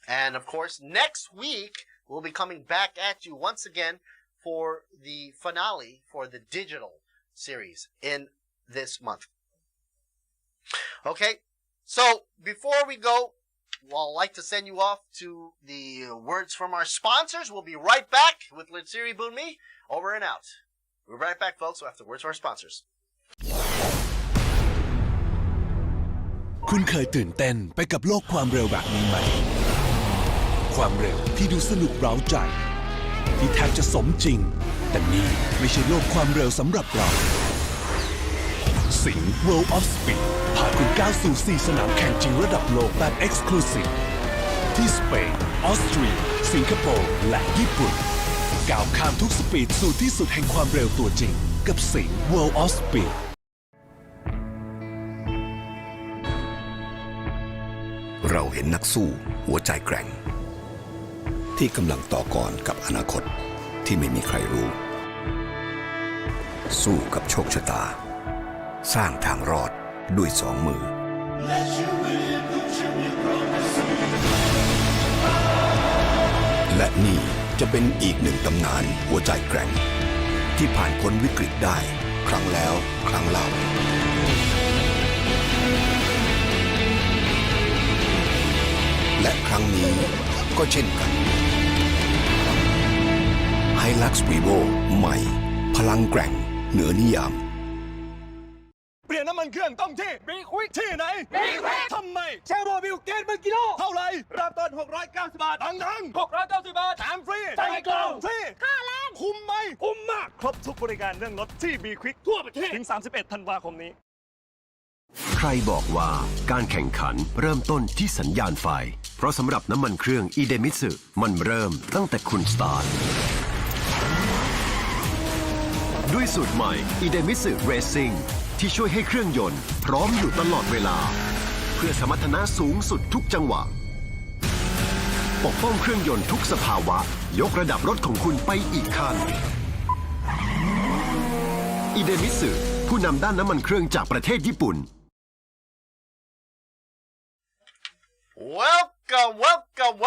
And, of course, next week, we'll be coming back at you once again for the finale for the digital series in this month. Okay, so before we go, well, I'd like to send you off to the words from our sponsors. We'll be right back with Lersiri Bunmi. Over and out. We'll be right back, folks, after words from our sponsors. คุณเคยตื่นเต้นไปกับโลกความเร็วแบบนี้ไหมความเร็วที่ดูสนุกเร้าใจที่แทบจะสมจริงแต่นี่ไม่ใช่โลกความเร็วสำหรับเราสิงห์ World of Speed พาคุณก้าวสู่4สนามแข่งจริงระดับโลกแบบ Exclusive ที่สเปนออสเตรียสิงคโปร์และญี่ปุ่นก้าวข้ามทุกสปีดสู่ที่สุดแห่งความเร็วตัวจริงกับสิงห์ World of Speedเราเห็นนักสู้หัวใจแกร่งที่กำลังต่อกรกับอนาคตที่ไม่มีใครรู้สู้กับโชคชะตาสร้างทางรอดด้วย2 มือและนี่จะเป็นอีก1ตำนานหัวใจแกร่งที่ผ่านพ้นวิกฤตได้ครั้งแล้วครั้งเล่าและครั้งนี้ก็เช่นกัน Hilux Revo ใหม่พลังแกร่งเหนือนิยามเปลี่ยนน้ำมันเครื่องต้องที่บีควิกที่ไหนบีควิกทำไมแชร์โมบิลเกนเป็นกิโลเท่าไหร่เริ่มต้น690 บาททั้ง690 บาทแถมฟรีใจกลางฟรีค่าแรงคุ้มไหมคุ้มมากครบทุกบริการเรื่องรถที่บีควิกทั่วประเทศถึง31 ธันวาคมนี้ใครบอกว่าการแข่งขันเริ่มต้นที่สัญญาณไฟเพราะสำหรับน้ำมันเครื่องอีเดมิสึมันเริ่มตั้งแต่คุณสตาร์ทด้วยสูตรใหม่อีเดมิสึเรซิ่งที่ช่วยให้เครื่องยนต์พร้อมอยู่ตลอดเวลาเพื่อสมรรถนะสูงสุดทุกจังหวะปกป้องเครื่องยนต์ทุกสภาวะยกระดับรถของคุณไปอีกขั้นอีเดมิสึผู้นำด้านน้ำมันเครื่องจากประเทศญี่ปุ่น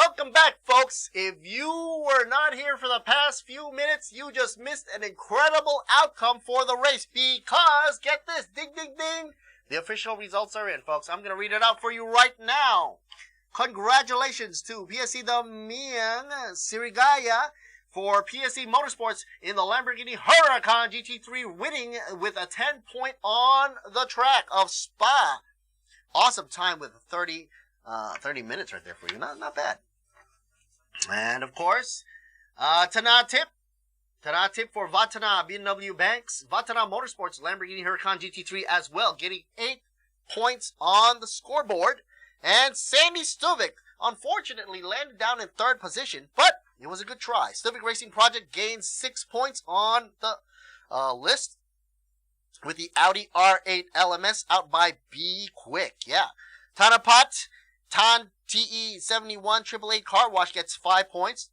Welcome back, folks. If you were not here for the past few minutes, you just missed an incredible outcome for the race because, get this, ding, ding, ding, the official results are in, folks. I'm going to read it out for you right now. Congratulations to PSC the Mian Sirigaya for PSC Motorsports in the Lamborghini Huracan GT3, winning with a 10-point on the track of Spa. Awesome time with 30 minutes right there for you. Not bad. And of course, Tana tip for Vatana BMW Banks, Vatana Motorsports Lamborghini Huracan GT3 as well, getting 8 points on the scoreboard. And Sandy Stuvik, unfortunately, landed down in 3rd position, but it was a good try. Stuvik Racing Project gains 6 points on the list with the Audi R8 LMS out by B Quick. Yeah. Tanapat, Tan TE71 AAA Car Wash gets 5 points.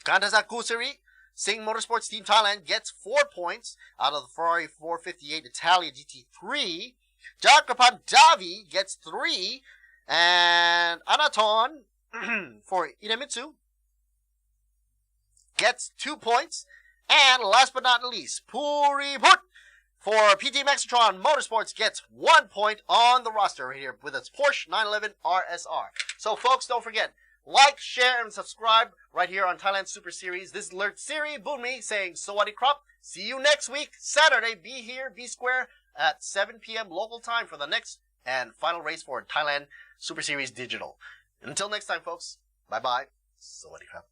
Kantaza Kusari, Singh Motorsports Team Thailand gets 4 points out of the Ferrari 458 Italia GT3. Jakrapan Davi gets 3. And Anaton for Idemitsu gets 2 points. And last but not least, Puri Put for PT Maxitron Motorsports gets 1 point on the roster right here with its Porsche 911 RSR. So folks, don't forget, like, share, and subscribe right here on Thailand Super Series. This is Alert Siri Bunmi saying Sawadee Krap. See you next week, Saturday. Be here, be square at 7 p.m. local time for the next and final race for Thailand Super Series Digital. Until next time, folks. Bye-bye. Sawadee Krap.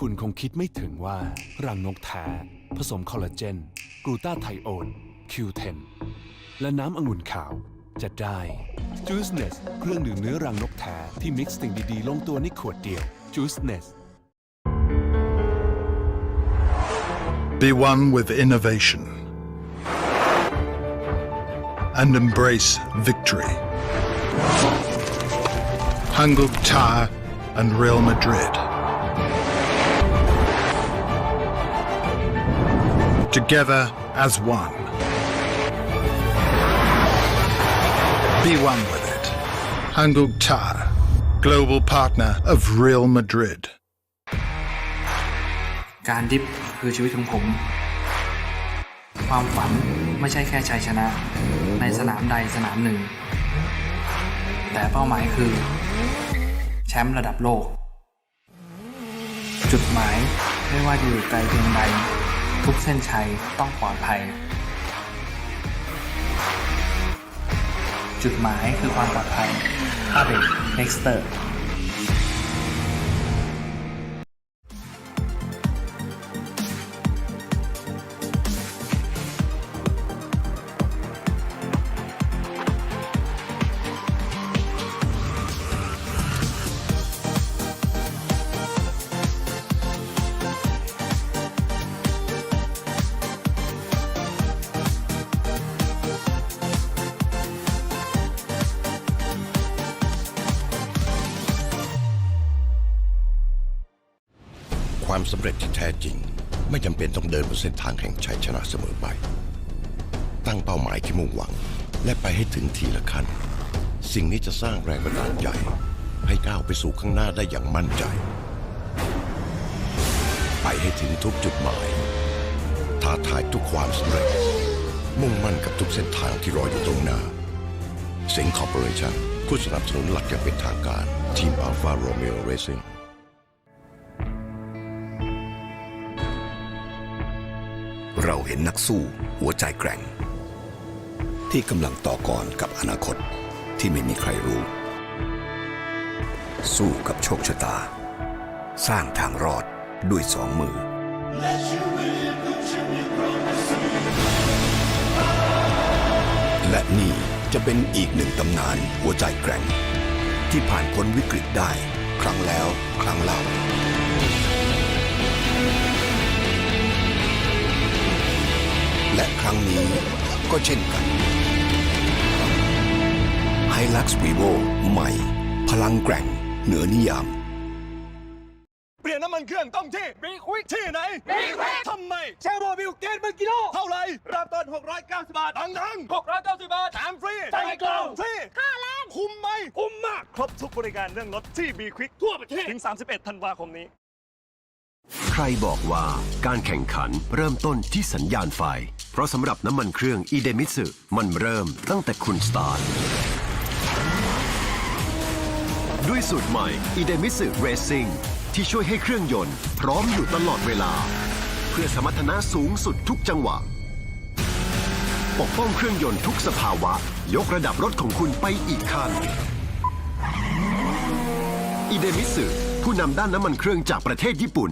คุณคงคิดไม่ถึงว่ารังนกแท้ผสมคอลลาเจนกลูตาไทโอน Q10 และน้ำองุ่นขาวจะได้ Juiceness เครื่องดื่มเนื้อรังนกแท้ที่มิกซ์สิ่งดีๆลงตัวในขวดเดียว Juiceness Be one with innovation and embrace victory. Hanguk Tar and Real Madrid. Together as one. Be one with it. Hanguk Tar, global partner of Real Madrid. การดิฟคือชีวิตของผม ความฝันไม่ใช่แค่ชัยชนะในสนามใดสนามหนึ่ง แต่เป้าหมายคือแชมป์ระดับโลก จุดหมายไม่ว่าจะอยู่ไกลเพียงใดทุกเส้นชัยต้องปลอดภัย จุดหมายคือความปลอดภัยอาเบกเอ็กซ์เตอร์ ความสำเร็จที่แท้จริงไม่จำเป็นต้องเดินบนเส้นทางแห่งชัยชนะเสมอไปตั้งเป้าหมายที่มุ่งหวังและไปให้ถึงทีละขั้นสิ่งนี้จะสร้างแรงบันดาลใจให้ก้าวไปสู่ข้างหน้าได้อย่างมั่นใจไปให้ถึงทุกจุดหมายท้าทายทุกความสำเร็จมุ่งมั่นกับทุกเส้นทางที่รออยู่ตรงหน้าสิงห์คอร์ปอเรชั่นผู้สนับสนุนหลักอย่างเป็นทางการทีม Alfa Romeo Racingเราเห็นนักสู้หัวใจแกร่งที่กำลังต่อกรกับอนาคตที่ไม่มีใครรู้สู้กับโชคชะตาสร้างทางรอดด้วยสองมือและนี่จะเป็นอีกหนึ่งตำนานหัวใจแกร่งที่ผ่านพ้นวิกฤตได้ครั้งแล้วครั้งเล่าและครั้งนี้ก็เช่นกัน Hilux Vivo ใหม่พลังแกร่งเหนือนิยาม เปลี่ยนน้ำมันเครื่องต้องที่บีควิกที่ไหนบีควิกทำไมแชร์โมบิลเกนเป็นกิโลเท่าไหร่เริ่มต้น690 บาททั้ง690 บาทแถมฟรีใจกลางฟรีค่าแรงคุ้มไหมคุ้มมากครบทุกบริการเรื่องรถที่บีควิกทั่วประเทศถึง31 ธันวาคมนี้ใครบอกว่าการแข่งขันเริ่มต้นที่สัญญาณไฟเพราะสำหรับน้ำมันเครื่องอีเดมิสึมันเริ่มตั้งแต่คุณสตาร์ทด้วยสูตรใหม่อีเดมิสึเรซิ่งที่ช่วยให้เครื่องยนต์พร้อมอยู่ตลอดเวลาเพื่อสมรรถนะสูงสุดทุกจังหวะปกป้องเครื่องยนต์ทุกสภาวะยกระดับรถของคุณไปอีกขั้นอีเดมิสึผู้นำด้านน้ำมันเครื่องจากประเทศญี่ปุ่น